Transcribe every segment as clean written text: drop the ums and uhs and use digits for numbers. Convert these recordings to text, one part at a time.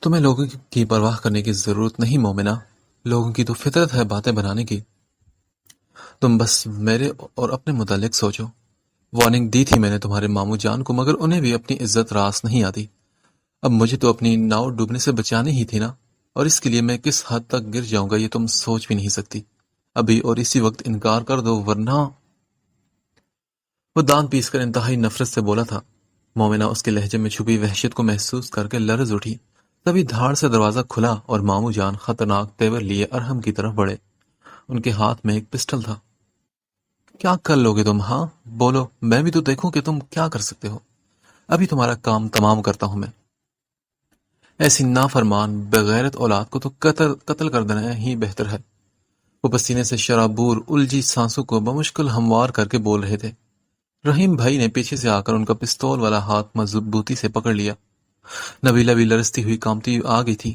تمہیں لوگوں کی پرواہ کرنے کی ضرورت نہیں مومنہ، لوگوں کی تو فطرت ہے باتیں بنانے کی۔ تم بس میرے اور اپنے متعلق سوچو۔ وارننگ دی تھی میں نے تمہارے ماموں جان کو، مگر انہیں بھی اپنی عزت راس نہیں آتی۔ اب مجھے تو اپنی ناؤ ڈوبنے سے بچانی ہی تھی نا، اور اس کے لیے میں کس حد تک گر جاؤں گا یہ تم سوچ بھی نہیں سکتی۔ ابھی اور اسی وقت انکار کر دو ورنہ۔ وہ دانت پیس کر انتہائی نفرت سے بولا تھا۔ مومنہ اس کے لہجے میں چھپی وحشت کو محسوس کر کے لرز اٹھی۔ تبھی دھاڑ سے دروازہ کھلا اور ماموں جان خطرناک تیور لیے ارحم کی طرف بڑھے۔ ان کے ہاتھ میں ایک پسٹل تھا۔ کیا کر لو گے تم؟ ہاں بولو، میں بھی تو دیکھوں کہ تم کیا کر سکتے ہو۔ ابھی تمہارا کام تمام کرتا ہوں میں۔ ایسی نافرمان بغیرت اولاد کو تو قتل کر دینا ہی بہتر ہے۔ وہ پسینے سے شرابور الجھی سانسوں کو بمشکل ہموار کر کے بول رہے تھے۔ رحیم بھائی نے پیچھے سے آ کر ان کا پستول والا ہاتھ مضبوطی سے پکڑ لیا۔ نبیلہ بھی لرزتی ہوئی کامتی آ گئی تھی۔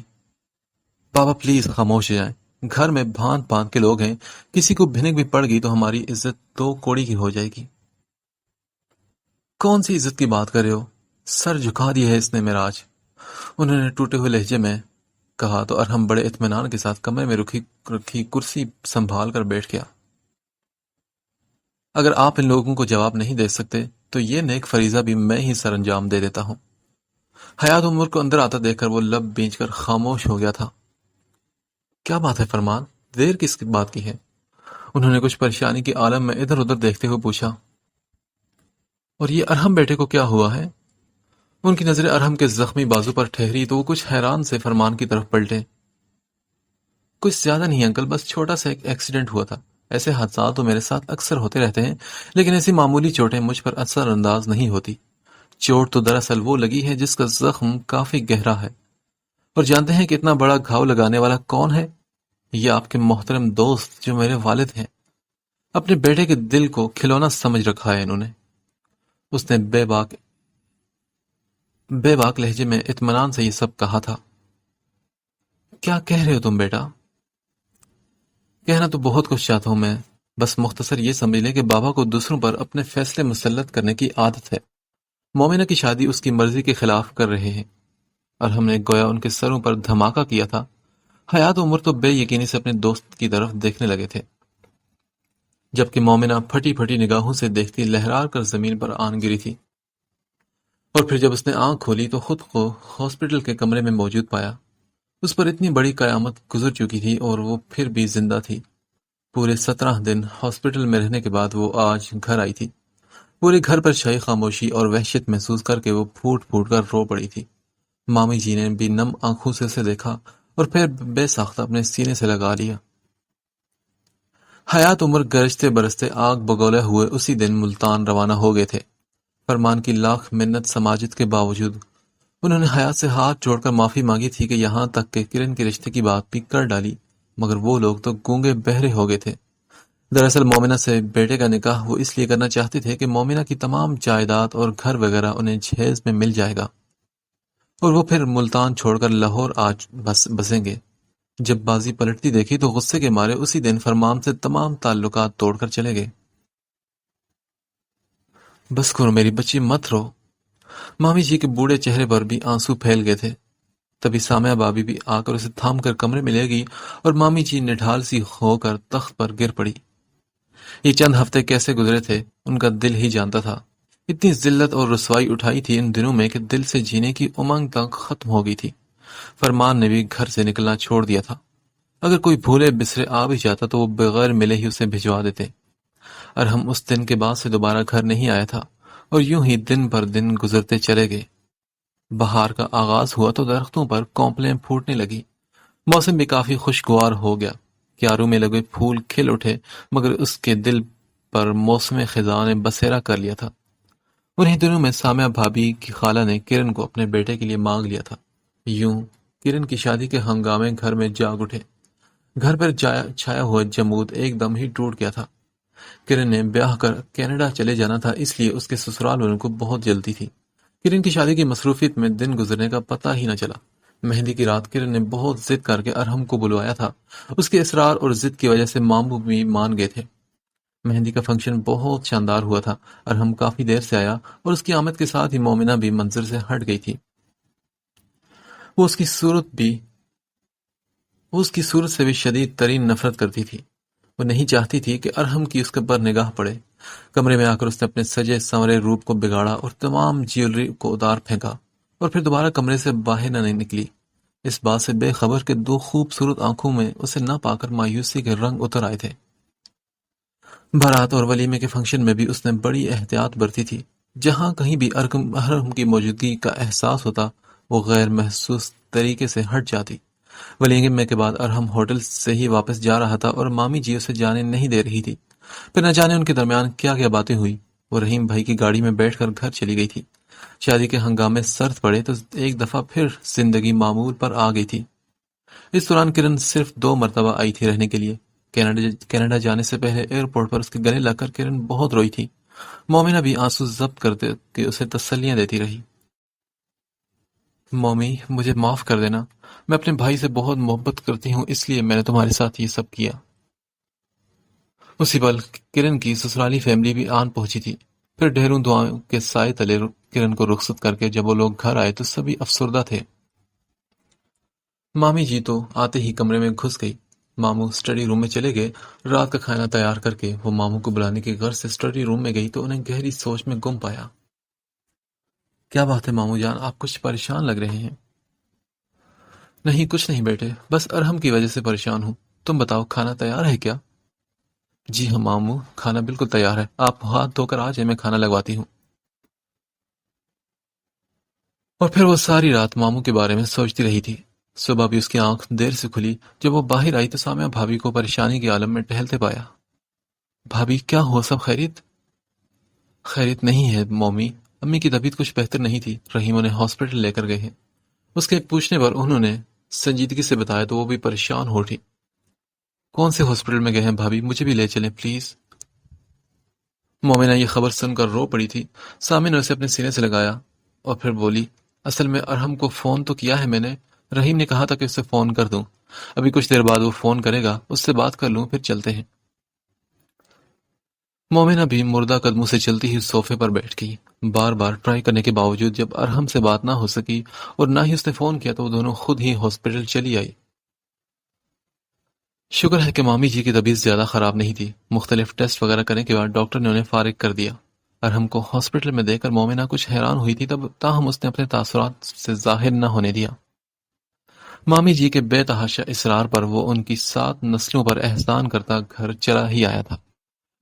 بابا پلیز خاموش ہو جائیں، گھر میں بھانت بھانت کے لوگ ہیں، کسی کو بھنک بھی پڑ گئی تو ہماری عزت تو کوڑی کی ہو جائے گی۔ کون سی عزت کی بات کر رہے ہو؟ سر جھکا دیا ہے اس نے معراج، انہوں نے ٹوٹے ہوئے لہجے میں کہا تو ارحم بڑے اطمینان کے ساتھ کمرے میں رکھی کرسی سنبھال کر بیٹھ گیا۔ اگر آپ ان لوگوں کو جواب نہیں دے سکتے تو یہ نیک فریضہ بھی میں ہی سر انجام دے دیتا ہوں۔ حیات عمر کو اندر آتا دیکھ کر وہ لب بینچ کر خاموش ہو گیا تھا۔ کیا بات ہے فرمان؟ دیر کس بات کی ہے؟ انہوں نے کچھ پریشانی کے عالم میں ادھر ادھر دیکھتے ہوئے پوچھا۔ اور یہ ارحم بیٹے کو کیا ہوا ہے؟ ان کی نظریں ارحم کے زخمی بازو پر ٹھہری تو وہ کچھ حیران سے فرمان کی طرف پلٹے۔ کچھ زیادہ نہیں انکل، بس چھوٹا سا ایک ایکسیڈنٹ ہوا تھا۔ ایسے حادثات تو میرے ساتھ اکثر ہوتے رہتے ہیں، لیکن ایسی معمولی چوٹیں مجھ پر اثر انداز نہیں ہوتی۔ چوٹ تو دراصل وہ لگی ہے جس کا زخم کافی گہرا ہے۔ اور جانتے ہیں کہ اتنا بڑا گھاؤ لگانے والا کون ہے؟ یہ آپ کے محترم دوست جو میرے والد ہیں۔ اپنے بیٹے کے دل کو کھلونا سمجھ رکھا ہے انہوں نے۔ اس نے بے باک لہجے میں اطمینان سے یہ سب کہا تھا۔ کیا کہہ رہے ہو تم بیٹا؟ کہنا تو بہت کچھ چاہتا ہوں میں، بس مختصر یہ سمجھ لیں کہ بابا کو دوسروں پر اپنے فیصلے مسلط کرنے کی عادت ہے۔ مومنہ کی شادی اس کی مرضی کے خلاف کر رہے ہیں، اور ہم نے گویا ان کے سروں پر دھماکہ کیا تھا۔ حیات عمر تو بے یقینی سے اپنے دوست کی طرف دیکھنے لگے تھے، جبکہ مومنہ پھٹی پھٹی نگاہوں سے دیکھتی لہرا کر زمین پر آن گری تھی۔ اور پھر جب اس نے آنکھ کھولی تو خود کو ہاسپٹل کے کمرے میں موجود پایا۔ اس پر اتنی بڑی قیامت گزر چکی تھی اور وہ پھر بھی زندہ تھی۔ پورے 17 دن ہاسپٹل میں رہنے کے بعد وہ آج گھر آئی تھی۔ پورے گھر پر چھائی خاموشی اور وحشت محسوس کر کے وہ پھوٹ پھوٹ کر رو پڑی تھی۔ مامی جی نے بھی نم آنکھوں سے اسے دیکھا اور پھر بے ساختہ اپنے سینے سے لگا لیا۔ حیات عمر گرجتے برستے آگ بگولے ہوئے اسی دن ملتان روانہ ہو گئے تھے۔ فرمان کی لاکھ منت سماجت کے باوجود انہوں نے حیات سے ہاتھ جوڑ کر معافی مانگی تھی کہ یہاں تک کہ کرن کے رشتے کی بات بھی کر ڈالی، مگر وہ لوگ تو گونگے بہرے ہو گئے تھے۔ دراصل مومنہ سے بیٹے کا نکاح وہ اس لیے کرنا چاہتے تھے کہ مومنہ کی تمام جائیداد اور گھر وغیرہ انہیں جہیز میں مل جائے گا، اور وہ پھر ملتان چھوڑ کر لاہور آج بسیں گے۔ جب بازی پلٹتی دیکھی تو غصے کے مارے اسی دن فرمان سے تمام تعلقات توڑ کر چلے گئے۔ بس کرو میری بچی، مت رو۔ مامی جی کے بوڑھے چہرے پر بھی آنسو پھیل گئے تھے۔ تبھی سامیہ بابی بھی آ کر اسے تھام کر کمرے میں لے گئی اور مامی جی نڈھال سی ہو کر تخت پر گر پڑی۔ یہ چند ہفتے کیسے گزرے تھے ان کا دل ہی جانتا تھا۔ اتنی ذلت اور رسوائی اٹھائی تھی ان دنوں میں کہ دل سے جینے کی امنگ تک ختم ہو گئی تھی۔ فرمان نے بھی گھر سے نکلنا چھوڑ دیا تھا۔ اگر کوئی بھولے بسرے آ بھی جاتا تو وہ بغیر ملے ہی اسے بھجوا دیتے۔ ارحم اس دن کے بعد سے دوبارہ گھر نہیں آیا تھا، اور یوں ہی دن پر دن گزرتے چلے گئے۔ بہار کا آغاز ہوا تو درختوں پر کونپلیں پھوٹنے لگی۔ موسم بھی کافی خوشگوار ہو گیا۔ کیاروں میں لگے پھول کھل اٹھے، مگر اس کے دل پر موسم خزاں نے بسیرا کر لیا تھا۔ انہی دنوں میں سامیہ بھابی کی خالہ نے کرن کو اپنے بیٹے کے لیے مانگ لیا تھا۔ یوں کرن کی شادی کے ہنگامے گھر میں جاگ اٹھے۔ گھر پر چھایا ہوا جمود ایک دم ہی ٹوٹ گیا تھا۔ کرن نے بیاہ کر کینیڈا چلے جانا تھا، اس لیے اس کے سسرال والوں کو بہت جلدی تھی۔ کرن کی شادی کی مصروفیت میں دن گزرنے کا پتہ ہی نہ چلا۔ مہندی کی رات کرن نے بہت ضد کر کے ارحم کو بلوایا تھا۔ اس کے اصرار اور ضد کی وجہ سے ماموں بھی مان گئے تھے۔ مہندی کا فنکشن بہت شاندار ہوا تھا۔ ارحم کافی دیر سے آیا اور اس کی آمد کے ساتھ ہی مومنہ بھی منظر سے ہٹ گئی تھی۔ وہ اس کی صورت بھی وہ اس کی صورت سے بھی شدید ترین نفرت کرتی تھی۔ وہ نہیں چاہتی تھی کہ ارحم کی اس پر نگاہ پڑے۔ کمرے میں آ کر اس نے اپنے سجے سنورے روپ کو بگاڑا اور تمام جیولری کو اتار پھینکا، اور پھر دوبارہ کمرے سے باہر نہ نکلی، اس بات سے بے خبر کہ دو خوبصورت آنکھوں میں اسے نہ پا کر مایوسی کے رنگ اتر آئے تھے۔ بارات اور ولیمے کے فنکشن میں بھی اس نے بڑی احتیاط برتی تھی۔ جہاں کہیں بھی ارحم کی موجودگی کا احساس ہوتا، وہ غیر محسوس طریقے سے ہٹ جاتی۔ ولیمے کے بعد ارحم ہوٹل سے ہی واپس جا رہا تھا اور مامی جی اسے جانے نہیں دے رہی تھی۔ پھر نہ جانے ان کے درمیان کیا کیا باتیں ہوئی۔ وہ رحیم بھائی کی گاڑی میں بیٹھ کر گھر چلی گئی تھی۔ شادی کے ہنگامے سرد پڑے تو ایک دفعہ پھر زندگی معمول پر آ گئی تھی۔ اس دوران کرن صرف 2 مرتبہ آئی تھی رہنے کے لیے۔ کینیڈا جانے سے پہلے ایئرپورٹ پر اس کے گلے لگ کر کرن بہت روئی تھی۔ مومنہ بھی آنسو ضبط کرتے کہ اسے تسلیاں دیتی رہی۔ مومی، مجھے معاف کر دینا، میں اپنے بھائی سے بہت محبت کرتی ہوں، اس لیے میں نے تمہارے ساتھ یہ سب کیا۔ اسی پل کرن کی سسرالی فیملی بھی آن پہنچی تھی۔ پھر ڈھیروں دعاؤں کے سائے تلے کرن کو رخصت کر کے جب وہ لوگ گھر آئے تو سبھی افسردہ تھے۔ مامی جی تو آتے ہی کمرے میں گھس گئی۔ ماموں اسٹڈی روم میں چلے گئے۔ رات کا کھانا تیار کر کے وہ ماموں کو بلانے کی غرض سے اسٹڈی روم میں گئی تو انہیں گہری سوچ میں گم پایا۔ کیا بات ہے ماموں جان، آپ کچھ پریشان لگ رہے ہیں؟ نہیں کچھ نہیں بیٹے، بس ارحم کی وجہ سے پریشان ہوں۔ تم بتاؤ کھانا تیار ہے کیا؟ جی ہاں ماموں، کھانا بالکل تیار ہے، آپ ہاتھ دھو کر آ جائیں، میں کھانا لگواتی ہوں۔ اور پھر وہ ساری رات ماموں کے بارے میں سوچتی رہی تھی۔ صبح بھی اس کی آنکھ دیر سے کھلی۔ جب وہ باہر آئی تو سامیہ بھابھی کو پریشانی کے عالم میں ٹہلتے پایا۔ بھابھی کیا ہوا، سب خیریت؟ خیریت نہیں ہے مومی، امی کی طبیعت کچھ بہتر نہیں تھی، رحیم انہیں ہاسپٹل لے کر گئے ہیں۔ اس کے پوچھنے پر انہوں نے سنجیدگی سے بتایا تو وہ بھی پریشان ہو اٹھی۔ کون سے ہاسپٹل میں گئے ہیں بھابھی، مجھے بھی لے چلیں پلیز۔ مومنہ یہ خبر سن کر رو پڑی تھی۔ سامع نے اسے اپنے سینے سے لگایا اور پھر بولی، اصل میں ارحم کو فون تو کیا ہے میں نے، رحیم نے کہا تھا کہ اسے فون کر دوں، ابھی کچھ دیر بعد وہ فون کرے گا، اس سے بات کر لوں پھر چلتے ہیں۔ مومنہ بھی مردہ قدموں سے چلتی ہی صوفے پر بیٹھ گئی۔ بار بار ٹرائی کرنے کے باوجود جب ارحم سے بات نہ ہو سکی اور نہ ہی اس نے فون کیا تو وہ دونوں خود ہی ہاسپٹل چلی آئی۔ شکر ہے کہ مامی جی کی طبیعت زیادہ خراب نہیں تھی۔ مختلف ٹیسٹ وغیرہ کرنے کے بعد ڈاکٹر نے انہیں فارغ کر دیا۔ ارحم کو ہاسپٹل میں دیکھ کر مومنہ کچھ حیران ہوئی تھی، تاہم اس نے اپنے تاثرات سے ظاہر نہ ہونے دیا۔ مامی جی کے بے تحاشا اصرار پر وہ ان کی 7 نسلوں پر احسان کرتا گھر چلا ہی آیا تھا۔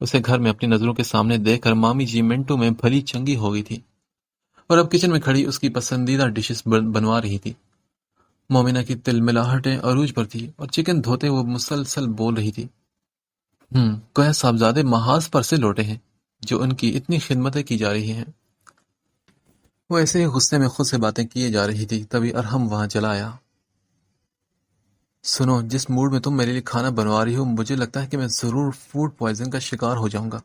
اسے گھر میں اپنی نظروں کے سامنے دیکھ کر مامی جی منٹوں میں بھلی چنگی ہو گئی تھی اور اب کچن میں کھڑی اس کی پسندیدہ ڈشز بنوا رہی تھی۔ مومنہ کی تلملاہٹیں عروج پر تھی اور چکن دھوتے وہ مسلسل بول رہی تھی، گویا صاحبزادے محاذ پر سے لوٹے ہیں جو ان کی اتنی خدمتیں کی جا رہی ہیں۔ وہ ایسے ہی غصے میں خود سے باتیں کیے جا رہی تھی، تبھی ارحم وہاں چلا آیا۔ سنو، جس موڈ میں تم میرے لیے کھانا بنوا رہی ہو مجھے لگتا ہے کہ میں ضرور فوڈ پوائزن کا شکار ہو جاؤں گا،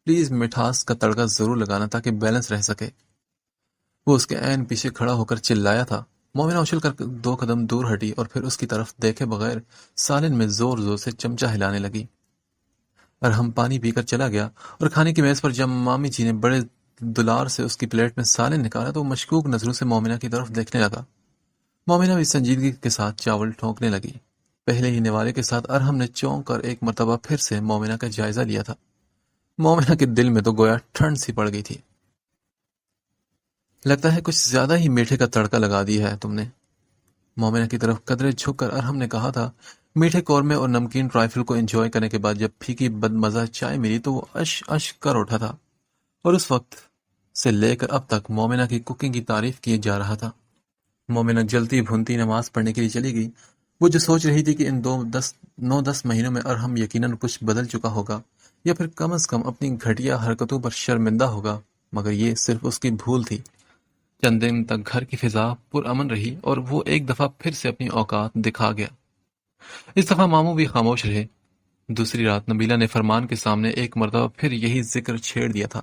پلیز مٹھاس کا تڑکا ضرور لگانا تاکہ بیلنس رہ سکے۔ وہ اس کے عین پیچھے کھڑا ہو کر چلایا تھا۔ مومنہ اچھل کر 2 قدم دور ہٹی اور پھر اس کی طرف دیکھے بغیر سالن میں زور زور سے چمچہ ہلانے لگی۔ ارحم پانی پی کر چلا گیا اور کھانے کی میز پر جب مامی جی نے بڑے دلار سے اس کی پلیٹ میں سالن نکالا تو وہ مشکوک نظروں سے مومنہ کی طرف دیکھنے لگا۔ مومنہ بھی سنجیدگی کے ساتھ چاول ٹھونکنے لگی۔ پہلے ہی نوالے کے ساتھ ارحم نے چونک کر ایک مرتبہ پھر سے مومنہ کا جائزہ لیا تھا۔ مومنہ کے دل میں تو گویا ٹھنڈ سی پڑ گئی تھی۔ لگتا ہے کچھ زیادہ ہی میٹھے کا تڑکا لگا دیا ہے تم نے۔ مومنہ کی طرف قدرے جھک کر ارحم نے کہا تھا۔ میٹھے قورمے اور نمکین ٹرائفل کو انجوائے کرنے کے بعد جب پھیکی بدمزہ چائے ملی تو وہ اش اش کر اٹھا تھا اور اس وقت سے لے کر اب تک مومنہ کی کوکنگ کی تعریف کیے جا رہا تھا۔ مومنہ جلتی بھونتی نماز پڑھنے کے لیے چلی گئی۔ وہ جو سوچ رہی تھی کہ ان 9-10 مہینوں میں ارحم یقیناً کچھ بدل چکا ہوگا یا پھر کم از کم اپنی گھٹیا حرکتوں پر شرمندہ ہوگا، مگر یہ صرف اس کی بھول تھی۔ چند دن تک گھر کی فضا پرامن رہی اور وہ ایک دفعہ پھر سے اپنی اوقات دکھا گیا۔ اس دفعہ ماموں بھی خاموش رہے۔ دوسری رات نبیلہ نے فرمان کے سامنے ایک مرتبہ پھر یہی ذکر چھیڑ دیا تھا۔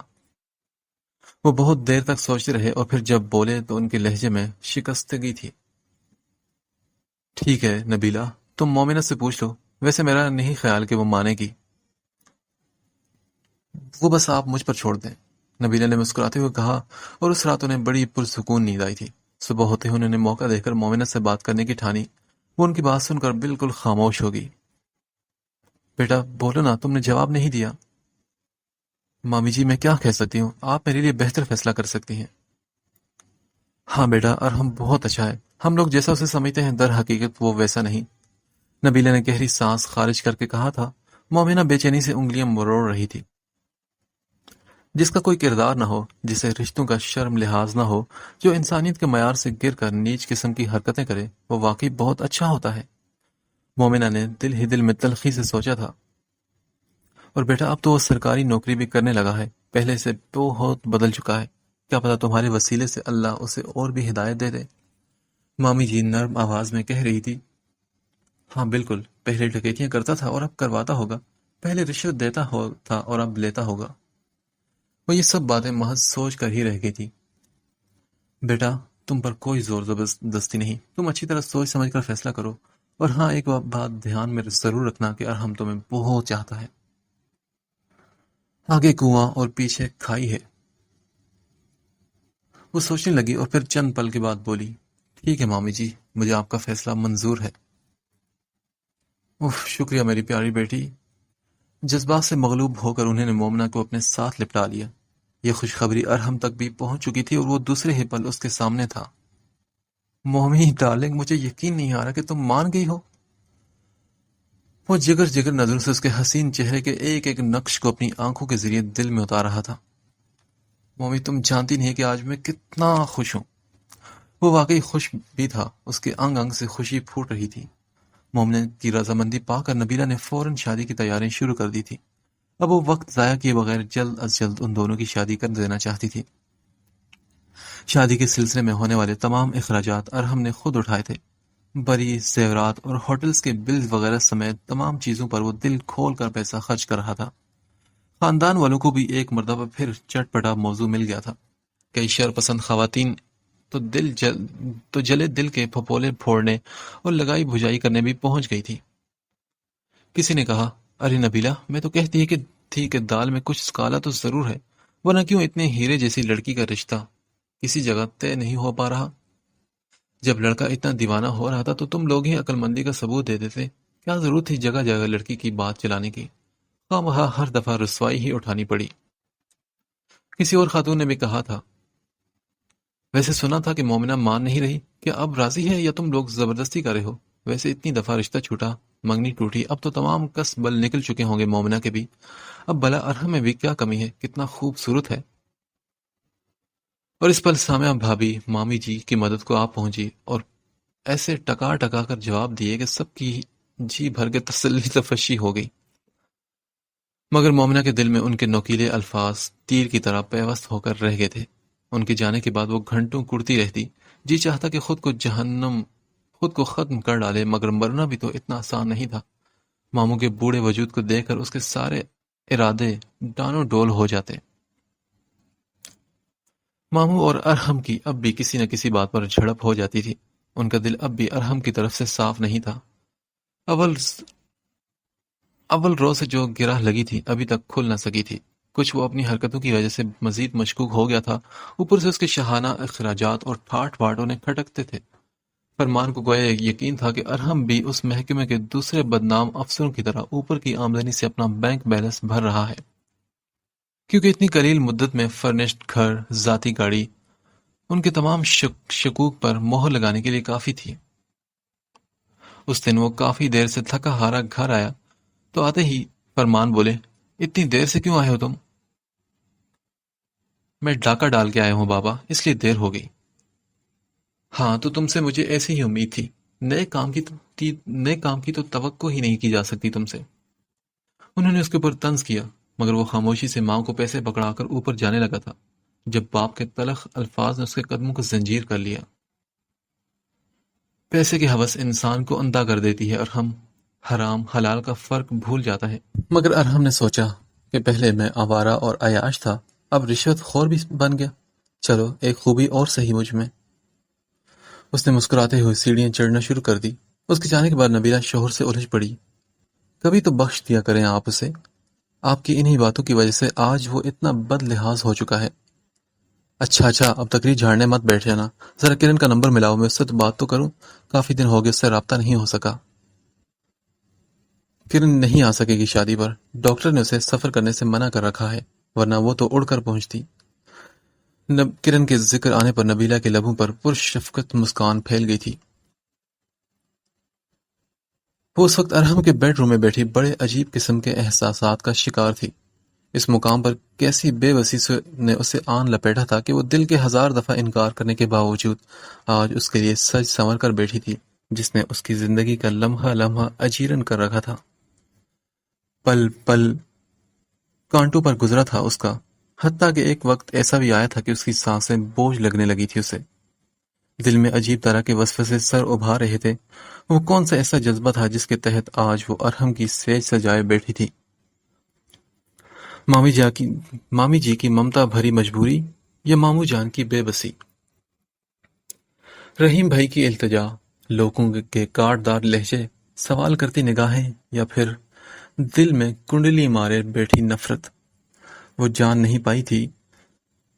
وہ بہت دیر تک سوچتے رہے اور پھر جب بولے تو ان کے لہجے میں شکستگی تھی۔ ٹھیک ہے نبیلہ، تم مومنہ سے پوچھ لو، ویسے میرا نہیں خیال کہ وہ مانے گی، وہ بس آپ مجھ پر چھوڑ دیں، نبیلہ نے مسکراتے ہوئے کہا، اور اس رات انہیں بڑی پرسکون نیند آئی تھی۔ صبح ہوتے ہی انہوں نے موقع دے کر مومنہ سے بات کرنے کی ٹھانی۔ وہ ان کی بات سن کر بالکل خاموش ہو گئی۔ بیٹا بولو نا، تم نے جواب نہیں دیا۔ مامی جی میں کیا کہہ سکتی ہوں، آپ میرے لیے بہتر فیصلہ کر سکتی ہیں۔ ہاں بیٹا، ارحم بہت اچھا ہے، ہم لوگ جیسا اسے سمجھتے ہیں در حقیقت وہ ویسا نہیں۔ نبیلہ نے گہری سانس خارج کر کے کہا تھا۔ مومنہ بے چینی سے انگلیاں مروڑ رہی تھی۔ جس کا کوئی کردار نہ ہو، جسے رشتوں کا شرم لحاظ نہ ہو، جو انسانیت کے معیار سے گر کر نیچ قسم کی حرکتیں کرے، وہ واقعی بہت اچھا ہوتا ہے۔ مومنہ نے دل ہی دل میں تلخی سے سوچا تھا۔ اور بیٹا اب تو وہ سرکاری نوکری بھی کرنے لگا ہے، پہلے سے بہت بدل چکا ہے، کیا پتا تمہارے وسیلے سے اللہ اسے اور بھی ہدایت دے دے۔ مامی جی نرم آواز میں کہہ رہی تھی۔ ہاں بالکل، پہلے ڈکیتیاں کرتا تھا اور اب کرواتا ہوگا، پہلے رشوت دیتا تھا اور اب لیتا ہوگا۔ وہ یہ سب باتیں محض سوچ کر ہی رہ گئی تھی۔ بیٹا تم پر کوئی زور زبردستی نہیں، تم اچھی طرح سوچ سمجھ کر فیصلہ کرو، اور ہاں ایک بات دھیان میں ضرور رکھنا کہ ارحم تمہیں بہت چاہتا ہے۔ آگے کنواں اور پیچھے کھائی ہے۔ وہ سوچنے لگی اور پھر چند پل کے بعد بولی، ٹھیک ہے مامی جی، مجھے آپ کا فیصلہ منظور ہے۔ اف شکریہ میری پیاری بیٹی۔ جذبات سے مغلوب ہو کر انہوں نے مومنہ کو اپنے ساتھ لپٹا لیا۔ یہ خوشخبری ارحم تک بھی پہنچ چکی تھی اور وہ دوسرے ہی پل اس کے سامنے تھا۔ مومی ڈارلنگ، مجھے یقین نہیں آ رہا کہ تم مان گئی ہو۔ وہ جگر جگر نظروں سے اس کے حسین چہرے کے ایک ایک نقش کو اپنی آنکھوں کے ذریعے دل میں اتار رہا تھا۔ مومی تم جانتی نہیں کہ آج میں کتنا خوش ہوں۔ وہ واقعی خوش بھی تھا، اس کے انگ انگ سے خوشی پھوٹ رہی تھی۔ مومنہ کی رضامندی پا کر نبیلہ نے فوراً شادی کی تیاریاں شروع کر دی تھی۔ اب وہ وقت ضائع کیے بغیر جلد از جلد ان دونوں کی شادی کر دینا چاہتی تھی۔ شادی کے سلسلے میں ہونے والے تمام اخراجات ارحم نے خود اٹھائے تھے۔ بری، زیورات اور ہوٹلز کے بل وغیرہ سمیت تمام چیزوں پر وہ دل کھول کر پیسہ خرچ کر رہا تھا۔ خاندان والوں کو بھی ایک مرتبہ پھر چٹ پٹا موضوع مل گیا تھا۔ کئی شر پسند خواتین تو جلے دل کے پھپولے پھوڑنے اور لگائی بھجائی کرنے بھی پہنچ گئی تھی۔ کسی نے کہا، ارے نبیلہ، میں تو کہتی تھی کہ دال میں کچھ کالا تو ضرور ہے، ورنہ کیوں اتنے ہیرے جیسی لڑکی کا رشتہ کسی جگہ طے نہیں ہو پا رہا؟ جب لڑکا اتنا دیوانہ ہو رہا تھا تو تم لوگ ہی عقل مندی کا ثبوت دے دیتے، کیا ضرورت تھی جگہ جگہ لڑکی کی بات چلانے کی؟ خواہ ہر دفعہ رسوائی ہی اٹھانی پڑی۔ کسی اور خاتون نے بھی کہا تھا، ویسے سنا تھا کہ مومنہ مان نہیں رہی، کیا اب راضی ہے یا تم لوگ زبردستی کر رہے ہو؟ ویسے اتنی دفعہ رشتہ چھوٹا، منگنی ٹوٹی، اب تو تمام کس بل نکل چکے ہوں گے مومنہ کے بھی۔ اب بلا ارحم میں بھی کیا کمی ہے، کتنا خوبصورت ہے۔ اور اس پل سامعہ بھابی مامی جی کی مدد کو آپ پہنچی اور ایسے ٹکا ٹکا کر جواب دیے کہ سب کی جی بھر کے تسلی تفشی ہو گئی۔ مگر مومنہ کے دل میں ان کے نوکیلے الفاظ تیر کی طرح پیوست ہو کر رہ گئے تھے۔ ان کے جانے کے بعد وہ گھنٹوں کڑتی رہتی، جی چاہتا کہ خود کو ختم کر ڈالے، مگر مرنا بھی تو اتنا آسان نہیں تھا۔ ماموں کے بوڑھے وجود کو دیکھ کر اس کے سارے ارادے ڈانو ڈول ہو جاتے۔ ماموں اور ارحم کی اب بھی کسی نہ کسی بات پر جھڑپ ہو جاتی تھی۔ ان کا دل اب بھی ارحم کی طرف سے صاف نہیں تھا۔ اول رو سے جو گرہ لگی تھی ابھی تک کھل نہ سکی تھی۔ کچھ وہ اپنی حرکتوں کی وجہ سے مزید مشکوک ہو گیا تھا، اوپر سے اس کے شاہانہ اخراجات اور ٹھاٹ باٹ انہیں کھٹکتے تھے۔ فرمان کو گویا یقین تھا کہ ارحم بھی اس محکمے کے دوسرے بدنام افسروں کی طرح اوپر کی آمدنی سے اپنا بینک بیلنس بھر رہا ہے، کیونکہ اتنی قلیل مدت میں فرنشڈ گھر، ذاتی گاڑی ان کے تمام شکوک پر مہر لگانے کے لیے کافی تھی۔ اس دن وہ کافی دیر سے تھکا ہارا گھر آیا تو آتے ہی فرمان بولے، اتنی دیر سے کیوں آئے ہو تم؟ میں ڈاکہ ڈال کے آیا ہوں بابا، اس لیے دیر ہو گئی۔ ہاں تو تم سے مجھے ایسی ہی امید تھی، نئے کام کی تو توقع ہی نہیں کی جا سکتی تم سے۔ انہوں نے اس کے اوپر طنز کیا، مگر وہ خاموشی سے ماں کو پیسے پکڑا کر اوپر جانے لگا تھا جب باپ کے تلخ الفاظ نے اس کے قدموں کو زنجیر کر لیا۔ پیسے کی ہوس انسان کو اندھا کر دیتی ہے اور ہم حرام حلال کا فرق بھول جاتا ہے۔ مگر ارحم نے سوچا کہ پہلے میں آوارہ اور عیاش تھا، اب رشوت خور بھی بن گیا، چلو ایک خوبی اور صحیح مجھ میں۔ اس نے مسکراتے ہوئے سیڑھیاں چڑھنا شروع کر دی۔ اس کے جانے کے بعد نبیلہ شوہر سے الجھ پڑی، کبھی تو بخش دیا کریں آپ اسے، آپ کی انہی باتوں کی وجہ سے آج وہ اتنا بد لحاظ ہو چکا ہے۔ اچھا اب تقریر جھاڑنے مت بیٹھ جانا، ذرا کرن کا نمبر ملاؤ، میں اس سے تو بات تو کروں، کافی دن ہو گئے اس سے رابطہ نہیں ہو سکا۔ کرن نہیں آ سکے گی شادی پر، ڈاکٹر نے اسے سفر کرنے سے منع کر رکھا ہے، ورنہ وہ تو اڑ کر پہنچتی۔ کرن کے ذکر آنے پر نبیلہ کے لبوں پر پرشفقت مسکان پھیل گئی تھی۔ وہ اس وقت ارحم کے بیڈ روم میں بیٹھی بڑے عجیب قسم کے احساسات کا شکار تھی۔ اس مقام پر کیسی بے بسی نے اسے آن لپیٹا تھا کہ وہ دل کے ہزار دفعہ انکار کرنے کے باوجود آج اس کے لیے سج سنور کر بیٹھی تھی، جس نے اس کی زندگی کا لمحہ لمحہ اجیرن کر رکھا تھا۔ پل پل کانٹوں پر گزرا تھا اس کا، حتیٰ کہ ایک وقت ایسا بھی آیا تھا کہ اس کی سانسیں بوجھ لگنے لگی تھی اسے۔ دل میں عجیب طرح کے وسوسے سر ابھار رہے تھے۔ وہ کون سا ایسا جذبہ تھا جس کے تحت آج وہ ارحم کی سیج سجائے بیٹھی تھی؟ مامی جی کی ممتا بھری مجبوری یا ماموں جان کی بے بسی؟ رحیم بھائی کی التجا، لوگوں کے کاٹ دار لہجے، سوال کرتی نگاہیں، یا پھر دل میں کنڈلی مارے بیٹھی نفرت؟ وہ جان نہیں پائی تھی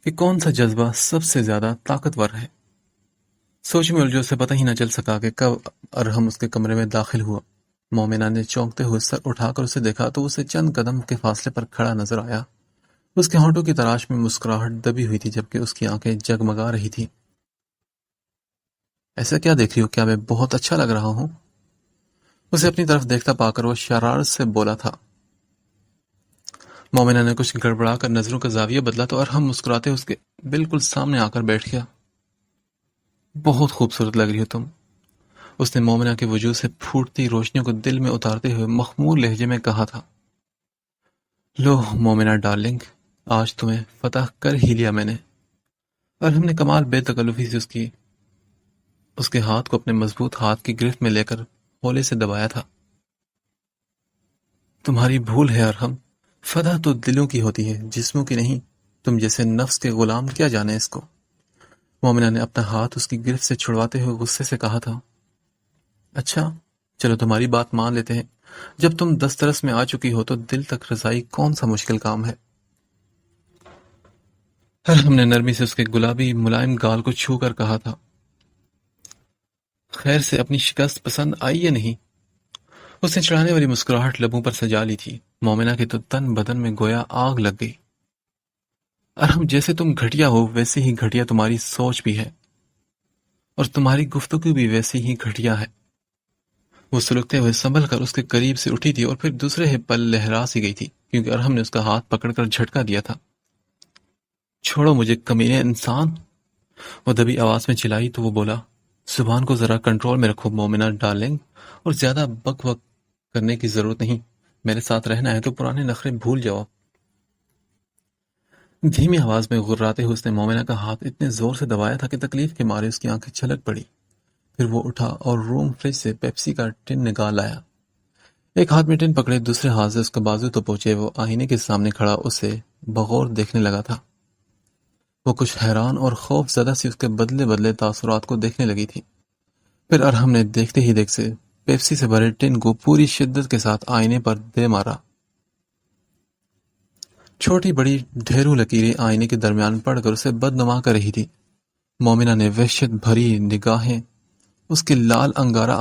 کہ کون سا جذبہ سب سے زیادہ طاقتور ہے۔ سوچ میں الجھے اسے پتہ ہی نہ چل سکا کہ کب ارحم اس کے کمرے میں داخل ہوا۔ مومنہ نے چونکتے ہوئے سر اٹھا کر اسے دیکھا تو اسے چند قدم کے فاصلے پر کھڑا نظر آیا۔ اس کے ہونٹوں کی تراش میں مسکراہٹ دبی ہوئی تھی، جبکہ اس کی آنکھیں جگمگا رہی تھی۔ ایسا کیا دیکھ رہی ہو؟ کیا میں بہت اچھا لگ رہا ہوں؟ اسے اپنی طرف دیکھتا پا کر وہ شرارت سے بولا تھا۔ مومنہ نے کچھ گڑبڑا کر نظروں کا زاویہ بدلا تو ارحم مسکراتے اس کے بالکل سامنے آ کر بیٹھ گیا۔ بہت خوبصورت لگ رہی ہو تم، اس نے مومنہ کے وجود سے پھوٹتی روشنیوں کو دل میں اتارتے ہوئے مخمور لہجے میں کہا تھا۔ لو مومنہ ڈارلنگ، آج تمہیں فتح کر ہی لیا میں نے۔ ارحم نے کمال بے تکلفی سے اس کے ہاتھ کو اپنے مضبوط ہاتھ کی گرفت میں لے کر ہولے سے دبایا تھا۔ تمہاری بھول ہے ارحم، فتح تو دلوں کی ہوتی ہے، جسموں کی نہیں۔ تم جیسے نفس کے غلام کیا جانے اس کو۔ مومنہ نے اپنا ہاتھ اس کی گرفت سے چھڑواتے ہوئے غصے سے کہا تھا۔ اچھا چلو تمہاری بات مان لیتے ہیں، جب تم دسترس میں آ چکی ہو تو دل تک رسائی کون سا مشکل کام ہے؟ ارحم نے نرمی سے اس کے گلابی ملائم گال کو چھو کر کہا تھا۔ خیر سے اپنی شکست پسند آئی یا نہیں؟ اس نے چڑھانے والی مسکراہٹ لبوں پر سجا لی تھی۔ مومنہ کے تو تن بدن میں گویا آگ لگ گئی۔ ارحم جیسے تم گھٹیا ہو ویسے ہی گھٹیا تمہاری سوچ بھی ہے، اور تمہاری گفتگو بھی ویسی ہی گھٹیا ہے۔ وہ سلگتے ہوئے سنبھل کر اس کے قریب سے اٹھی تھی اور پھر دوسرے ہی پل لہرا سی گئی تھی، کیونکہ ارحم نے اس کا ہاتھ پکڑ کر جھٹکا دیا تھا۔ چھوڑو مجھے کمینے انسان، وہ دبی آواز میں چلائی تو وہ بولا۔ زبان کو ذرا کنٹرول میں رکھو مومنہ ڈارلنگ، اور زیادہ بک بک کرنے کی ضرورت نہیں۔ میرے ساتھ رہنا ہے تو پرانے نخرے بھول جاؤ۔ دھیمی آواز میں غراتے ہوئے اس نے مومنہ کا ہاتھ اتنے زور سے دبایا تھا کہ تکلیف کے مارے اس کی آنکھیں چھلک پڑی۔ پھر وہ اٹھا اور روم فریج سے پیپسی کا ٹن نکال لایا۔ ایک ہاتھ میں ٹن پکڑے، دوسرے ہاتھ سے اس کا بازو تو پہنچے وہ آئینے کے سامنے کھڑا اسے بغور دیکھنے لگا تھا۔ وہ کچھ حیران اور خوف زدہ سی اس کے بدلے بدلے تاثرات کو دیکھنے لگی تھی۔ پھر ارحم نے دیکھتے ہی دیکھ سے پیپسی سے بھرے ٹن کو پوری شدت کے ساتھ آئینے پر دے مارا۔ چھوٹی بڑی ڈھیروں لکیریں آئینے کے درمیان پڑ کر اسے بدنما کر رہی تھی۔ مومنہ نے وحشت بھری نگاہیں اس کی لال انگارہ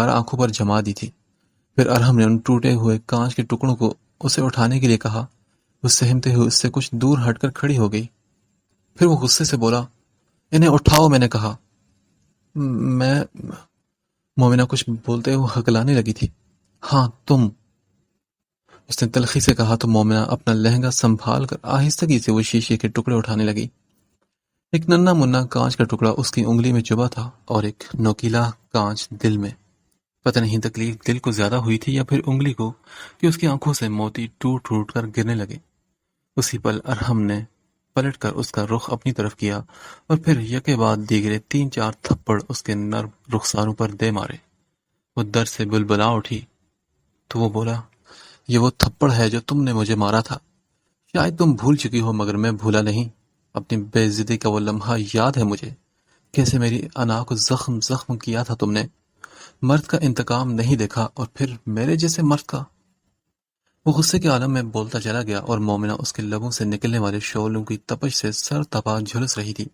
آنکھوں پر جما دی تھی۔ پھر ارحم نے ان ٹوٹے ہوئے کانچ کے ٹکڑوں کو اسے اٹھانے کے لیے کہا۔ وہ سہمتے ہوئے اس سے کچھ دور ہٹ کر کھڑی ہو گئی۔ پھر وہ غصے سے بولا، انہیں اٹھاؤ، میں نے کہا۔ میں مومنہ کچھ بولتے ہوئے ہکلانے لگی تھی۔ ہاں تم، اس نے تلخی سے کہا تو مومنہ اپنا لہنگا سنبھال کر آہستگی سے وہ شیشے کے ٹکڑے اٹھانے لگی۔ ایک ننھا منھا کانچ کا ٹکڑا اس کی انگلی میں چبھا تھا اور ایک نوکیلا کانچ دل میں۔ پتہ نہیں تکلیف دل کو زیادہ ہوئی تھی یا پھر انگلی کو کہ اس کی آنکھوں سے موتی ٹوٹ ٹوٹ کر گرنے لگے۔ اسی پل ارحم نے پلٹ کر اس کا رخ اپنی طرف کیا اور پھر یکے بعد دیگرے 3-4 تھپڑ اس کے نرم رخساروں پر دے مارے۔ وہ درد سے بلبلا اٹھی تو وہ بولا، یہ وہ تھپڑ ہے جو تم نے مجھے مارا تھا۔ شاید تم بھول چکی ہو مگر میں بھولا نہیں۔ اپنی بے عزتی کا وہ لمحہ یاد ہے مجھے، کیسے میری انا کو زخم زخم کیا تھا تم نے۔ مرد کا انتقام نہیں دیکھا، اور پھر میرے جیسے مرد کا۔ وہ غصے کے عالم میں بولتا چلا گیا اور مومنہ اس کے لبوں سے نکلنے والے شعلوں کی تپش سے سر تپا جھلس رہی تھی،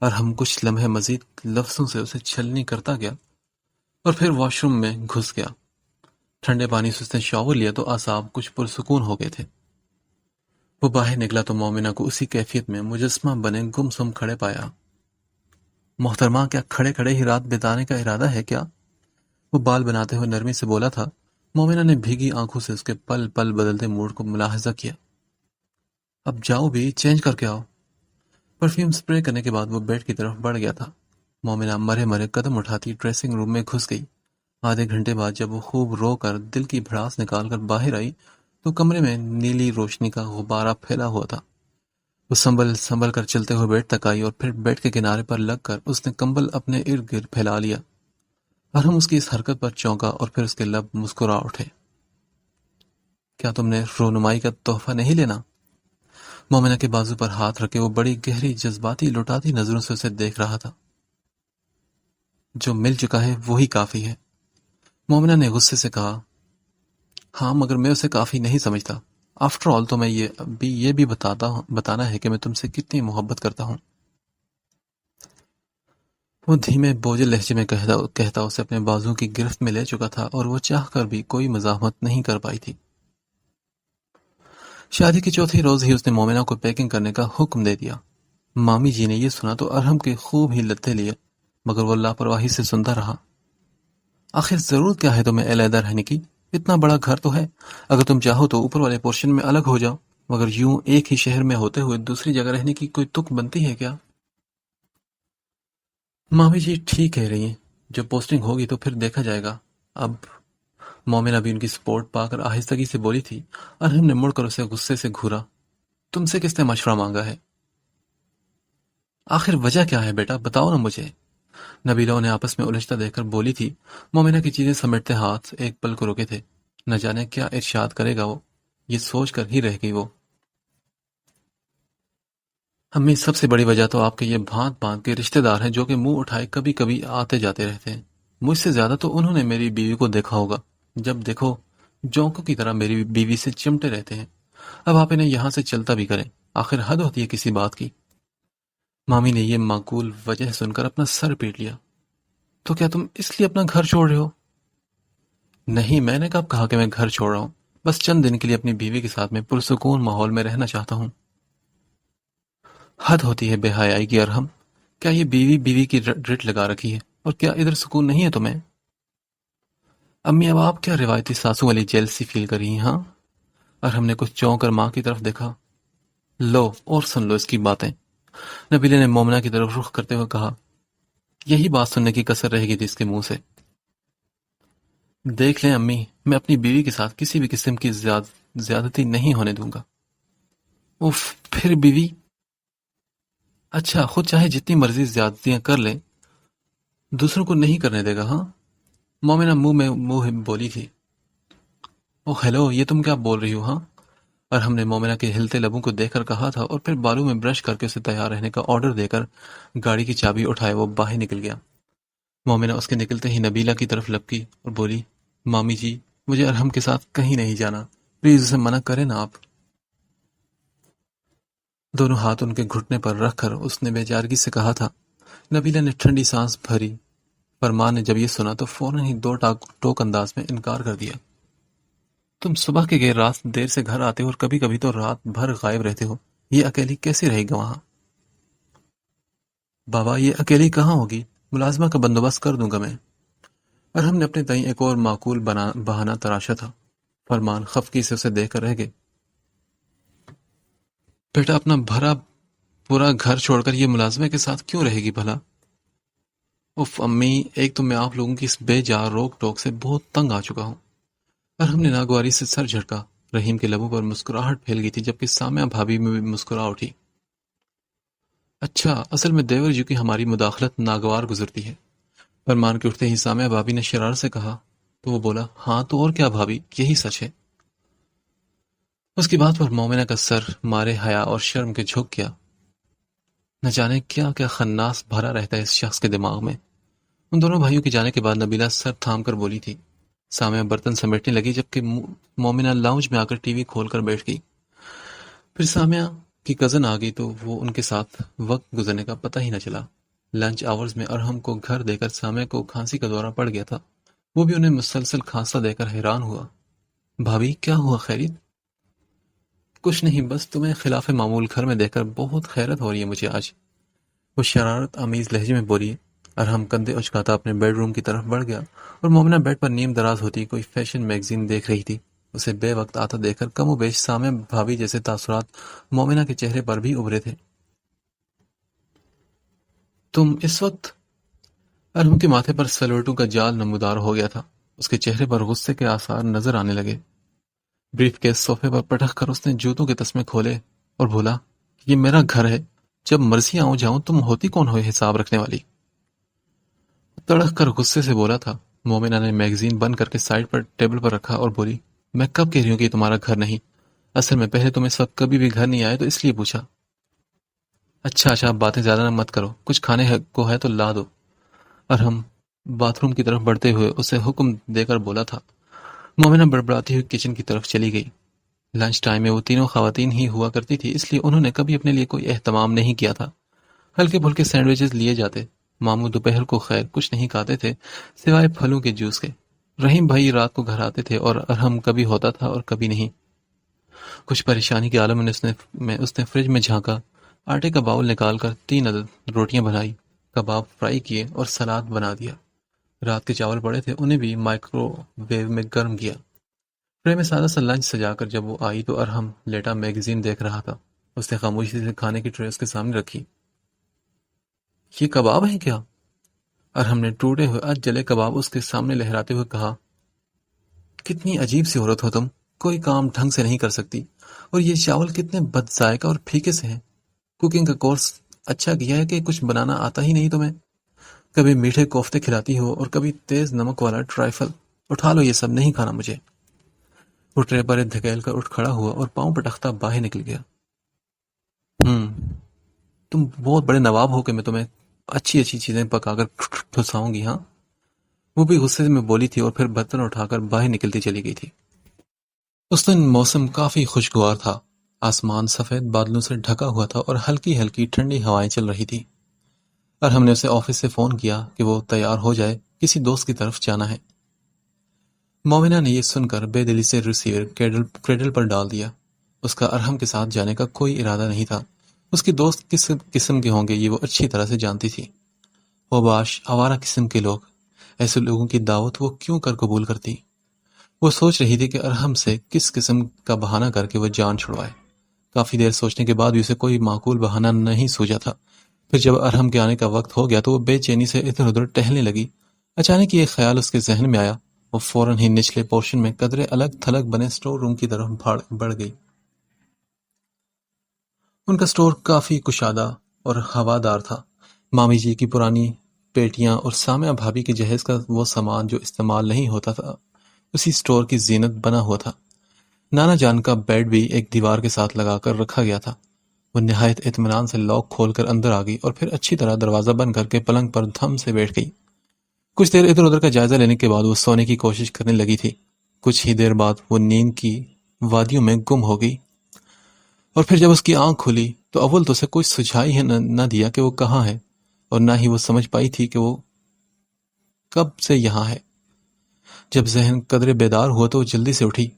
اور ہم کچھ لمحے مزید لفظوں سے اسے چھلنی کرتا گیا اور پھر واش روم میں گھس گیا۔ ٹھنڈے پانی سے اس نے شاور لیا تو اعصاب کچھ پرسکون ہو گئے تھے۔ وہ باہر نکلا تو مومنہ کو اسی کیفیت میں مجسمہ بنے گم سم کھڑے پایا۔ محترمہ، کیا کھڑے کھڑے ہی رات بتانے کا ارادہ ہے کیا؟ وہ بال بناتے ہوئے نرمی سے بولا تھا۔ مومنہ نے بھیگی آنکھوں سے اس کے پل پل بدلتے موڈ کو ملاحظہ کیا۔ اب جاؤ بھی، چینج کر کے آؤ۔ پرفیوم سپرے کرنے کے بعد وہ بیڈ کی طرف بڑھ گیا تھا۔ مومنہ مرے مرے قدم اٹھاتی ڈریسنگ روم میں گھس گئی۔ آدھے گھنٹے بعد جب وہ خوب رو کر دل کی بھڑاس نکال کر باہر آئی تو کمرے میں نیلی روشنی کا غبارہ پھیلا ہوا تھا۔ وہ سنبھل سنبھل کر چلتے ہوئے بیڈ تک آئی اور پھر بیڈ کے کنارے پر لگ کر اس نے کمبل اپنے ارد گرد پھیلا لیا، اور ہم اس کی اس حرکت پر چونکا اور پھر اس کے لب مسکرا اٹھے۔ کیا تم نے رونمائی کا تحفہ نہیں لینا؟ مومنہ کے بازو پر ہاتھ رکھے وہ بڑی گہری جذباتی لٹاتی نظروں سے اسے دیکھ رہا تھا۔ جو مل چکا ہے وہی کافی ہے، مومنہ نے غصے سے کہا۔ ہاں، مگر میں اسے کافی نہیں سمجھتا۔ آفٹر آل تو میں یہ بھی بتانا ہے کہ میں تم سے کتنی محبت کرتا ہوں۔ وہ دھیمے بوجھل لہجے میں کہتا اسے اپنے بازو کی گرفت میں لے چکا تھا اور وہ چاہ کر بھی کوئی مزاحمت نہیں کر پائی تھی۔ شادی کے چوتھے روز ہی اس نے مومنہ کو پیکنگ کرنے کا حکم دے دیا۔ مامی جی نے یہ سنا تو ارحم کے خوب ہی لتے لیے، مگر وہ لاپرواہی سے سنتا رہا۔ آخر ضرورت کیا ہے تمہیں علیحدہ رہنے کی؟ اتنا بڑا گھر تو ہے، اگر تم چاہو تو اوپر والے پورشن میں الگ ہو جاؤ، مگر یوں ایک ہی شہر میں ہوتے ہوئے دوسری جگہ رہنے کی کوئی تک بنتی ہے کیا؟ مامی جی ٹھیک کہہ رہی ہیں، جب پوسٹنگ ہوگی تو پھر دیکھا جائے گا۔ اب مومنہ بھی ان کی سپورٹ پا کر آہستگی سے بولی تھی، ارحم نے مڑ کر اسے غصے سے گھورا۔ تم سے کس نے مشورہ مانگا ہے؟ آخر وجہ کیا ہے بیٹا، بتاؤ نا مجھے۔ نبیلہ انہیں آپس میں الجھتا دیکھ کر بولی تھی۔ مومنہ کی چیزیں سمیٹتے ہاتھ ایک پل کو رکے تھے، نہ جانے کیا ارشاد کرے گا وہ، یہ سوچ کر ہی رہ گئی وہ۔ امی، سب سے بڑی وجہ تو آپ کے یہ بھانت بھانت کے رشتہ دار ہیں جو کہ منہ اٹھائے کبھی کبھی آتے جاتے رہتے ہیں۔ مجھ سے زیادہ تو انہوں نے میری بیوی کو دیکھا ہوگا، جب دیکھو جونکوں کی طرح میری بیوی سے چمٹے رہتے ہیں۔ اب آپ انہیں یہاں سے چلتا بھی کریں، آخر حد ہوتی ہے کسی بات کی۔ مامی نے یہ معقول وجہ سن کر اپنا سر پیٹ لیا۔ تو کیا تم اس لیے اپنا گھر چھوڑ رہے ہو؟ نہیں، میں نے کب کہا کہ میں گھر چھوڑ رہا ہوں، بس چند دن کے لیے اپنی بیوی کے ساتھ میں پرسکون ماحول میں رہنا چاہتا ہوں۔ حد ہوتی ہے بے حیائی کی ارحم، کیا یہ بیوی بیوی کی رٹ لگا رکھی ہے، اور کیا ادھر سکون نہیں ہے تمہیں؟ امی، اب آپ کیا روایتی ساسو والی جیلسی فیل کر رہی ہیں؟ ہاں؟ ارحم نے کچھ چونک کر ماں کی طرف دیکھا۔ لو اور سن لو اس کی باتیں، نبیلہ نے مومنہ کی طرف رخ کرتے ہوئے کہا۔ یہی بات سننے کی کسر رہ گئی تھی اس کے منہ سے۔ دیکھ لیں امی، میں اپنی بیوی کے ساتھ کسی بھی قسم کی زیادتی نہیں ہونے دوں گا۔ اف، پھر بیوی؟ اچھا، خود چاہے جتنی مرضی زیادتیاں کر لیں، دوسروں کو نہیں کرنے دے گا۔ ہاں؟ مومنہ منہ میں منہ بولی تھی۔ او ہیلو، یہ تم کیا بول رہی ہو؟ ہاں؟ اور ہم نے مومنہ کے ہلتے لبوں کو دیکھ کر کہا تھا، اور پھر بالوں میں برش کر کے اسے تیار رہنے کا آرڈر دے کر گاڑی کی چابی اٹھائے وہ باہر نکل گیا۔ مومنہ اس کے نکلتے ہی نبیلہ کی طرف لپکی اور بولی، مامی جی، مجھے ارحم کے ساتھ کہیں نہیں جانا، پلیز اسے منع کریں نا آپ۔ دونوں ہاتھ ان کے گھٹنے پر رکھ کر اس نے بے چارگی سے کہا تھا۔ نبیلہ نے ٹھنڈی سانس بھری، پر ماں نے جب یہ سنا تو فوراً ہی دو ٹوک انداز میں انکار کر دیا۔ تم صبح کے گئے رات دیر سے گھر آتے ہو اور کبھی کبھی تو رات بھر غائب رہتے ہو، یہ اکیلی کیسے رہے گا وہاں؟ بابا، یہ اکیلی کہاں ہوگی، ملازمہ کا بندوبست کر دوں گا میں۔ اور ہم نے اپنے تئیں ایک اور معقول بہانہ تراشا تھا۔ فرمان خفگی سے اسے دیکھ کر رہ گئے۔ بیٹا، اپنا بھرا پورا گھر چھوڑ کر یہ ملازمے کے ساتھ کیوں رہے گی بھلا؟ اف امی، ایک تو میں آپ لوگوں کی اس بے جا روک ٹوک سے بہت تنگ آ چکا ہوں۔ اور ہم نے ناگواری سے سر جھٹکا۔ رحیم کے لبوں پر مسکراہٹ پھیل گئی تھی، جبکہ سامیہ بھابھی میں بھی مسکرا اٹھی۔ اچھا، اصل میں دیور جی کی ہماری مداخلت ناگوار گزرتی ہے۔ فرمان کے اٹھتے ہی سامیہ بھابھی نے شرارت سے کہا تو وہ بولا، ہاں تو اور کیا بھابھی، یہی سچ ہے۔ اس کی بات پر مومنہ کا سر مارے حیا اور شرم کے جھک گیا۔ نہ جانے کیا کیا خناس بھرا رہتا ہے اس شخص کے دماغ میں۔ ان دونوں بھائیوں کے جانے کے بعد نبیلہ سر تھام کر بولی تھی، سامعہ برتن سمیٹنے لگی جبکہ مومنہ لاؤنج میں آ کر ٹی وی کھول کر بیٹھ گئی۔ پھر سامعہ کی کزن آ گئی تو وہ ان کے ساتھ وقت گزرنے کا پتہ ہی نہ چلا۔ لنچ آورز میں ارحم کو گھر دے کر سامعہ کو کھانسی کا دورہ پڑ گیا تھا۔ وہ بھی انہیں مسلسل کھانسا دے کر حیران ہوا۔ بھابھی کیا ہوا خیریت؟ کچھ نہیں، بس تمہیں خلاف معمول گھر میں دیکھ کر بہت حیرت ہو رہی ہے مجھے آج، وہ شرارت آمیز لہجے میں بولی۔ ارحم کندھے اچکاتا اپنے بیڈ روم کی طرف بڑھ گیا اور مومنہ بیڈ پر نیم دراز ہوتی کوئی فیشن میگزین دیکھ رہی تھی۔ اسے بے وقت آتا دیکھ کر کم و بیش سامع بھابھی جیسے تاثرات مومنہ کے چہرے پر بھی ابھرے تھے۔ تم اس وقت؟ ارحم کے ماتھے پر سلوٹوں کا جال نمودار ہو گیا تھا۔ اس کے چہرے پر غصے کے آثار نظر آنے لگے۔ بریف کیس صوفے پر پٹک کر اس نے جوتوں کے تسمے کھولے اور بولا، یہ میرا گھر ہے، جب مرضی آؤں جاؤں، تم ہوتی کون ہو حساب رکھنے والی؟ تڑک کر غصے سے بولا تھا۔ مومنہ نے میگزین بند کر کے سائڈ پر ٹیبل پر رکھا اور بولی، میں کب کہہ رہی ہوں کہ یہ تمہارا گھر نہیں؟ اصل میں پہلے تم اس وقت کبھی بھی گھر نہیں آئے تو اس لیے پوچھا۔ اچھا باتیں زیادہ نہ مت کرو، کچھ کھانے کو ہے تو لا دو، ارحم باتھ روم کی طرف بڑھتے ہوئے اسے حکم دے کر بولا تھا۔ مومنہ بڑبڑاتی ہوئی کچن کی طرف چلی گئی۔ لنچ ٹائم میں وہ تینوں خواتین ہی ہوا کرتی تھی، اس لیے انہوں نے کبھی اپنے لیے کوئی اہتمام نہیں کیا تھا۔ ہلکے پھلکے سینڈوچز لیے جاتے۔ ماموں دوپہر کو خیر کچھ نہیں کھاتے تھے سوائے پھلوں کے جوس کے۔ رحیم بھائی رات کو گھر آتے تھے اور ارحم کبھی ہوتا تھا اور کبھی نہیں۔ کچھ پریشانی کے عالم میں اس نے فریج میں جھانکا، آٹے کا باؤل نکال کر 3 عدد روٹیاں بنائی، کباب فرائی کیے اور سلاد بنا دیا۔ رات کے چاول پڑے تھے، انہیں بھی مائکرو ویو میں گرم کیا۔ ٹرے میں سادہ سا لنچ سجا کر جب وہ آئی تو ارحم لیٹا میگزین دیکھ رہا تھا۔ اس نے خاموشی سے کھانے کی ٹرے اس کے سامنے رکھی۔ یہ کباب ہیں کیا؟ ارحم نے ٹوٹے ہوئے آج جلے کباب اس کے سامنے لہراتے ہوئے کہا۔ کتنی عجیب سی عورت ہو تم، کوئی کام ڈھنگ سے نہیں کر سکتی، اور یہ چاول کتنے بد ذائقہ اور پھیکے سے ہیں۔ کوکنگ کا کورس اچھا کیا ہے کہ کچھ بنانا آتا ہی نہیں تمہیں؟ کبھی میٹھے کوفتے کھلاتی ہو اور کبھی تیز نمک والا ٹرائفل۔ اٹھا لو، یہ سب نہیں کھانا مجھے۔ وہ ٹرے پر دھکیل کر اٹھ کھڑا ہوا اور پاؤں پٹختا باہر نکل گیا۔ تم بہت بڑے نواب ہو کہ میں تمہیں اچھی چیزیں پکا کر ٹھساؤں گی، ہاں؟ وہ بھی غصے میں بولی تھی اور پھر برتن اٹھا کر باہر نکلتی چلی گئی تھی۔ اس دن موسم کافی خوشگوار تھا۔ آسمان سفید بادلوں سے ڈھکا ہوا تھا اور ہلکی ہلکی ٹھنڈی ہوائیں چل رہی تھی۔ اور ہم نے اسے آفس سے فون کیا کہ وہ تیار ہو جائے، کسی دوست کی طرف جانا ہے۔ مومنہ نے یہ سن کر بے دلی سے ریسیور کریڈل پر ڈال دیا۔ اس کا ارحم کے ساتھ جانے کا کوئی ارادہ نہیں تھا۔ اس کے دوست کس قسم کے ہوں گے یہ وہ اچھی طرح سے جانتی تھی۔ اوباش آوارہ قسم کے لوگ، ایسے لوگوں کی دعوت وہ کیوں کر قبول کرتی؟ وہ سوچ رہی تھی کہ ارحم سے کس قسم کا بہانہ کر کے وہ جان چھڑوائے۔ کافی دیر سوچنے کے بعد بھی اسے کوئی معقول بہانہ نہیں سوجا تھا۔ پھر جب ارحم کے آنے کا وقت ہو گیا تو وہ بے چینی سے ادھر ادھر ٹہلنے لگی۔ اچانک یہ خیال اس کے ذہن میں آیا۔ وہ فوراً ہی نچلے پورشن میں قدرے الگ تھلگ بنے سٹور روم کی طرف بڑھ گئی۔ ان کا سٹور کافی کشادہ اور ہوادار تھا۔ مامی جی کی پرانی پیٹیاں اور سامعہ بھابھی کے جہیز کا وہ سامان جو استعمال نہیں ہوتا تھا اسی سٹور کی زینت بنا ہوا تھا۔ نانا جان کا بیڈ بھی ایک دیوار کے ساتھ لگا کر رکھا گیا تھا۔ وہ نہایت اطمینان سے لاک کھول کر اندر آ گئی اور پھر اچھی طرح دروازہ بند کر کے پلنگ پر دھم سے بیٹھ گئی۔ کچھ دیر ادھر ادھر کا جائزہ لینے کے بعد وہ سونے کی کوشش کرنے لگی تھی۔ کچھ ہی دیر بعد وہ نیند کی وادیوں میں گم ہو گئی، اور پھر جب اس کی آنکھ کھلی تو اول تو اسے کوئی سجھائی ہی نہ دیا کہ وہ کہاں ہے، اور نہ ہی وہ سمجھ پائی تھی کہ وہ کب سے یہاں ہے۔ جب ذہن قدرے بیدار ہوا تو وہ جلدی سے اٹھی،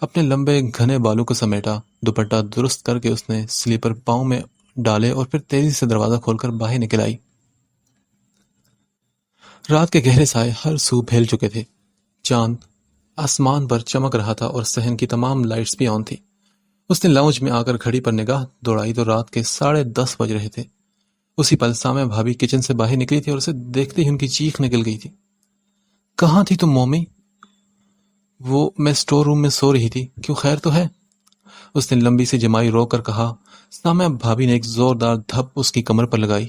اپنے لمبے گھنے بالوں کو سمیٹا، دوپٹہ درست کر کے اس نے سلیپر پاؤں میں ڈالے اور پھر تیزی سے دروازہ کھول کر باہر نکل آئی۔ رات کے گہرے سائے ہر سو پھیل چکے تھے۔ چاند آسمان پر چمک رہا تھا اور صحن کی تمام لائٹس بھی آن تھی۔ اس نے لاؤنج میں آ کر گھڑی پر نگاہ دوڑائی تو رات کے 10:30 بج رہے تھے۔ اسی پل سامعہ بھابھی کچن سے باہر نکلی تھی اور اسے دیکھتے ہی ان کی چیخ نکل گئی تھی۔ کہاں تھی تم مومی؟ وہ میں سٹور روم میں سو رہی تھی، کیوں خیر تو ہے؟ اس نے لمبی سی جمائی رو کر کہا۔ سامعہ بھابھی نے ایک زوردار دھپ اس کی کمر پر لگائی۔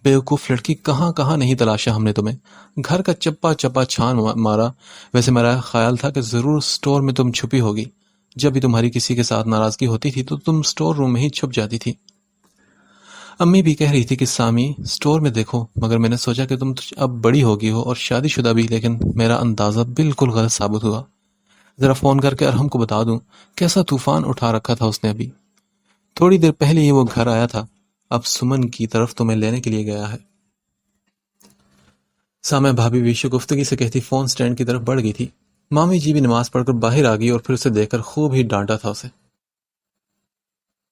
بیوقوف لڑکی، کہاں کہاں نہیں تلاشا ہم نے تمہیں، گھر کا چپا چپا چھان مارا، ویسے میرا خیال تھا کہ ضرور سٹور میں تم چھپی ہوگی۔ جب بھی تمہاری کسی کے ساتھ ناراضگی ہوتی تھی تو تم سٹور روم میں ہی چھپ جاتی تھی۔ امی بھی کہہ رہی تھی کہ سامی سٹور میں دیکھو، مگر میں نے سوچا کہ تم اب بڑی ہوگی ہو اور شادی شدہ بھی، لیکن میرا اندازہ بالکل غلط ثابت ہوا۔ ذرا فون کر کے ارحم کو بتا دوں کیسا طوفان اٹھا رکھا تھا اس نے ابھی۔ تھوڑی دیر پہلے ہی وہ گھر آیا تھا، اب سمن کی طرف تمہیں لینے کے لیے گیا ہے۔ سامع بھابھی بھی شگفتگی سے کہتی فون سٹینڈ کی طرف بڑھ گئی تھی۔ مامی جی بھی نماز پڑھ کر باہر آ گئی اور پھر اسے دیکھ کر خوب ہی ڈانٹا تھا اسے۔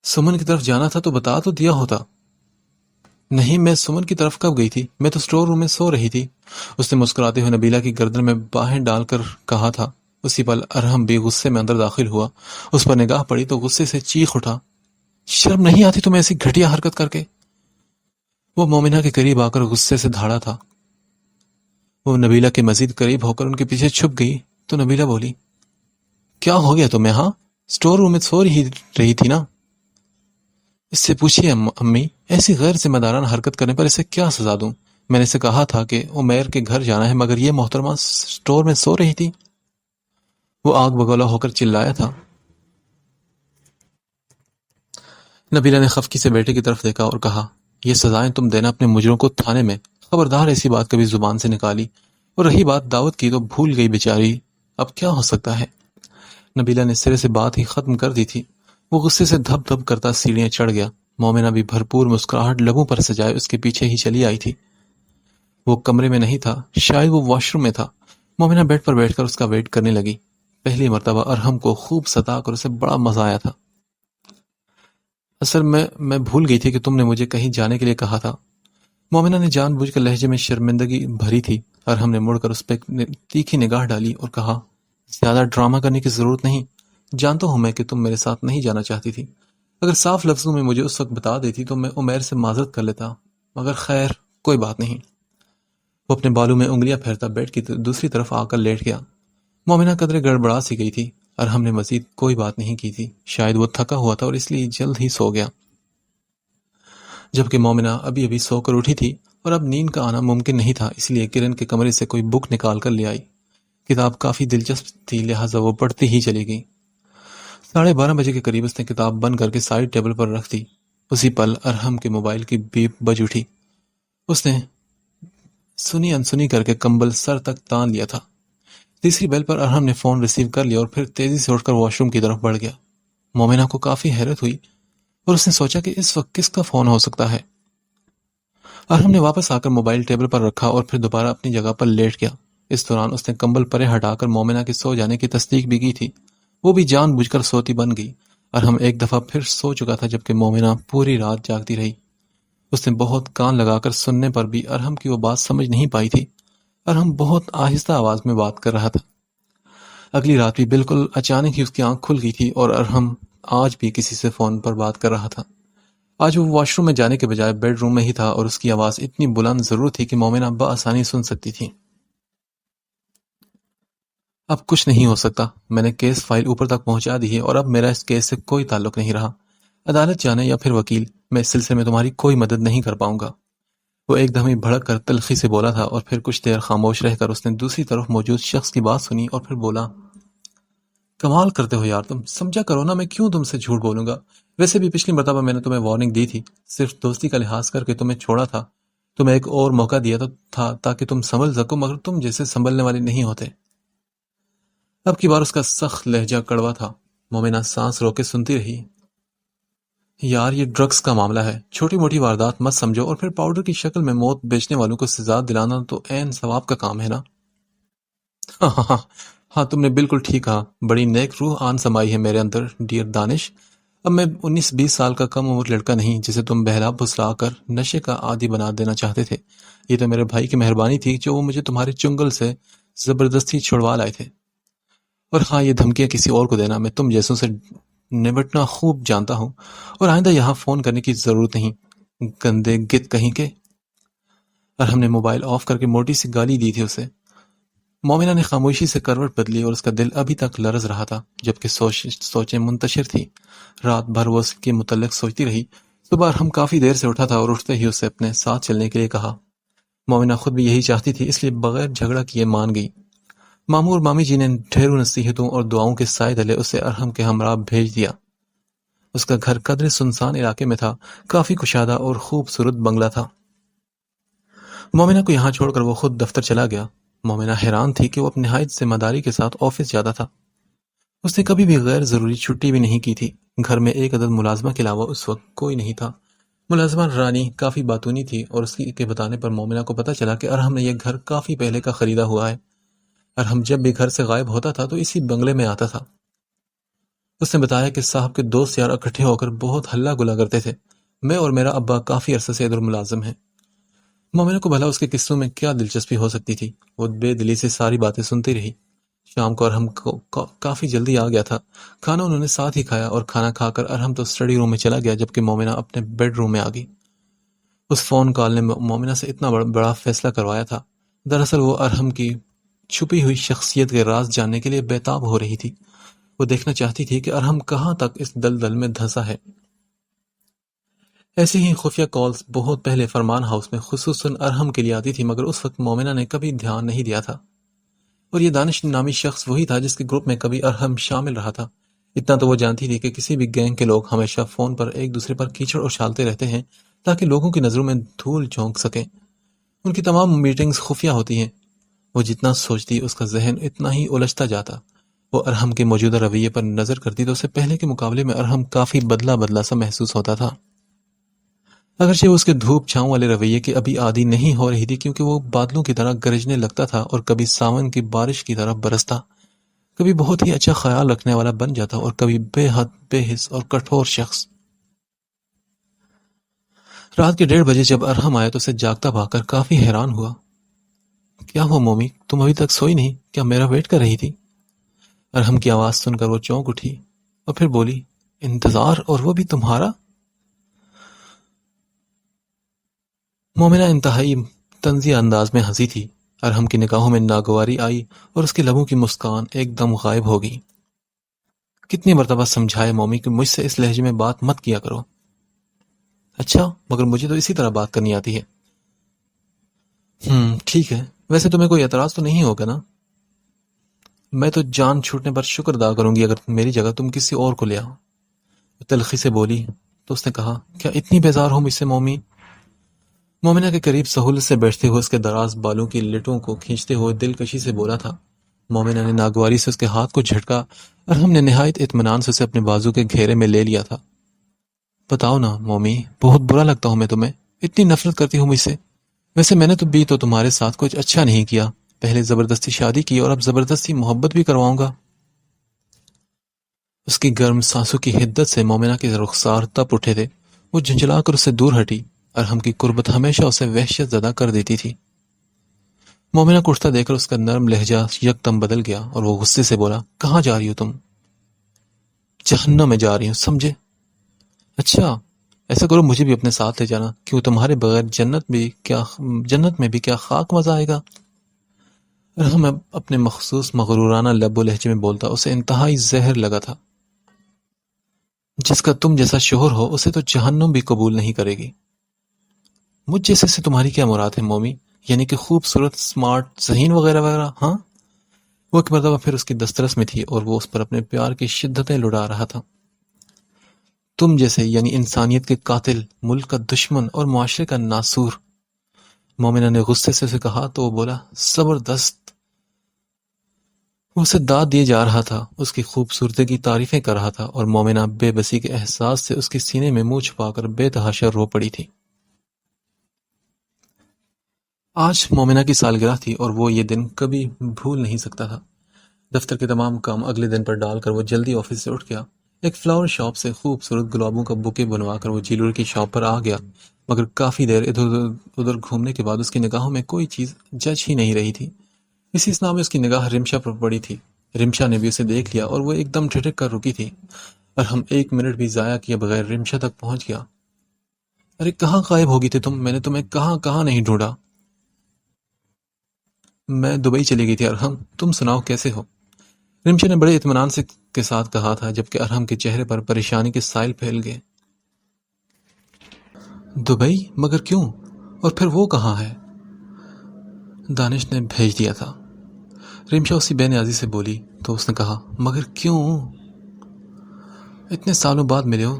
سمن کی طرف جانا تھا تو بتا تو دیا ہوتا۔ نہیں، میں سمن کی طرف کب گئی تھی؟ میں تو سٹور روم میں سو رہی تھی، اس نے مسکراتے ہوئے نبیلہ کی گردن میں باہیں ڈال کر کہا تھا۔ اسی پل ارحم بھی غصے میں اندر داخل ہوا، اس پر نگاہ پڑی تو غصے سے چیخ اٹھا، شرم نہیں آتی تمہیں ایسی گھٹیا حرکت کر کے؟ وہ مومنہ کے قریب آ کر غصے سے دھاڑا تھا۔ وہ نبیلہ کے مزید قریب ہو کر ان کے پیچھے چھپ گئی تو نبیلہ بولی، کیا ہو گیا تمہیں؟ ہاں، سٹور روم میں سو رہی تھی نا؟ اس سے پوچھیے امی، ایسی غیر ذمہ دارانہ حرکت کرنے پر اسے کیا سزا دوں؟ میں نے اسے کہا تھا کہ عمیر کے گھر جانا ہے، مگر یہ محترمہ سٹور میں سو رہی تھی۔ وہ آگ بگولا ہو کر چلایا تھا۔ نبیلہ نے خفکی سے بیٹے کی طرف دیکھا اور کہا، یہ سزائیں تم دینا اپنے مجرموں کو تھانے میں، خبردار ایسی بات کبھی زبان سے نکالی، اور رہی بات دعوت کی تو بھول گئی بیچاری، اب کیا ہو سکتا ہے؟ نبیلہ نے سرے سے بات ہی ختم کر دی تھی۔ وہ غصے سے دھپ دھپ کرتا سیڑھیاں چڑھ گیا۔ مومنہ بھی بھرپور مسکراہٹ لبوں پر سجائے اس کے پیچھے ہی چلی آئی تھی۔ وہ کمرے میں نہیں تھا، شاید وہ واش روم میں تھا۔ مومنہ بیڈ پر بیٹھ کر اس کا ویٹ کرنے لگی۔ پہلی مرتبہ ارحم کو خوب ستا کر اسے بڑا مزہ آیا تھا۔ اصل میں بھول گئی تھی کہ تم نے مجھے کہیں جانے کے لیے کہا تھا۔ مومنہ نے جان بوجھ کر لہجے میں شرمندگی بھری تھی۔ ارحم نے مڑ کر اس پہ تیکھی نگاہ ڈالی اور کہا، زیادہ ڈرامہ کرنے کی ضرورت نہیں، جانتا ہوں میں کہ تم میرے ساتھ نہیں جانا چاہتی تھی۔ اگر صاف لفظوں میں مجھے اس وقت بتا دیتی تو میں عمیر سے معذرت کر لیتا، مگر خیر کوئی بات نہیں۔ وہ اپنے بالوں میں انگلیاں پھیرتا بیڈ کی دوسری طرف آ کر لیٹ گیا۔ مومنہ قدرے گڑبڑا سی گئی تھی۔ ارحم نے مزید کوئی بات نہیں کی تھی، شاید وہ تھکا ہوا تھا اور اس لیے جلد ہی سو گیا، جبکہ مومنہ ابھی ابھی سو کر اٹھی تھی اور اب نیند کا آنا ممکن نہیں تھا، اس لیے کرن کے کمرے سے کوئی بک نکال کر لے آئی۔ کتاب کافی دلچسپ تھی، لہٰذا وہ پڑھتی ہی چلی گئی۔ 12:30 بجے کے قریب اس نے کتاب بند کر کے سائڈ ٹیبل پر رکھ دی۔ اسی پل ارحم کے موبائل کی بیپ بج اٹھی۔ اس نے سنی انسنی کر کے کمبل سر تک تان لیا تھا۔ تیسری بیل پر ارحم نے فون ریسیو کر لیا اور پھر تیزی سے اٹھ کر واش روم کی طرف بڑھ گیا۔ مومنہ کو کافی حیرت ہوئی اور اس نے سوچا کہ اس وقت کس کا فون ہو سکتا ہے۔ ارحم نے واپس آ کر موبائل ٹیبل پر رکھا اور پھر دوبارہ اپنی جگہ پر لیٹ گیا۔ اس دوران اس نے کمبل پرے ہٹا کر مومنہ کے سو جانے کی تصدیق بھی کی تھی۔ وہ بھی جان بوجھ کر سوتی بن گئی۔ ارحم ایک دفعہ پھر سو چکا تھا، جبکہ مومنہ پوری رات جاگتی رہی۔ اس نے بہت کان لگا کر سننے پر بھی ارحم کی وہ بات سمجھ نہیں پائی تھی۔ ارحم بہت آہستہ آواز میں بات کر رہا تھا۔ اگلی رات بھی بالکل اچانک ہی اس کی آنکھ کھل گئی تھی اور ارحم آج بھی کسی سے فون پر بات کر رہا تھا۔ آج وہ واش روم میں جانے کے بجائے بیڈ روم میں ہی تھا اور اس کی آواز اتنی بلند ضرور تھی کہ مومنہ بآسانی سن سکتی تھی۔ اب کچھ نہیں ہو سکتا، میں نے کیس فائل اوپر تک پہنچا دی ہے اور اب میرا اس کیس سے کوئی تعلق نہیں رہا۔ عدالت جانے یا پھر وکیل، میں اس سلسلے میں تمہاری کوئی مدد نہیں کر پاؤں گا۔ وہ ایک دم ہی بھڑک کر تلخی سے بولا تھا اور پھر کچھ دیر خاموش رہ کر اس نے دوسری طرف موجود شخص کی بات سنی اور پھر بولا، کمال کرتے ہو یار تم، سمجھا کرو نا میں کیوں تم سے جھوٹ بولوں گا؟ ویسے بھی پچھلی مرتبہ میں نے تمہیں وارننگ دی تھی، صرف دوستی کا لحاظ کر کے تمہیں چھوڑا تھا۔ تمہیں ایک اور موقع دیا تھا تاکہ تم سنبھل سکو، مگر تم جیسے سنبھلنے والے نہیں ہوتے۔ اب کی بار اس کا سخت لہجہ کڑوا تھا۔ مومنہ سانس روکے سنتی رہی۔ یار یہ ڈرگز کا معاملہ ہے، چھوٹی موٹی واردات مت سمجھو، اور پھر پاؤڈر کی شکل میں موت بیچنے والوں کو سزا دلانا تو عین ثواب کا کام ہے نا۔ ہاں تم نے بالکل ٹھیک کہا، بڑی نیک روح آن سمائی ہے میرے اندر ڈیئر دانش۔ اب میں 19-20 سال کا کم عمر لڑکا نہیں جسے تم بہلا پھسلا کر نشے کا عادی بنا دینا چاہتے تھے۔ یہ تو میرے بھائی کی مہربانی تھی جو وہ مجھے تمہارے چنگل سے زبردستی چھڑوا لائے تھے۔ اور ہاں یہ دھمکیاں کسی اور کو دینا، میں تم جیسوں سے نمٹنا خوب جانتا ہوں، اور آئندہ یہاں فون کرنے کی ضرورت نہیں، گندے گت کہیں کے۔ اور ہم نے موبائل آف کر کے موٹی سی گالی دی تھی اسے۔ مومنہ نے خاموشی سے کروٹ بدلی اور اس کا دل ابھی تک لرز رہا تھا، جبکہ سوچیں منتشر تھی۔ رات بھر وہ اس کے متعلق سوچتی رہی۔ صبح ہم کافی دیر سے اٹھا تھا اور اٹھتے ہی اسے اپنے ساتھ چلنے کے لیے کہا۔ مومنہ خود بھی یہی چاہتی تھی، اس لیے بغیر جھگڑا کیے مان گئی۔ ماموں اور مامی جی نے ڈھیروں نصیحتوں اور دعاؤں کے سائے تلے اسے ارحم کے ہمراہ بھیج دیا۔ اس کا گھر قدرے سنسان علاقے میں تھا، کافی کشادہ اور خوبصورت بنگلہ تھا۔ مومنہ کو یہاں چھوڑ کر وہ خود دفتر چلا گیا۔ مومنہ حیران تھی کہ وہ اپنی نہایت ذمہ داری کے ساتھ آفس جاتا تھا۔ اس نے کبھی بھی غیر ضروری چھٹی بھی نہیں کی تھی۔ گھر میں ایک عدد ملازمہ کے علاوہ اس وقت کوئی نہیں تھا۔ ملازمہ رانی کافی باتونی تھی اور اس کے بتانے پر مومنہ کو پتہ چلا کہ ارحم نے یہ گھر کافی پہلے کا خریدا ہوا ہے۔ ارحم جب بھی گھر سے غائب ہوتا تھا تو اسی بنگلے میں آتا تھا۔ اس نے بتایا کہ صاحب کے دوست یار اکٹھے ہو کر بہت ہلہ گلا کرتے تھے۔ میں اور میرا ابا کافی عرصے سے ادھر ملازم ہیں۔ مومنہ کو بھلا اس کے قصوں میں کیا دلچسپی ہو سکتی تھی؟ وہ بے دلی سے ساری باتیں سنتی رہی۔ شام کو ارحم کو کافی جلدی آ گیا تھا۔ کھانا انہوں نے ساتھ ہی کھایا اور کھانا کھا کر ارحم تو اسٹڈی روم میں چلا گیا جبکہ مومنہ اپنے بیڈ روم میں آ گئی۔ اس فون کال نے مومنہ سے اتنا بڑا فیصلہ کروایا تھا۔ دراصل وہ ارحم کی چھپی ہوئی شخصیت کے راز جاننے کے لیے بےتاب ہو رہی تھی۔ وہ دیکھنا چاہتی تھی کہ ارحم کہاں تک اس دلدل میں دھنسا ہے۔ ایسی ہی خفیہ کالز بہت پہلے فرمان ہاؤس میں خصوصاً ارحم کے لیے آتی تھی، مگر اس وقت مومنہ نے کبھی دھیان نہیں دیا تھا۔ اور یہ دانش نامی شخص وہی تھا جس کے گروپ میں کبھی ارحم شامل رہا تھا۔ اتنا تو وہ جانتی تھی کہ کسی بھی گینگ کے لوگ ہمیشہ فون پر ایک دوسرے پر کیچڑ اچھالتے رہتے ہیں تاکہ لوگوں کی نظروں میں دھول جھونک سکیں۔ ان کی تمام میٹنگز خفیہ ہوتی ہیں۔ وہ جتنا سوچتی اس کا ذہن اتنا ہی الجھتا جاتا۔ وہ ارحم کے موجودہ رویے پر نظر کرتی تو اسے پہلے کے مقابلے میں ارحم کافی بدلا بدلا سا محسوس ہوتا تھا۔ اگرچہ وہ اس کے دھوپ چھاؤں والے رویے کی ابھی عادی نہیں ہو رہی تھی کیونکہ وہ بادلوں کی طرح گرجنے لگتا تھا اور کبھی ساون کی بارش کی طرح برستا، کبھی بہت ہی اچھا خیال رکھنے والا بن جاتا اور کبھی بے حد بے حس اور کٹھور شخص۔ رات کے 1:30 بجے جب ارحم آیا تو اسے جاگتا پا کر کافی حیران ہوا۔ کیا ہوا مومی، تم ابھی تک سوئی نہیں؟ کیا میرا ویٹ کر رہی تھی؟ ارحم کی آواز سن کر وہ چونک اٹھی اور پھر بولی، انتظار اور وہ بھی تمہارا؟ مومنہ انتہائی طنزیہ انداز میں ہنسی تھی۔ ارحم کی نگاہوں میں ناگواری آئی اور اس کے لبوں کی مسکان ایک دم غائب ہو گئی۔ کتنی مرتبہ سمجھائے مومی کہ مجھ سے اس لہجے میں بات مت کیا کرو۔ اچھا، مگر مجھے تو اسی طرح بات کرنی آتی ہے۔ ٹھیک ہے، ویسے تمہیں کوئی اعتراض تو نہیں ہوگا نا؟ میں تو جان چھوٹنے پر شکر ادا کروں گی اگر میری جگہ تم کسی اور کو لے آؤ۔ تلخی سے بولی تو اس نے کہا، کیا اتنی بیزار ہو مجھ سے مومی؟ مومنہ کے قریب سہولت سے بیٹھتے ہوئے اس کے دراز بالوں کی لٹوں کو کھینچتے ہوئے دلکشی سے بولا تھا۔ مومنہ نے ناگواری سے اس کے ہاتھ کو جھٹکا اور ہم نے نہایت اطمینان سے اسے اپنے بازو کے گھیرے میں لے لیا تھا۔ بتاؤ نا مومی، بہت برا لگتا ہوں میں تمہیں، اتنی نفرت کرتی ہوں مجھ سے۔ ویسے میں نے تو تمہارے ساتھ کچھ اچھا نہیں کیا، پہلے زبردستی شادی کی اور اب زبردستی محبت بھی کرواؤں گا۔ اس کی گرم سانسوں کی حدت سے مومنہ کے رخسار تپ اٹھے تھے۔ وہ جھنجھلا کر اس سے دور ہٹی۔ ارحم کی قربت ہمیشہ اسے وحشت زدہ کر دیتی تھی۔ مومنہ کو اٹھتا دیکھ کر اس کا نرم لہجہ یکدم بدل گیا اور وہ غصے سے بولا، کہاں جا رہی ہو تم؟ جہنم میں جا رہی ہوں، سمجھے؟ اچھا، ایسا کرو مجھے بھی اپنے ساتھ لے جانا، کیوں تمہارے بغیر جنت میں بھی کیا خاک مزہ آئے گا؟ ارحم اپنے مخصوص مغرورانہ لب و لہجے میں بولتا، اسے انتہائی زہر لگا تھا۔ جس کا تم جیسا شوہر ہو اسے تو جہنم بھی قبول نہیں کرے گی۔ مجھ جیسے سے تمہاری کیا مراد ہے مومی؟ یعنی کہ خوبصورت، سمارٹ، ذہین وغیرہ وغیرہ؟ ہاں؟ وہ ایک مرتبہ پھر اس کی دسترس میں تھی اور وہ اس پر اپنے پیار کی شدتیں لڑا رہا تھا۔ تم جیسے یعنی انسانیت کے قاتل، ملک کا دشمن اور معاشرے کا ناسور۔ مومنہ نے غصے سے اسے کہا تو وہ بولا، زبردست۔ وہ اسے داد دیے جا رہا تھا، اس کی خوبصورتی کی تعریفیں کر رہا تھا اور مومنہ بے بسی کے احساس سے اس کی سینے میں منہ چھپا کر بے تحاشا رو پڑی تھی۔ آج مومنہ کی سالگرہ تھی اور وہ یہ دن کبھی بھول نہیں سکتا تھا۔ دفتر کے تمام کام اگلے دن پر ڈال کر وہ جلدی آفس سے اٹھ گیا۔ ایک فلاور شاپ سے خوبصورت گلابوں کا بوکے بنوا کر وہ جیلر کی شاپ پر آ گیا، مگر کافی دیر ادھر گھومنے کے بعد اس کی نگاہوں میں کوئی چیز جچ ہی نہیں رہی تھی۔ اسی اسنا میں اس کی نگاہ رمشا پر پڑی تھی۔ رمشا نے بھی اسے دیکھ لیا اور وہ ایک دم ٹھٹک کر رکی تھی اور ہم 1 منٹ بھی ضائع کیے بغیر رمشا تک پہنچ گیا۔ ارے کہاں غائب ہوگی تھی تم؟ میں نے تمہیں کہاں نہیں ڈھونڈا۔ میں دبئی چلی گئی تھی ارحم، تم سناؤ کیسے ہو؟ رمشا نے بڑے اطمینان سے کے ساتھ کہا تھا جبکہ ارحم کے چہرے پر پریشانی کے سائل پھیل گئے۔ دبئی؟ مگر کیوں؟ اور پھر وہ کہاں ہے؟ دانش نے بھیج دیا تھا۔ رمشا اسی بے نیازی سے بولی تو اس نے کہا، مگر کیوں؟ اتنے سالوں بعد ملے ہو،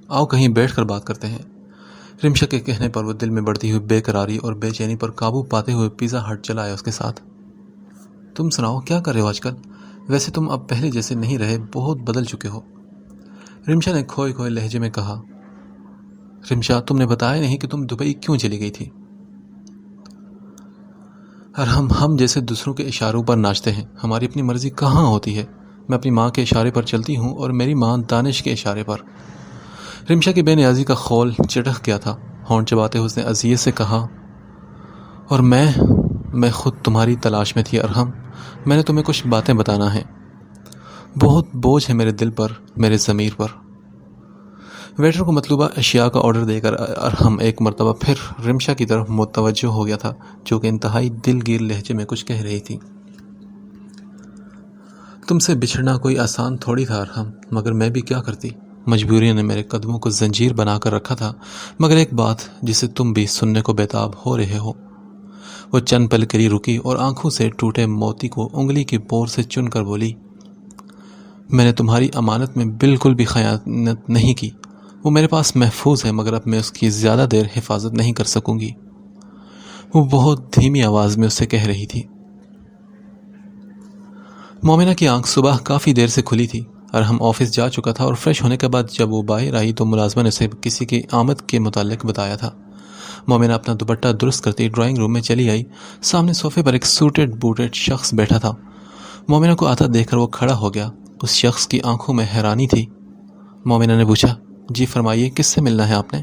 آؤ کہیں بیٹھ کر بات کرتے ہیں۔ رمشا کے کہنے پر وہ دل میں بڑھتی ہوئی بے قراری اور بے چینی پر قابو پاتے ہوئے پیزا ہٹ چلا آیا اس کے ساتھ۔ تم سناؤ کیا کر رہے ہو آج کل؟ ویسے تم اب پہلے جیسے نہیں رہے، بہت بدل چکے ہو، رمشا نے کھوئے کھوئے لہجے میں کہا۔ رمشا، تم نے بتایا نہیں کہ تم دبئی کیوں چلی گئی تھی؟ ہم جیسے دوسروں کے اشاروں پر ناچتے ہیں، ہماری اپنی مرضی کہاں ہوتی ہے؟ میں اپنی ماں کے اشارے پر چلتی ہوں اور میری ماں دانش کے اشارے پر۔ رمشا کی بے نیازی کا خول چٹک گیا تھا۔ ہونٹ چباتے ہوئے اس نے اذیت سے کہا، اور میں خود تمہاری تلاش میں تھی ارحم۔ میں نے تمہیں کچھ باتیں بتانا ہیں، بہت بوجھ ہے میرے دل پر، میرے ضمیر پر۔ ویٹر کو مطلوبہ اشیاء کا آرڈر دے کر ارحم ایک مرتبہ پھر رمشا کی طرف متوجہ ہو گیا تھا، جو کہ انتہائی دل گیر لہجے میں کچھ کہہ رہی تھی۔ تم سے بچھڑنا کوئی آسان تھوڑی تھا ارحم، مگر میں بھی کیا کرتی؟ مجبوری نے میرے قدموں کو زنجیر بنا کر رکھا تھا، مگر ایک بات جسے تم بھی سننے کو بیتاب ہو رہے ہو۔ وہ چند پل کے لیے رکی اور آنکھوں سے ٹوٹے موتی کو انگلی کی پور سے چن کر بولی، میں نے تمہاری امانت میں بالکل بھی خیانت نہیں کی، وہ میرے پاس محفوظ ہے، مگر اب میں اس کی زیادہ دیر حفاظت نہیں کر سکوں گی۔ وہ بہت دھیمی آواز میں اس سے کہہ رہی تھی۔ مومنہ کی آنکھ صبح کافی دیر سے کھلی تھی۔ ارحم آفس جا چکا تھا اور فریش ہونے کے بعد جب وہ باہر آئی تو ملازمہ نے اسے کسی کی آمد کے متعلق بتایا تھا۔ مومنہ اپنا دوپٹہ درست کرتی ڈرائنگ روم میں چلی آئی۔ سامنے صوفے پر ایک سوٹڈ بوٹڈ شخص بیٹھا تھا۔ مومنہ کو آتا دیکھ کر وہ کھڑا ہو گیا۔ اس شخص کی آنکھوں میں حیرانی تھی۔ مومنہ نے پوچھا، جی فرمائیے، کس سے ملنا ہے آپ نے؟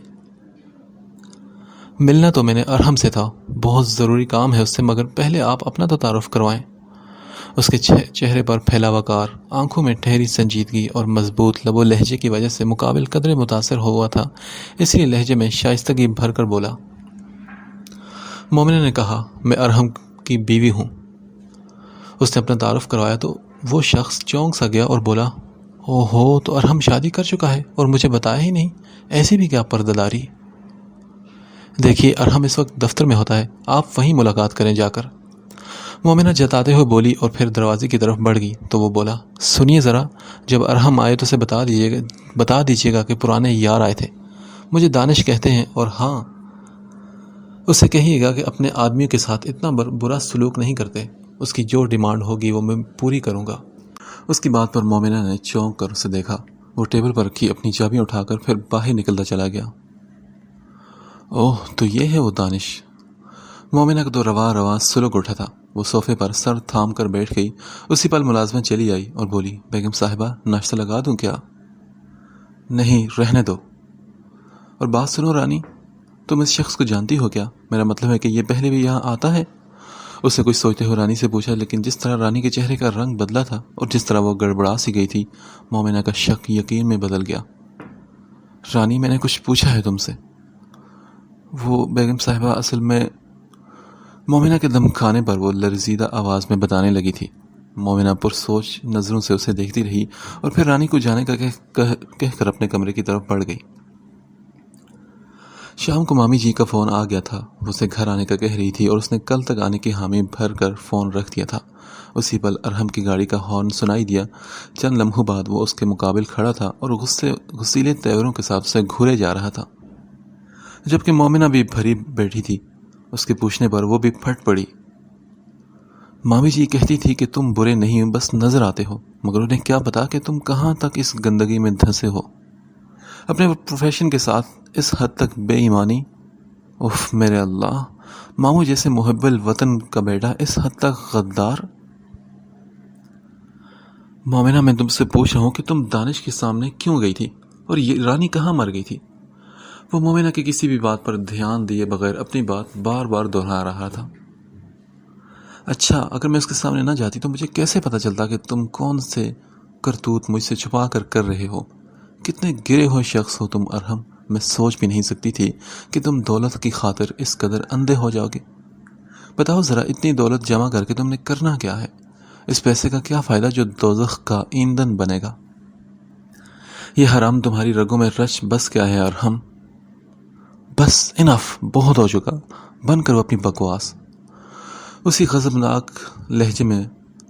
ملنا تو میں نے ارحم سے تھا، بہت ضروری کام ہے اس سے، مگر پہلے آپ اپنا تو تعارف کروائیں۔ اس کے چہرے پر پھیلا وقار، آنکھوں میں ٹھہری سنجیدگی اور مضبوط لب و لہجے کی وجہ سے مقابل قدرے متاثر ہوا تھا، اس لیے لہجے میں شائستگی بھر کر بولا۔ مومنہ نے کہا، میں ارحم کی بیوی ہوں۔ اس نے اپنا تعارف کروایا تو وہ شخص چونک سا گیا اور بولا، او ہو، تو ارحم شادی کر چکا ہے اور مجھے بتایا ہی نہیں، ایسی بھی کیا پردہ داری؟ دیکھیے، ارحم اس وقت دفتر میں ہوتا ہے، آپ وہیں ملاقات کریں جا کر، مومنہ جتاتے ہوئے بولی اور پھر دروازے کی طرف بڑھ گئی تو وہ بولا، سنیے ذرا، جب ارحم آئے تو اسے بتا دیجیے گا کہ پرانے یار آئے تھے، مجھے دانش کہتے ہیں، اور ہاں، اسے کہیے گا کہ اپنے آدمیوں کے ساتھ اتنا برا سلوک نہیں کرتے، اس کی جو ڈیمانڈ ہوگی وہ میں پوری کروں گا۔ اس کی بات پر مومنہ نے چونک کر اسے دیکھا۔ وہ ٹیبل پر رکھی اپنی چابیاں اٹھا کر پھر باہر نکلتا چلا گیا۔ اوہ، تو یہ ہے وہ دانش۔ مومنہ کا تو رواں سلک اٹھا تھا۔ وہ صوفے پر سر تھام کر بیٹھ گئی۔ اسی پل ملازمہ چلی آئی اور بولی، بیگم صاحبہ، ناشتہ لگا دوں کیا؟ نہیں، رہنے دو۔ اور بات سنو رانی، تم اس شخص کو جانتی ہو کیا؟ میرا مطلب ہے کہ یہ پہلے بھی یہاں آتا ہے؟ اس نے کچھ سوچتے ہوئے رانی سے پوچھا، لیکن جس طرح رانی کے چہرے کا رنگ بدلا تھا اور جس طرح وہ گڑبڑا سی گئی تھی، مومنہ کا شک یقین میں بدل گیا۔ رانی، میں نے کچھ پوچھا ہے تم سے۔ وہ بیگم صاحبہ، اصل میں، مومنہ کے دم کھانے پر وہ لرزیدہ آواز میں بتانے لگی تھی۔ مومنہ پرسوچ نظروں سے اسے دیکھتی رہی اور پھر رانی کو جانے کا کہہ کر اپنے کمرے کی طرف بڑھ گئی۔ شام کو مامی جی کا فون آ گیا تھا۔ وہ اسے گھر آنے کا کہہ رہی تھی اور اس نے کل تک آنے کی حامی بھر کر فون رکھ دیا تھا۔ اسی پل ارحم کی گاڑی کا ہارن سنائی دیا۔ چند لمحوں بعد وہ اس کے مقابل کھڑا تھا اور غصیلے تیوروں کے ساتھ اسے گھورے جا رہا تھا، جبکہ مومنہ بھی بھری بیٹھی تھی۔ اس کے پوچھنے پر وہ بھی پھٹ پڑی۔ مامی جی کہتی تھی کہ تم برے نہیں، بس نظر آتے ہو، مگر انہیں کیا پتا کہ تم کہاں تک اس گندگی میں دھنسے ہو، اپنے پروفیشن کے ساتھ اس حد تک بے ایمانی۔ اف میرے اللہ، ماموں جیسے محب الوطن کا بیٹا اس حد تک غدار۔ مومنہ، میں تم سے پوچھ رہا ہوں کہ تم دانش کے سامنے کیوں گئی تھی، اور یہ رانی کہاں مر گئی تھی؟ وہ مومنہ کی کسی بھی بات پر دھیان دیے بغیر اپنی بات بار بار دہرا رہا تھا۔ اچھا، اگر میں اس کے سامنے نہ جاتی تو مجھے کیسے پتا چلتا کہ تم کون سے کرتوت مجھ سے چھپا کر رہے ہو؟ کتنے گرے ہوئے شخص ہو تم ارحم، میں سوچ بھی نہیں سکتی تھی کہ تم دولت کی خاطر اس قدر اندھے ہو جاؤ گے۔ بتاؤ ذرا، اتنی دولت جمع کر کے تم نے کرنا کیا ہے؟ اس پیسے کا کیا فائدہ جو دوزخ کا ایندھن بنے گا؟ یہ حرام تمہاری رگوں میں رچ بس کیا ہے ارحم؟ بس، انف، بہت ہو چکا، بند کرو اپنی بکواس۔ اسی غضبناک لہجے میں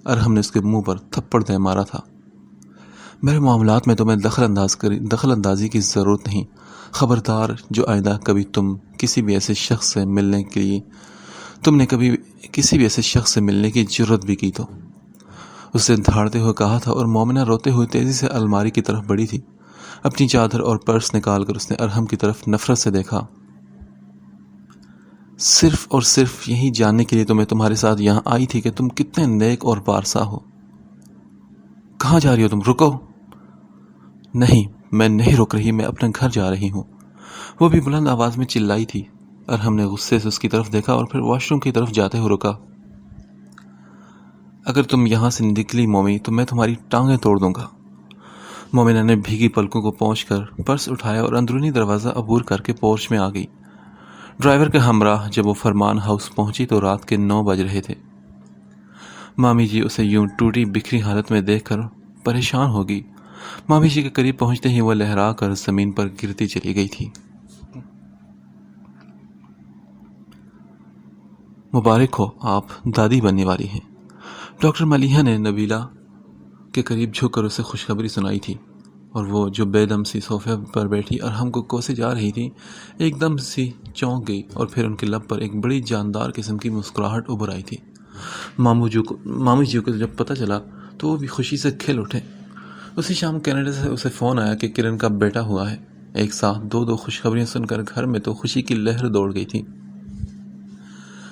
ارحم نے اس کے منہ پر تھپڑ دے مارا تھا۔ میرے معاملات میں تمہیں دخل اندازی کی ضرورت نہیں. خبردار، جو آئندہ کبھی تم نے کسی بھی ایسے شخص سے ملنے کی جرت بھی کی تو. اس نے دھاڑتے ہوئے کہا تھا، اور مومنہ روتے ہوئے تیزی سے الماری کی طرف بڑھی تھی. اپنی چادر اور پرس نکال کر اس نے ارحم کی طرف نفرت سے دیکھا. صرف اور صرف یہی جاننے کے لیے تو میں تمہارے ساتھ یہاں آئی تھی کہ تم کتنے نیک اور پارسا ہو. کہاں جا رہی ہو تم؟ رکو. نہیں، میں نہیں رک رہی، میں اپنے گھر جا رہی ہوں. وہ بھی بلند آواز میں چلائی تھی. ارحم نے غصے سے اس کی طرف دیکھا اور پھر واش روم کی طرف جاتے ہوئے رکا. اگر تم یہاں سے نکلی مومی تو میں تمہاری ٹانگیں توڑ دوں گا. مومنہ نے بھیگی پلکوں کو پہنچ کر پرس اٹھایا اور اندرونی دروازہ عبور کر کے پورچ میں آ گئی. ڈرائیور کے ہمراہ جب وہ فرمان ہاؤس پہنچی تو رات کے 9 بج رہے تھے. مامی جی اسے یوں ٹوٹی بکھری حالت میں دیکھ کر پریشان ہو گئی. مامی جی کے قریب پہنچتے ہی وہ لہرا کر زمین پر گرتی چلی گئی تھی. مبارک ہو، آپ دادی بننے والی ہیں. ڈاکٹر ملیحہ نے نبیلہ کے قریب جھک کر اسے خوشخبری سنائی تھی، اور وہ جو بے دم سی صوفے پر بیٹھی ارحم کو کوسے جا رہی تھی ایک دم سی چونک گئی، اور پھر ان کے لب پر ایک بڑی جاندار قسم کی مسکراہٹ ابھر آئی تھی. مامی جی کو جب پتہ چلا تو وہ بھی خوشی سے کھل اٹھے. اسی شام کینیڈا سے اسے فون آیا کہ کرن کا بیٹا ہوا ہے. ایک ساتھ دو خوشخبریاں سن کر گھر میں تو خوشی کی لہر دوڑ گئی تھی.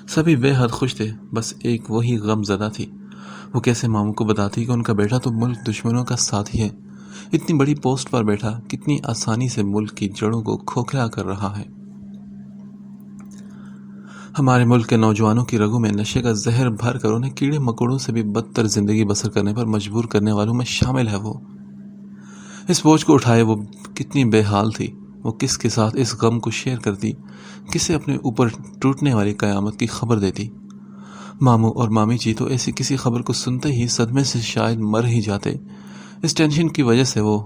سبھی بے حد خوش تھے، بس ایک وہی غم زدہ تھی. وہ کیسے ماموں کو بتاتی کہ ان کا بیٹا تو ملک دشمنوں کا ساتھی ہے. اتنی بڑی پوسٹ پر بیٹھا کتنی آسانی سے ملک کی جڑوں کو کھوکھلا کر رہا ہے. ہمارے ملک کے نوجوانوں کی رگوں میں نشے کا زہر بھر کر انہیں کیڑے مکوڑوں سے بھی بدتر زندگی بسر کرنے پر مجبور کرنے والوں میں شامل ہے. وہ اس بوجھ کو اٹھائے وہ کتنی بے حال تھی. وہ کس کے ساتھ اس غم کو شیئر کرتی، کسے اپنے اوپر ٹوٹنے والی قیامت کی خبر دیتی. ماموں اور مامی جی تو ایسی کسی خبر کو سنتے ہی صدمے سے شاید مر ہی جاتے. اس ٹینشن کی وجہ سے وہ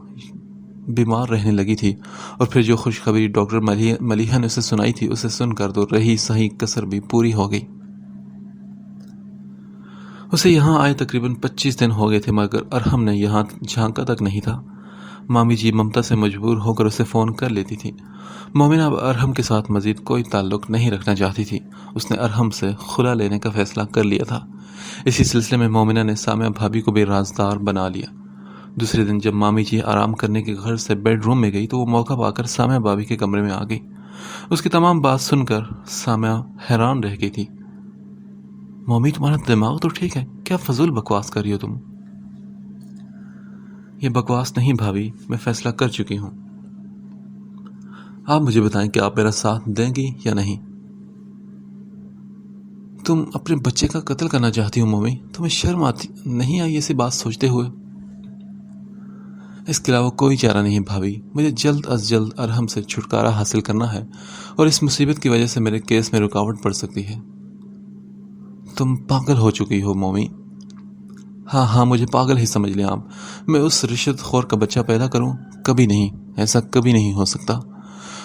بیمار رہنے لگی تھی. اور پھر جو خوشخبری ڈاکٹر ملیحہ نے اسے سنائی تھی، اسے سن کر تو رہی صحیح کسر بھی پوری ہو گئی. اسے یہاں آئے تقریباً 25 دن ہو گئے تھے، مگر ارحم نے یہاں جھانکا تک نہیں تھا. مامی جی ممتا سے مجبور ہو کر اسے فون کر لیتی تھی. مومنہ اب ارحم کے ساتھ مزید کوئی تعلق نہیں رکھنا چاہتی تھی. اس نے ارحم سے خلا لینے کا فیصلہ کر لیا تھا. اسی سلسلے میں مومنہ نے سامعہ بھابھی کو بھی رازدار بنا لیا. دوسرے دن جب مامی جی آرام کرنے کے گھر سے بیڈ روم میں گئی تو وہ موقع پا کر سامعہ بھابھی کے کمرے میں آ گئی. اس کی تمام بات سن کر سامعہ حیران رہ گئی تھی. مومی، تمہارا دماغ تو ٹھیک ہے؟ کیا فضول بکواس کر رہی ہو تم؟ یہ بکواس نہیں بھابھی، میں فیصلہ کر چکی ہوں. آپ مجھے بتائیں کہ آپ میرا ساتھ دیں گی یا نہیں. تم اپنے بچے کا قتل کرنا چاہتی ہو مومی؟ تمہیں شرم آتی نہیں آئی ایسی بات سوچتے ہوئے؟ اس کے علاوہ کوئی چارہ نہیں بھابھی. مجھے جلد از جلد ارحم سے چھٹکارا حاصل کرنا ہے، اور اس مصیبت کی وجہ سے میرے کیس میں رکاوٹ پڑ سکتی ہے. تم پاگل ہو چکی ہو مومی. ہاں مجھے پاگل ہی سمجھ لیں آپ. میں اس رشوت خور کا بچہ پیدا کروں؟ کبھی نہیں، ایسا کبھی نہیں ہو سکتا.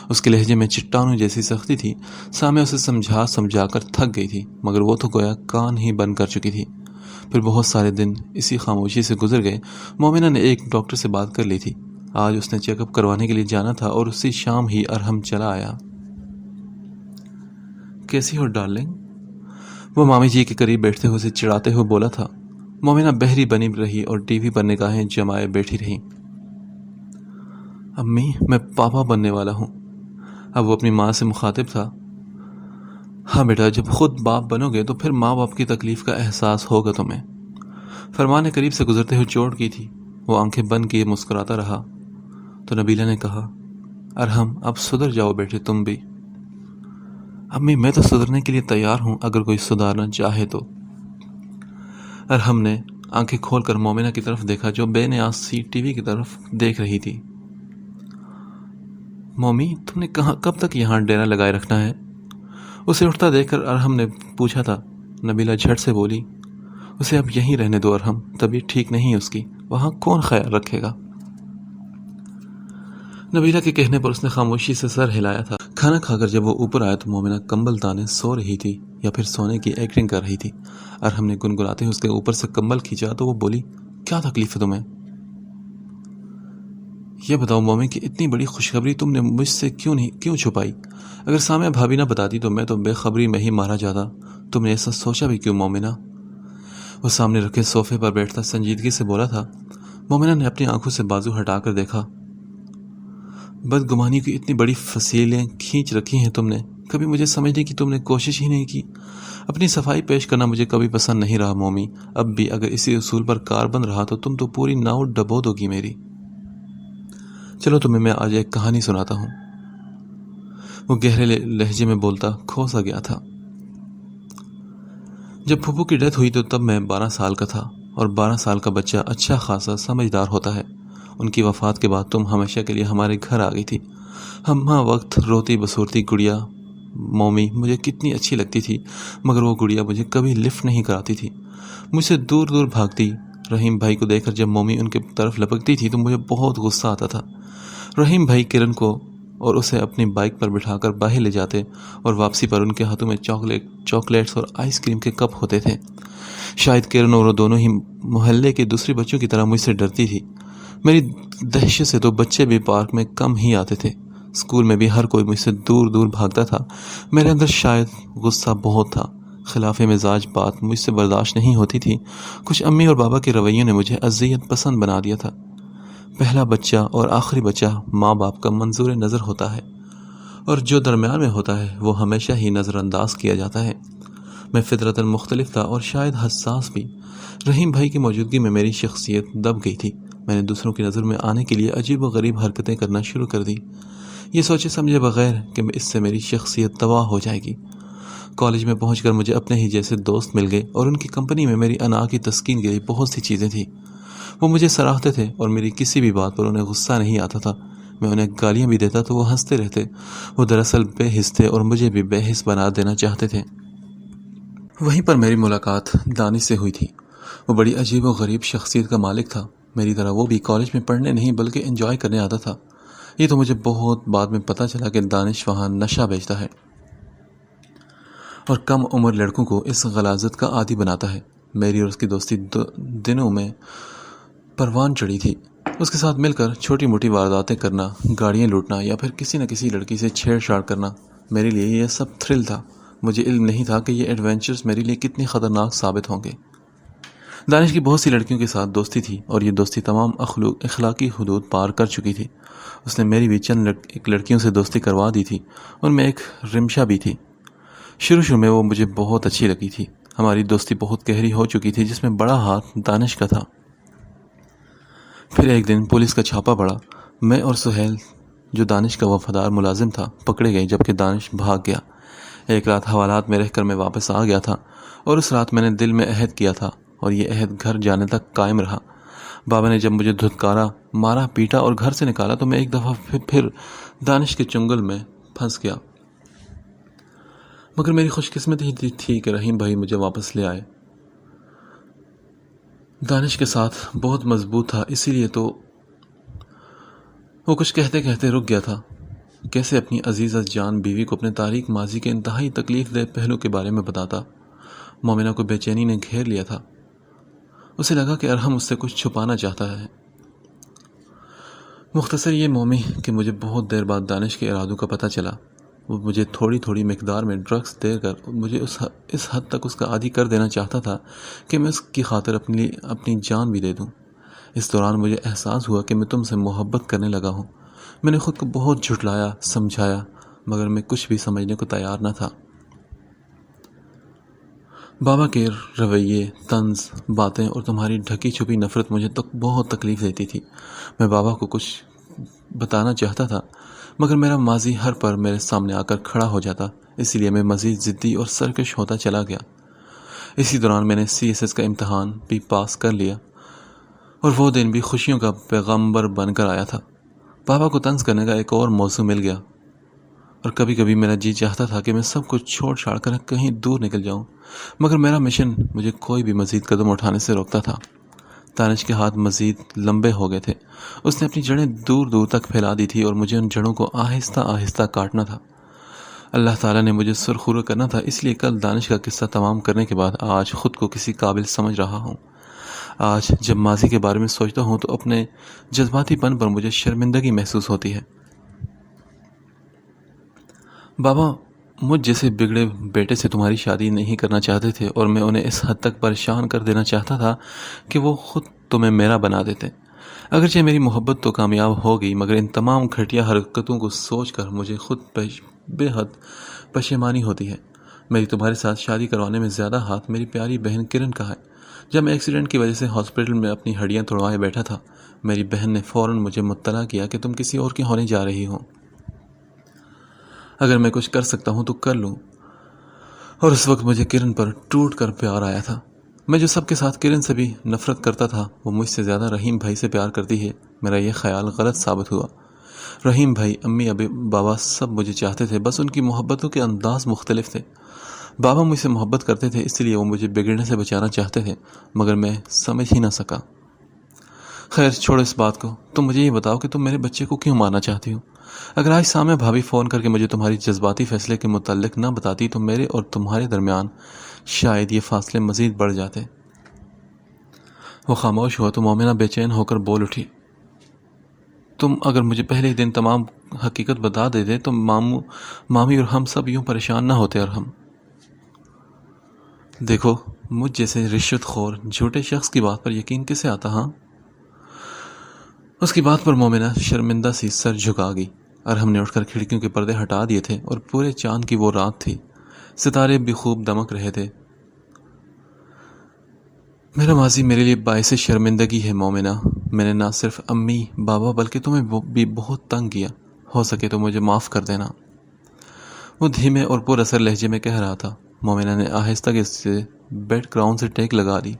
اس کے لہجے میں چٹانوں جیسی سختی تھی. سامعہ اسے سمجھا کر تھک گئی تھی، مگر وہ تو گویا کان ہی بند کر چکی تھی. پھر بہت سارے دن اسی خاموشی سے گزر گئے. مومنہ نے ایک ڈاکٹر سے بات کر لی تھی. آج اس نے چیک اپ کروانے کے لیے جانا تھا، اور اسی شام ہی ارحم چلا آیا. کیسی ہو ڈارلنگ؟ وہ مامی جی کے قریب بیٹھتے ہوئے اسے چڑھاتے ہوئے بولا تھا. مومنہ بہری بنی رہی اور ٹی وی پر نگاہیں جمائے بیٹھی رہی. امی، میں پاپا بننے والا ہوں. اب وہ اپنی ماں سے مخاطب تھا. ہاں بیٹا، جب خود باپ بنو گے تو پھر ماں باپ کی تکلیف کا احساس ہوگا تمہیں. فرمان نے قریب سے گزرتے ہوئے چوٹ کی تھی. وہ آنکھیں بند کیے مسکراتا رہا. تو نبیلہ نے کہا، ارحم اب سدھر جاؤ بیٹے تم بھی. امی، میں تو سدھرنے کے لیے تیار ہوں اگر کوئی سدھارنا چاہے تو. ارحم نے آنکھیں کھول کر مومنہ کی طرف دیکھا جو بے نیاز سی ٹی وی کی طرف دیکھ رہی تھی. مومی، تم نے کب تک یہاں ڈیرا لگائے رکھنا ہے؟ اسے اٹھتا دیکھ کر ارحم نے پوچھا تھا. نبیلہ جھٹ سے بولی، اسے اب یہیں رہنے دو ارحم، طبیعت ٹھیک نہیں اس کی، وہاں کون خیال رکھے گا؟ نبیلہ کے کہنے پر اس نے خاموشی سے سر ہلایا تھا. کھانا کھا کر جب وہ اوپر آیا تو مومنہ کمبل تانے سو رہی تھی یا پھر سونے کی ایکٹنگ کر رہی تھی. ارحم نے گنگناتے ہوئے اس کے اوپر سے کمبل کھینچا تو وہ بولی، کیا تکلیف ہے تمہیں؟ یہ بتاؤ مومی کہ اتنی بڑی خوشخبری تم نے مجھ سے کیوں چھپائی؟ اگر سامیہ بھابھی نہ بتاتی تو میں تو بے خبری میں ہی مارا جاتا۔ تم نے ایسا سوچا بھی کیوں مومنہ؟ وہ سامنے رکھے صوفے پر بیٹھتا سنجیدگی سے بولا تھا۔ مومنہ نے اپنی آنکھوں سے بازو ہٹا کر دیکھا۔ بدگمانی کی اتنی بڑی فصیلیں کھینچ رکھی ہیں تم نے، کبھی مجھے سمجھنے کی تم نے کوشش ہی نہیں کی۔ اپنی صفائی پیش کرنا مجھے کبھی پسند نہیں رہا مومی، اب بھی اگر اسی اصول پر کار بند رہا تو تم تو پوری ناؤ ڈبو دو گی میری۔ چلو تمہیں میں آج ایک کہانی سناتا ہوں۔ وہ گہرے لہجے میں بولتا کھو سا گیا تھا۔ جب پھپھو کی ڈیتھ ہوئی تو تب میں 12 سال کا تھا، اور 12 سال کا بچہ اچھا خاصا سمجھدار ہوتا ہے۔ ان کی وفات کے بعد تم ہمیشہ کے لیے ہمارے گھر آ گئی تھی۔ ہمہ وقت روتی بسورتی گڑیا مومی مجھے کتنی اچھی لگتی تھی، مگر وہ گڑیا مجھے کبھی لفٹ نہیں کراتی تھی، مجھ سے دور دور بھاگتی۔ رحیم بھائی کو دیکھ کر جب مومی ان کے طرف لپکتی تھی تو مجھے بہت غصہ آتا تھا۔ رحیم بھائی کرن کو اور اسے اپنی بائک پر بٹھا کر باہر لے جاتے، اور واپسی پر ان کے ہاتھوں میں چاکلیٹس اور آئس کریم کے کپ ہوتے تھے۔ شاید کرن اور وہ دونوں ہی محلے کے دوسرے بچوں کی طرح مجھ سے ڈرتی تھی۔ میری دہشت سے تو بچے بھی پارک میں کم ہی آتے تھے، اسکول میں بھی ہر کوئی مجھ سے دور دور بھاگتا تھا۔ میرے اندر شاید غصہ بہت تھا، خلاف مزاج بات مجھ سے برداشت نہیں ہوتی تھی۔ کچھ امی اور بابا کے رویوں نے مجھے اذیت پسند بنا دیا تھا۔ پہلا بچہ اور آخری بچہ ماں باپ کا منظور نظر ہوتا ہے، اور جو درمیان میں ہوتا ہے وہ ہمیشہ ہی نظر انداز کیا جاتا ہے۔ میں فطرتاً مختلف تھا اور شاید حساس بھی۔ رحیم بھائی کی موجودگی میں میری شخصیت دب گئی تھی۔ میں نے دوسروں کی نظر میں آنے کے لیے عجیب و غریب حرکتیں کرنا شروع کر دی، یہ سوچے سمجھے بغیر کہ اس سے میری شخصیت تباہ ہو جائے گی۔ کالج میں پہنچ کر مجھے اپنے ہی جیسے دوست مل گئے، اور ان کی کمپنی میں میری انا کی تسکین کے لیے بہت سی چیزیں تھیں۔ وہ مجھے سراہتے تھے اور میری کسی بھی بات پر انہیں غصہ نہیں آتا تھا۔ میں انہیں گالیاں بھی دیتا تو وہ ہنستے رہتے۔ وہ دراصل بے حس تھے اور مجھے بھی بے حس بنا دینا چاہتے تھے۔ وہیں پر میری ملاقات دانش سے ہوئی تھی۔ وہ بڑی عجیب و غریب شخصیت کا مالک تھا۔ میری طرح وہ بھی کالج میں پڑھنے نہیں بلکہ انجوائے کرنے آتا تھا۔ یہ تو مجھے بہت بعد میں پتہ چلا کہ دانش وہاں نشہ بیچتا ہے اور کم عمر لڑکوں کو اس غلاظت کا عادی بناتا ہے۔ میری اور اس کی دوستی دنوں میں پروان چڑھی تھی۔ اس کے ساتھ مل کر چھوٹی موٹی وارداتیں کرنا، گاڑیاں لوٹنا یا پھر کسی نہ کسی لڑکی سے چھیڑ چھاڑ کرنا، میرے لیے یہ سب تھرل تھا۔ مجھے علم نہیں تھا کہ یہ ایڈونچرز میرے لیے کتنی خطرناک ثابت ہوں گے۔ دانش کی بہت سی لڑکیوں کے ساتھ دوستی تھی، اور یہ دوستی تمام اخلاقی حدود پار کر چکی تھی۔ اس نے میری بھی چند ایک لڑکیوں سے دوستی کروا دی تھی، ان میں ایک رمشا بھی تھی۔ شروع میں وہ مجھے بہت اچھی لگی تھی۔ ہماری دوستی بہت گہری ہو چکی تھی، جس میں بڑا ہاتھ دانش کا تھا۔ پھر ایک دن پولیس کا چھاپا پڑا۔ میں اور سہیل، جو دانش کا وفادار ملازم تھا، پکڑے گئے، جبکہ دانش بھاگ گیا۔ ایک رات حوالات میں رہ کر میں واپس آ گیا تھا، اور اس رات میں نے دل میں عہد کیا تھا، اور یہ عہد گھر جانے تک قائم رہا۔ بابا نے جب مجھے دھتکارا، مارا، پیٹا اور گھر سے نکالا تو میں ایک دفعہ پھر دانش کے چنگل میں پھنس گیا۔ مگر میری خوش قسمتی تھی کہ رحیم بھائی مجھے واپس لے آئے۔ دانش کے ساتھ بہت مضبوط تھا، اسی لیے تو وہ کچھ کہتے کہتے رک گیا تھا۔ کیسے اپنی عزیز جان بیوی کو اپنے تاریک ماضی کے انتہائی تکلیف دہ پہلو کے بارے میں بتاتا۔ مومنہ کو بے چینی نے گھیر لیا تھا۔ اسے لگا کہ ارحم اس سے کچھ چھپانا چاہتا ہے۔ مختصر یہ مومی کہ مجھے بہت دیر بعد دانش کے ارادوں کا پتہ چلا۔ وہ مجھے تھوڑی تھوڑی مقدار میں ڈرگس دے کر مجھے اس حد تک اس کا عادی کر دینا چاہتا تھا کہ میں اس کی خاطر اپنی جان بھی دے دوں۔ اس دوران مجھے احساس ہوا کہ میں تم سے محبت کرنے لگا ہوں۔ میں نے خود کو بہت جھٹلایا، سمجھایا، مگر میں کچھ بھی سمجھنے کو تیار نہ تھا۔ بابا کے رویے، طنز، باتیں اور تمہاری ڈھکی چھپی نفرت مجھے بہت تکلیف دیتی تھی۔ میں بابا کو کچھ بتانا چاہتا تھا، مگر میرا ماضی ہر پر میرے سامنے آ کر کھڑا ہو جاتا، اسی لیے میں مزید ضدی اور سرکش ہوتا چلا گیا۔ اسی دوران میں نے CSS کا امتحان بھی پاس کر لیا، اور وہ دن بھی خوشیوں کا پیغمبر بن کر آیا تھا۔ بابا کو طنز کرنے کا ایک اور موضوع مل گیا، اور کبھی کبھی میرا جی چاہتا تھا کہ میں سب کچھ چھوڑ چھاڑ کر کہیں دور نکل جاؤں، مگر میرا مشن مجھے کوئی بھی مزید قدم اٹھانے سے روکتا تھا۔ دانش کے ہاتھ مزید لمبے ہو گئے تھے۔ اس نے اپنی جڑیں دور دور تک پھیلا دی تھی، اور مجھے ان جڑوں کو آہستہ آہستہ کاٹنا تھا۔ اللہ تعالیٰ نے مجھے سرخرو کرنا تھا، اس لیے کل دانش کا قصہ تمام کرنے کے بعد آج خود کو کسی قابل سمجھ رہا ہوں۔ آج جب ماضی کے بارے میں سوچتا ہوں تو اپنے جذباتی پن پر مجھے شرمندگی محسوس ہوتی ہے۔ بابا مجھ جیسے بگڑے بیٹے سے تمہاری شادی نہیں کرنا چاہتے تھے، اور میں انہیں اس حد تک پریشان کر دینا چاہتا تھا کہ وہ خود تمہیں میرا بنا دیتے۔ اگرچہ میری محبت تو کامیاب ہو گئی، مگر ان تمام گھٹیا حرکتوں کو سوچ کر مجھے خود بے حد پشیمانی ہوتی ہے۔ میری تمہارے ساتھ شادی کروانے میں زیادہ ہاتھ میری پیاری بہن کرن کا ہے۔ جب میں ایکسیڈنٹ کی وجہ سے ہاسپٹل میں اپنی ہڈیاں توڑوائے بیٹھا تھا، میری بہن نے فوراً مجھے مطلع کیا کہ تم کسی اور کی ہونے جا رہی ہو۔ اگر میں کچھ کر سکتا ہوں تو کر لوں، اور اس وقت مجھے کرن پر ٹوٹ کر پیار آیا تھا۔ میں جو سب کے ساتھ کرن سے بھی نفرت کرتا تھا، وہ مجھ سے زیادہ رحیم بھائی سے پیار کرتی ہے۔ میرا یہ خیال غلط ثابت ہوا۔ رحیم بھائی، امی، ابی، بابا سب مجھے چاہتے تھے، بس ان کی محبتوں کے انداز مختلف تھے۔ بابا مجھ سے محبت کرتے تھے، اس لیے وہ مجھے بگڑنے سے بچانا چاہتے تھے، مگر میں سمجھ ہی نہ سکا۔ خیر چھوڑو اس بات کو، تم مجھے یہ بتاؤ کہ تم میرے بچے کو کیوں مارنا چاہتی ہو؟ اگر آج سامع بھابھی فون کر کے مجھے تمہاری جذباتی فیصلے کے متعلق نہ بتاتی تو میرے اور تمہارے درمیان شاید یہ فاصلے مزید بڑھ جاتے۔ وہ خاموش ہوا تو مومنہ بے چین ہو کر بول اٹھی، تم اگر مجھے پہلے ہی دن تمام حقیقت بتا دیتے تو مامی اور ہم سب یوں پریشان نہ ہوتے۔ اور ہم دیکھو، مجھ جیسے رشوت خور جھوٹے شخص کی بات پر یقین کسے آتا؟ ہاں؟ اس کی بات پر مومنہ شرمندہ سی سر جھکا گئی۔ اور ہم نے اٹھ کر کھڑکیوں کے پردے ہٹا دیے تھے، اور پورے چاند کی وہ رات تھی، ستارے بھی خوب دمک رہے تھے۔ میرا ماضی میرے لیے باعث شرمندگی ہے مومنہ۔ میں نے نہ صرف امی، بابا بلکہ تمہیں بھی بہت تنگ کیا۔ ہو سکے تو مجھے معاف کر دینا، وہ دھیمے اور پر اثر لہجے میں کہہ رہا تھا۔ مومنہ نے آہستہ سے بیڈ گراؤنڈ سے ٹیک لگا دی۔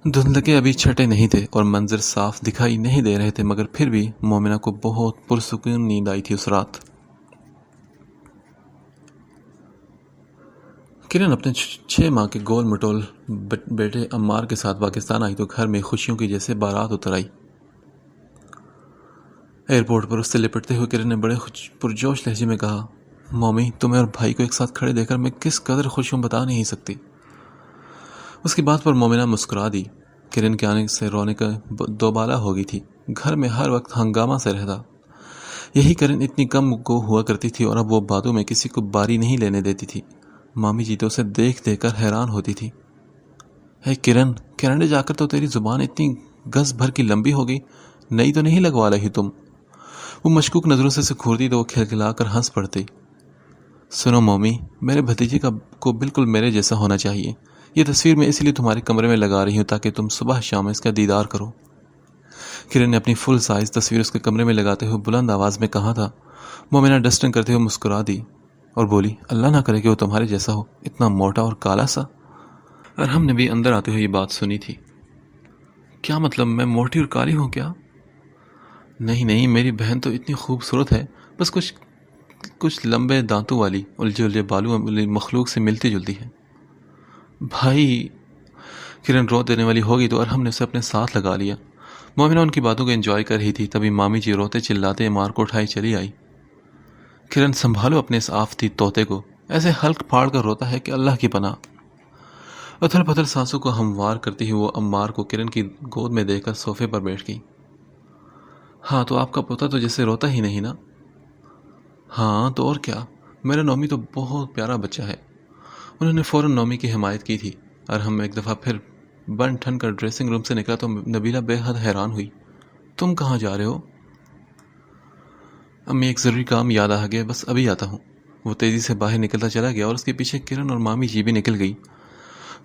دھندلکے ابھی چھٹے نہیں تھے اور منظر صاف دکھائی نہیں دے رہے تھے، مگر پھر بھی مومنہ کو بہت پرسکون نیند آئی تھی اس رات۔ کرن اپنے 6 ماہ کے گول مٹول بیٹے عمار کے ساتھ پاکستان آئی تو گھر میں خوشیوں کی جیسے بارات اتر آئی۔ ایئرپورٹ پر اس سے لپٹتے ہوئے کرن نے بڑے پرجوش لہجے میں کہا، مومی، تمہیں اور بھائی کو ایک ساتھ کھڑے دیکھ کر میں کس قدر خوش ہوں بتا نہیں سکتی۔ اس کی بات پر مومنہ مسکرا دی۔ کرن کے آنے سے رونق دوبالا ہو گئی تھی۔ گھر میں ہر وقت ہنگامہ سے رہتا۔ یہی کرن اتنی کم گو ہوا کرتی تھی، اور اب وہ باتوں میں کسی کو باری نہیں لینے دیتی تھی۔ مامی جی تو اسے دیکھ دیکھ کر حیران ہوتی تھی۔ اے کرن، کینیڈا جا کر تو تیری زبان اتنی گز بھر کی لمبی ہو گئی، نئی تو نہیں لگوا رہی تم؟ وہ مشکوک نظروں سے گھورتی تو وہ کھلکھلا کر ہنس پڑتی۔ سنو مومی، میرے بھتیجے کو بالکل میرے جیسا ہونا چاہیے۔ یہ تصویر میں اس لیے تمہارے کمرے میں لگا رہی ہوں تاکہ تم صبح شام اس کا دیدار کرو۔ کرن نے اپنی فل سائز تصویر اس کے کمرے میں لگاتے ہوئے بلند آواز میں کہا تھا۔ مومنہ ڈسٹنگ کرتے ہوئے مسکرا دی اور بولی، اللہ نہ کرے کہ وہ تمہارے جیسا ہو، اتنا موٹا اور کالا سا۔ اور ہم نے بھی اندر آتے ہوئے یہ بات سنی تھی۔ کیا مطلب، میں موٹی اور کالی ہوں کیا؟ نہیں نہیں، میری بہن تو اتنی خوبصورت ہے، بس کچھ لمبے دانتوں والی الجھے الجھے بالوں والی مخلوق سے ملتی جلتی ہے۔ بھائی، کرن رو دینے والی ہوگی تو ارحم نے اسے اپنے ساتھ لگا لیا۔ مومنہ ان کی باتوں کو انجوائے کر رہی تھی، تبھی مامی جی روتے چلاتے عمار کو اٹھائی چلی آئی۔ کرن، سنبھالو اپنے اس آفتی طوطے کو، ایسے حلق پھاڑ کر روتا ہے کہ اللہ کی پناہ۔ اتھل پتھل سانسوں کو ہموار کرتی ہوئی وہ عمار کو کرن کی گود میں دے کر صوفے پر بیٹھ گئی۔ ہاں تو آپ کا پوتا تو جیسے روتا ہی نہیں نا؟ ہاں تو اور کیا، میرا نومی تو بہت پیارا بچہ ہے۔ انہوں نے فوراً نومی کی حمایت کی تھی، اور ہم ایک دفعہ پھر بن ٹھن کر ڈریسنگ روم سے نکلا تو نبیلہ بے حد حیران ہوئی۔ تم کہاں جا رہے ہو؟ امی، ایک ضروری کام یاد آ گیا، بس ابھی آتا ہوں۔ وہ تیزی سے باہر نکلتا چلا گیا اور اس کے پیچھے کرن اور مامی جی بھی نکل گئی۔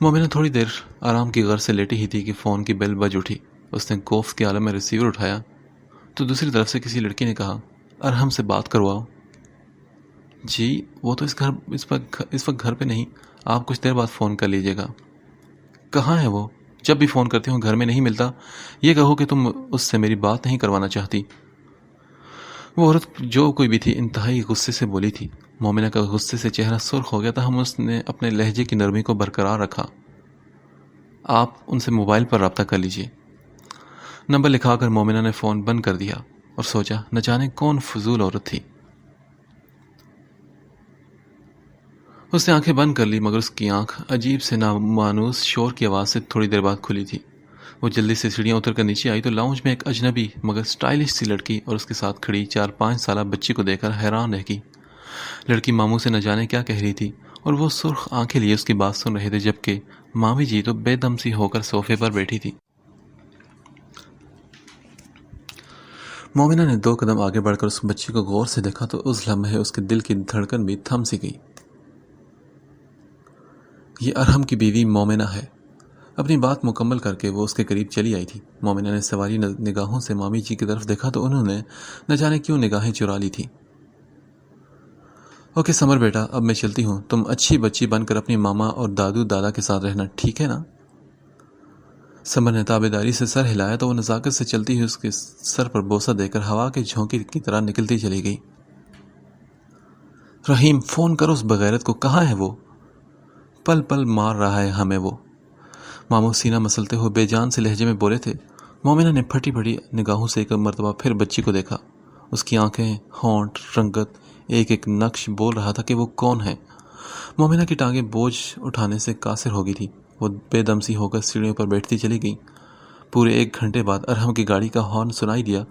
مومنہ تھوڑی دیر آرام کی غرض سے لیٹی ہی تھی کہ فون کی بیل بج اٹھی۔ اس نے کوف کے عالم میں ریسیور اٹھایا تو دوسری طرف سے کسی لڑکی نے کہا، ارحم سے بات کرواؤ۔ جی، وہ تو اس وقت گھر پہ نہیں، آپ کچھ دیر بعد فون کر لیجیے گا۔ کہاں ہے وہ؟ جب بھی فون کرتی ہوں گھر میں نہیں ملتا۔ یہ کہو کہ تم اس سے میری بات نہیں کروانا چاہتی۔ وہ عورت جو کوئی بھی تھی انتہائی غصے سے بولی تھی۔ مومنہ کا غصے سے چہرہ سرخ ہو گیا تھا، ہم اس نے اپنے لہجے کی نرمی کو برقرار رکھا۔ آپ ان سے موبائل پر رابطہ کر لیجئے۔ نمبر لکھا کر مومنہ نے فون بند کر دیا اور سوچا، نہ جانے کون فضول عورت تھی۔ اس نے آنکھیں بند کر لی مگر اس کی آنکھ عجیب سے نامانوس شور کی آواز سے تھوڑی دیر بعد کھلی تھی۔ وہ جلدی سے سیڑھیاں اتر کر نیچے آئی تو لاؤنج میں ایک اجنبی مگر سٹائلش سی لڑکی اور اس کے ساتھ کھڑی 4-5 سالہ بچی کو دیکھ کر حیران رہ گئی۔ لڑکی ماموں سے نہ جانے کیا کہہ رہی تھی اور وہ سرخ آنکھیں لیے اس کی بات سن رہے تھے، جبکہ مامی جی تو بے دم سی ہو کر صوفے پر بیٹھی تھی۔ مومنہ نے 2 قدم آگے بڑھ کر اس بچی کو غور سے دیکھا تو اس لمحے اس کے دل کی دھڑکن بھی تھم سی گئی۔ یہ ارحم کی بیوی مومنہ ہے۔ اپنی بات مکمل کر کے وہ اس کے قریب چلی آئی تھی۔ مومنہ نے سوالی نگاہوں سے مامی جی کی طرف دیکھا تو انہوں نے نہ جانے کیوں نگاہیں چرا لی تھی۔ اوکے سمر بیٹا، اب میں چلتی ہوں، تم اچھی بچی بن کر اپنی ماما اور دادو دادا کے ساتھ رہنا، ٹھیک ہے نا؟ سمر نے تابعداری سے سر ہلایا تو وہ نزاکت سے چلتی ہوئی اس کے سر پر بوسہ دے کر ہوا کے جھونکے کی طرح نکلتی چلی گئی۔ رحیم، فون کرو اس بغیرت کو، کہاں ہے وہ؟ پل پل مار رہا ہے ہمیں وہ، ماموں سینہ مسلتے ہوئے بے جان سے لہجے میں بولے تھے۔ مومنہ نے پھٹی پھٹی نگاہوں سے ایک مرتبہ پھر بچی کو دیکھا۔ اس کی آنکھیں، ہونٹ، رنگت، ایک ایک نقش بول رہا تھا کہ وہ کون ہے۔ مومنہ کی ٹانگیں بوجھ اٹھانے سے قاصر ہو گئی تھی۔ وہ بے دم سی ہو کر سیڑھیوں پر بیٹھتی چلی گئی۔ پورے 1 گھنٹے بعد ارحم کی گاڑی کا ہارن سنائی دیا۔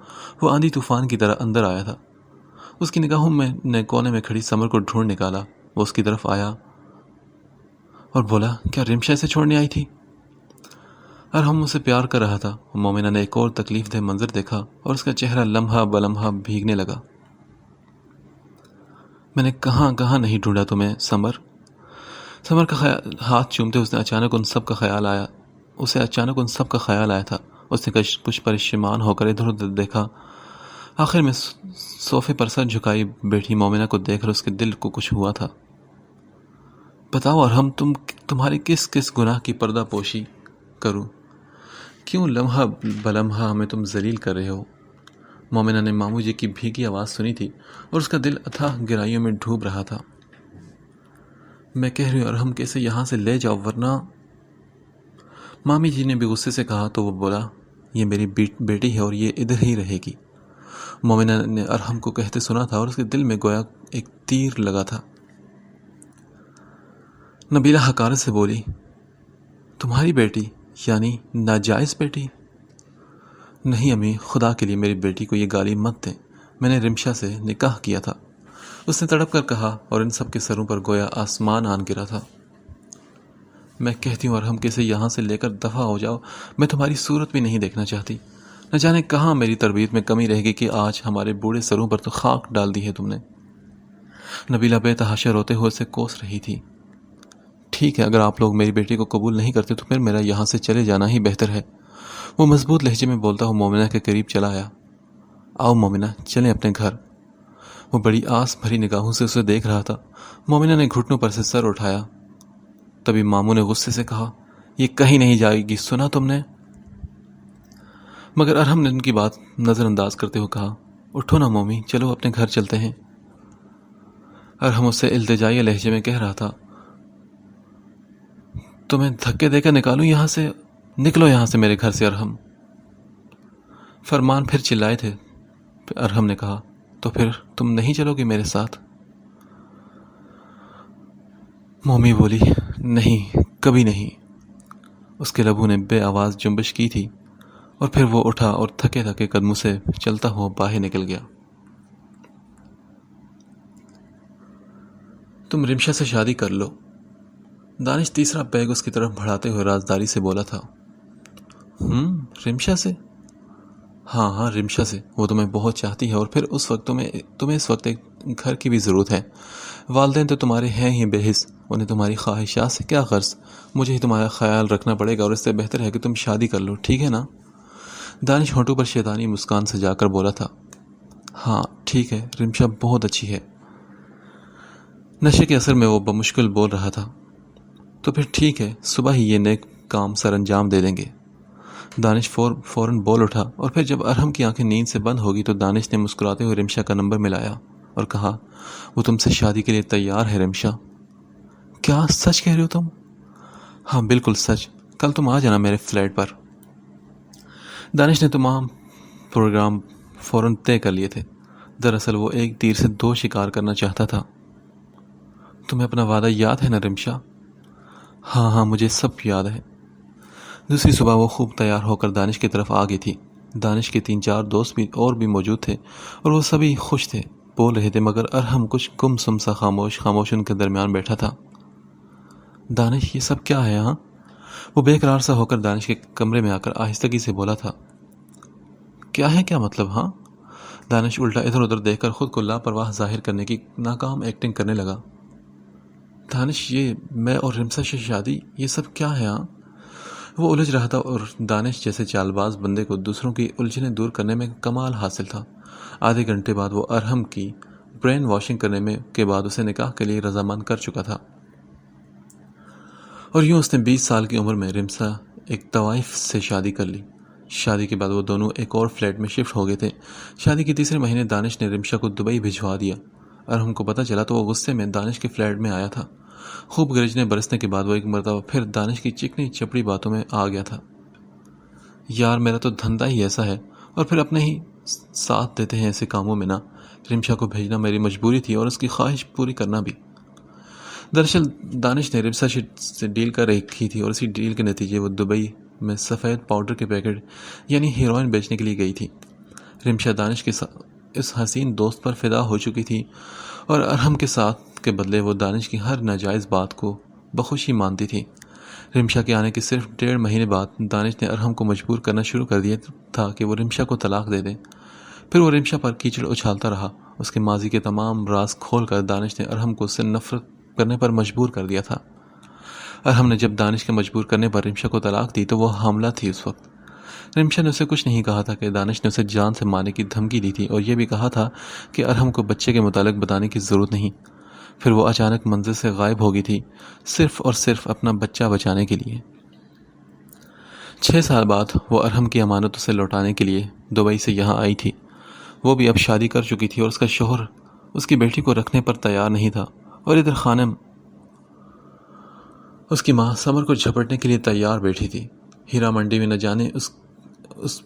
وہ آندھی طوفان کی طرح اندر آیا تھا۔ اس کی نگاہوں نے کونے میں کھڑی سمر کو ڈھونڈ نکالا۔ وہ اس کی طرف آیا اور بولا، کیا رمشا سے چھوڑنے آئی تھی؟ ارحم اسے پیار کر رہا تھا۔ مومنہ نے ایک اور تکلیف دہ منظر دیکھا اور اس کا چہرہ لمحہ بلمحہ بھیگنے لگا۔ میں نے کہاں کہاں نہیں ڈھونڈا تمہیں سمر۔ سمر کا ہاتھ چومتے اسے اچانک ان سب کا خیال آیا تھا۔ اس نے کچھ پریشان ہو کر ادھر ادھر دیکھا۔ آخر میں صوفے پر سر جھکائی بیٹھی مومنہ کو دیکھ کر اس کے دل کو کچھ ہوا تھا۔ بتاؤ ارحم، تمہاری کس کس گناہ کی پردہ پوشی کروں؟ کیوں لمحہ بلمحہ ہمیں تم ذلیل کر رہے ہو؟ مومنہ نے ماموں جی کی بھیگی آواز سنی تھی اور اس کا دل اتھاہ گہرائیوں میں ڈوب رہا تھا۔ میں کہہ رہی ہوں ارحم کہ اسے یہاں سے لے جاؤ ورنہ۔ مامی جی نے بھی غصے سے کہا تو وہ بولا، یہ میری بیٹی ہے اور یہ ادھر ہی رہے گی۔ مومنہ نے ارحم کو کہتے سنا تھا اور اس کے دل میں گویا ایک تیر لگا تھا۔ نبیلہ حقارت سے بولی، تمہاری بیٹی یعنی ناجائز بیٹی؟ نہیں امی، خدا کے لیے میری بیٹی کو یہ گالی مت دیں، میں نے رمشا سے نکاح کیا تھا، اس نے تڑپ کر کہا اور ان سب کے سروں پر گویا آسمان آن گرا تھا۔ میں کہتی ہوں ارحم کہ اسے یہاں سے لے کر دفع ہو جاؤ، میں تمہاری صورت بھی نہیں دیکھنا چاہتی۔ نہ جانے کہاں میری تربیت میں کمی رہ گئی کہ آج ہمارے بوڑھے سروں پر تو خاک ڈال دی ہے تم نے۔ نبیلہ بے تحاشا روتے ہوئے سے کوس رہی تھی۔ ٹھیک ہے، اگر آپ لوگ میری بیٹی کو قبول نہیں کرتے تو پھر میرا یہاں سے چلے جانا ہی بہتر ہے، وہ مضبوط لہجے میں بولتا ہوں مومنہ کے قریب چلا آیا۔ آؤ مومنہ، چلیں اپنے گھر۔ وہ بڑی آس بھری نگاہوں سے اسے دیکھ رہا تھا۔ مومنہ نے گھٹنوں پر سے سر اٹھایا۔ تبھی ماموں نے غصے سے کہا، یہ کہیں نہیں جائے گی، سنا تم نے؟ مگر ارحم نے ان کی بات نظر انداز کرتے ہوئے کہا، اٹھو نا مومی، چلو اپنے گھر چلتے ہیں۔ ارحم اس سے التجائی لہجے میں کہہ رہا تھا، تمہیں دھکے دے کر نکالوں یہاں سے؟ نکلو یہاں سے میرے گھر سے ارحم۔ فرمان پھر چلائے تھے۔ ارحم نے کہا، تو پھر تم نہیں چلو گے میرے ساتھ؟ مومی بولی، نہیں، کبھی نہیں۔ اس کے لبوں نے بے آواز جنبش کی تھی اور پھر وہ اٹھا اور تھکے تھکے قدموں سے چلتا ہوا باہر نکل گیا۔ تم رمشا سے شادی کر لو، دانش تیسرا بیگ اس کی طرف بڑھاتے ہوئے رازداری سے بولا تھا۔ رمشا سے؟ ہاں، رمشا سے، وہ تمہیں بہت چاہتی ہے اور پھر اس وقت تمہیں اس وقت ایک گھر کی بھی ضرورت ہے۔ والدین تو تمہارے ہیں ہی بے حس، انہیں تمہاری خواہشات سے کیا غرض؟ مجھے ہی تمہارا خیال رکھنا پڑے گا اور اس سے بہتر ہے کہ تم شادی کر لو، ٹھیک ہے نا؟ دانش ہونٹوں پر شیطانی مسکان سے جا کر بولا تھا۔ ہاں ٹھیک ہے، رمشا بہت اچھی ہے۔ نشے کے اثر میں وہ بمشکل بول رہا تھا۔ تو پھر ٹھیک ہے، صبح ہی یہ نیک کام سر انجام دے دیں گے۔ دانش فوراً بول اٹھا اور پھر جب ارحم کی آنکھیں نیند سے بند ہوگی تو دانش نے مسکراتے ہوئے رمشا کا نمبر ملایا اور کہا، وہ تم سے شادی کے لیے تیار ہے رمشا۔ کیا سچ کہہ رہے ہو تم؟ ہاں بالکل سچ، کل تم آ جانا میرے فلیٹ پر۔ دانش نے تمام پروگرام فوراً طے کر لیے تھے۔ دراصل وہ ایک تیر سے 2 شکار کرنا چاہتا تھا۔ تمہیں اپنا وعدہ یاد ہے نا رمشا؟ ہاں ہاں مجھے سب یاد ہے۔ دوسری صبح وہ خوب تیار ہو کر دانش کی طرف آ گئی تھی۔ دانش کے 3-4 دوست بھی اور بھی موجود تھے اور وہ سبھی خوش تھے، بول رہے تھے، مگر ارحم کچھ گم سم سا خاموش ان کے درمیان بیٹھا تھا۔ دانش یہ سب کیا ہے ہاں؟ وہ بے قرار سا ہو کر دانش کے کمرے میں آ کر آہستگی سے بولا تھا۔ کیا ہے کیا مطلب ہاں؟ دانش الٹا ادھر ادھر دیکھ کر خود کو لاپرواہ ظاہر کرنے کی ناکام ایکٹنگ کرنے لگا۔ دانش یہ میں اور رمسا سے شادی، یہ سب کیا ہے ہاں؟ وہ الجھ رہا تھا اور دانش جیسے چال باز بندے کو دوسروں کی الجھنیں دور کرنے میں کمال حاصل تھا۔ آدھے گھنٹے بعد وہ ارحم کی برین واشنگ کرنے کے بعد اسے نکاح کے لیے رضامند کر چکا تھا، اور یوں اس نے 20 سال کی عمر میں رمسا ایک طوائف سے شادی کر لی۔ شادی کے بعد وہ دونوں ایک اور فلیٹ میں شفٹ ہو گئے تھے۔ شادی کے تیسرے مہینے دانش نے رمشا کو دبئی بھجوا دیا۔ ارحم کو پتہ چلا تو وہ غصے میں دانش کے فلیٹ میں آیا تھا۔ خوب گرجنے برسنے کے بعد وہ ایک مرتبہ پھر دانش کی چکنی چپڑی باتوں میں آ گیا تھا۔ یار میرا تو دھندا ہی ایسا ہے، اور پھر اپنے ہی ساتھ دیتے ہیں ایسے کاموں میں نا۔ رمشا کو بھیجنا میری مجبوری تھی اور اس کی خواہش پوری کرنا بھی۔ دراصل دانش نے رمسا سے ڈیل کر رکھی تھی اور اسی ڈیل کے نتیجے وہ دبئی میں سفید پاؤڈر کے پیکٹ یعنی ہیروئن بیچنے کے لیے گئی تھی۔ رمشا دانش کے اس حسین دوست پر فدا ہو چکی تھی اور ارحم کے ساتھ کے بدلے وہ دانش کی ہر ناجائز بات کو بخوشی مانتی تھی۔ رمشا کے آنے کے صرف 1.5 مہینے بعد دانش نے ارحم کو مجبور کرنا شروع کر دیا تھا کہ وہ رمشا کو طلاق دے دے۔ پھر وہ رمشا پر کیچڑ اچھالتا رہا۔ اس کے ماضی کے تمام راز کھول کر دانش نے ارحم کو اس سے نفرت کرنے پر مجبور کر دیا تھا۔ ارحم نے جب دانش کے مجبور کرنے پر رمشا کو طلاق دی تو وہ حاملہ تھی۔ اس وقت رمشا نے اسے کچھ نہیں کہا تھا کہ دانش نے اسے جان سے مارنے کی دھمکی دی تھی اور یہ بھی کہا تھا کہ ارحم کو بچے کے متعلق بتانے کی ضرورت نہیں۔ پھر وہ اچانک منزل سے غائب ہو گئی تھی، صرف اور صرف اپنا بچہ بچانے کے لیے۔ 6 سال بعد وہ ارحم کی امانت اسے لوٹانے کے لیے دبئی سے یہاں آئی تھی۔ وہ بھی اب شادی کر چکی تھی اور اس کا شوہر اس کی بیٹی کو رکھنے پر تیار نہیں تھا، اور ادھر خانم اس کی ماں سمر کو جھپٹنے کے لیے تیار بیٹھی تھی۔ ہیرا منڈی میں نہ جانے اس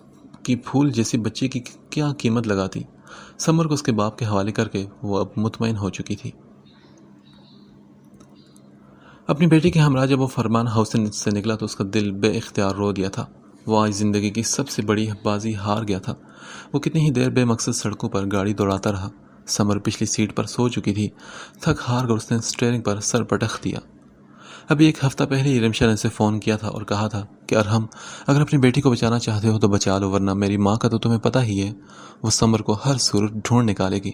کی پھول جیسی بچی کی کیا قیمت لگاتی۔ سمر کو اس کے باپ کے حوالے کر کے وہ اب مطمئن ہو چکی تھی۔ اپنی بیٹی کے ہمراہ جب وہ فرمان ہاؤس سے نکلا تو اس کا دل بے اختیار رو دیا تھا۔ وہ آج زندگی کی سب سے بڑی بازی ہار گیا تھا۔ وہ کتنی ہی دیر بے مقصد سڑکوں پر گاڑی دوڑاتا رہا۔ سمر پچھلی سیٹ پر سو چکی تھی۔ تھک ہار کر اس نے اسٹیئرنگ پر سر پٹخ دیا۔ ابھی 1 ہفتہ پہلے ہی رمشا نے اسے فون کیا تھا اور کہا تھا کہ ارحم اگر اپنی بیٹی کو بچانا چاہتے ہو تو بچا لو، ورنہ میری ماں کا تو تمہیں پتہ ہی ہے، وہ سمر کو ہر صورت ڈھونڈ نکالے گی۔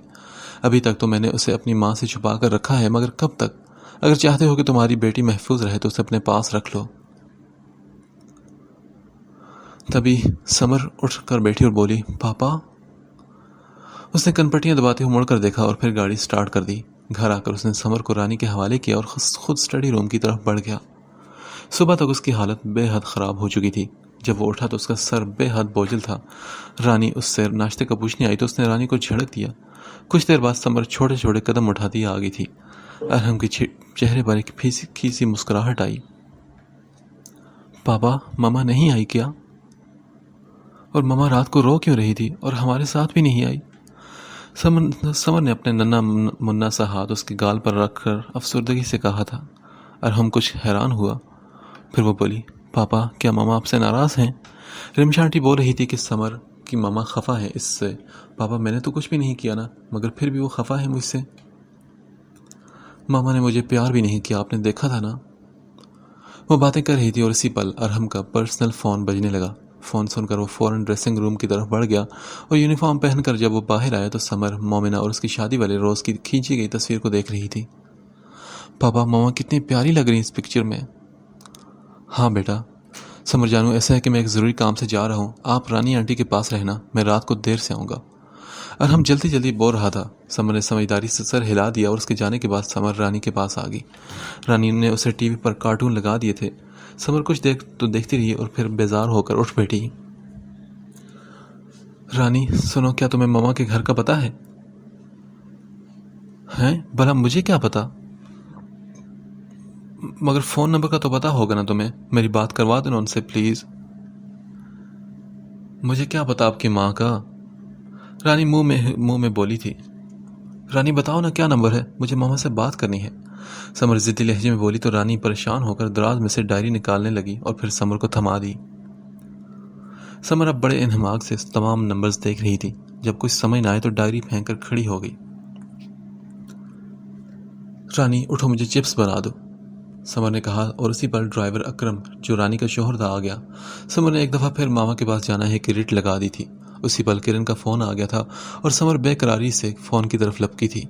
ابھی تک تو میں نے اسے اپنی ماں سے چھپا کر رکھا ہے، مگر کب تک؟ اگر چاہتے ہو کہ تمہاری بیٹی محفوظ رہے تو اسے اپنے پاس رکھ لو۔ تبھی سمر اٹھ کر بیٹھی اور بولی، پاپا۔ اس نے کنپٹیاں دباتے ہوئے مڑ کر دیکھا اور پھر گاڑی سٹارٹ کر دی۔ گھر آ کر اس نے سمر کو رانی کے حوالے کیا اور خود اسٹڈی روم کی طرف بڑھ گیا۔ صبح تک اس کی حالت بے حد خراب ہو چکی تھی۔ جب وہ اٹھا تو اس کا سر بے حد بوجھل تھا۔ رانی اس سے ناشتے کا پوچھنے آئی تو اس نے رانی کو جھڑک دیا۔ کچھ دیر بعد سمر چھوٹے چھوٹے قدم اٹھاتی آ گئی تھی۔ ارحم کے چہرے پر ایک کھیسی مسکراہٹ آئی۔ پاپا ماما نہیں آئی کیا؟ اور ماما رات کو رو کیوں رہی تھی اور ہمارے ساتھ بھی نہیں آئی؟ سمر نے اپنے ننا منا سا ہاتھ اس کے گال پر رکھ کر افسردگی سے کہا تھا۔ ارحم کچھ حیران ہوا، پھر وہ بولی، پاپا کیا ماما آپ سے ناراض ہیں؟ رمشا آنٹی بول رہی تھی کہ سمر کی ماما خفا ہے اس سے۔ پاپا میں نے تو کچھ بھی نہیں کیا نا، مگر پھر بھی وہ خفا ہے مجھ سے۔ ماما نے مجھے پیار بھی نہیں کیا، آپ نے دیکھا تھا نا۔ وہ باتیں کر رہی تھی اور اسی پل ارحم کا پرسنل فون بجنے لگا۔ فون سن کر وہ فوراً ڈریسنگ روم کی طرف بڑھ گیا اور یونیفارم پہن کر جب وہ باہر آیا تو سمر مومنہ اور اس کی شادی والے روز کی کھینچی گئی تصویر کو دیکھ رہی تھی۔ پاپا ماما کتنی پیاری لگ رہی اس پکچر میں۔ ہاں بیٹا۔ سمر جانو ایسا ہے کہ میں ایک ضروری کام سے جا رہا ہوں، آپ رانی آنٹی کے پاس رہنا، میں رات کو دیر سے آؤں گا۔ ارحم جلدی جلدی بول رہا تھا۔ سمر نے سمجھداری سے سر ہلا دیا اور اس کے جانے کے بعد سمر رانی کے پاس آ گئی۔ رانی نے اسے ٹی وی پر کارٹون لگا دیے تھے۔ سمر کچھ دیر تو دیکھتی رہی اور پھر بیزار ہو کر اٹھ بیٹھی۔ رانی سنو، کیا تمہیں ماما کے گھر کا پتہ ہے؟ ہیں بھلا مجھے کیا پتا؟ مگر فون نمبر کا تو پتا ہوگا نا تمہیں، میری بات کروا دینا ان سے پلیز۔ مجھے کیا پتا آپ کی ماں کا؟ رانی منہ میں بولی تھی۔ رانی بتاؤ نا کیا نمبر ہے، مجھے ماما سے بات کرنی ہے۔ سمر ضدی لہجے میں بولی تو رانی پریشان ہو کر دراز میں سے ڈائری نکالنے لگی اور پھر سمر کو تھما دی۔ سمر اب بڑے انہماک سے تمام نمبرز دیکھ رہی تھی۔ جب کچھ سمجھ نہ آئے تو ڈائری پھینک کر کھڑی ہو گئی۔ رانی اٹھو، مجھے چپس بنا دو، سمر نے کہا، اور اسی پر ڈرائیور اکرم جو رانی کا شوہر تھا آ گیا۔ سمر نے ایک دفعہ پھر ماما کے پاس جانا ہے کہ رٹ لگا دی تھی۔ اسی پل کرن کا فون آ گیا تھا اور سمر بے قراری سے فون کی طرف لپکی تھی۔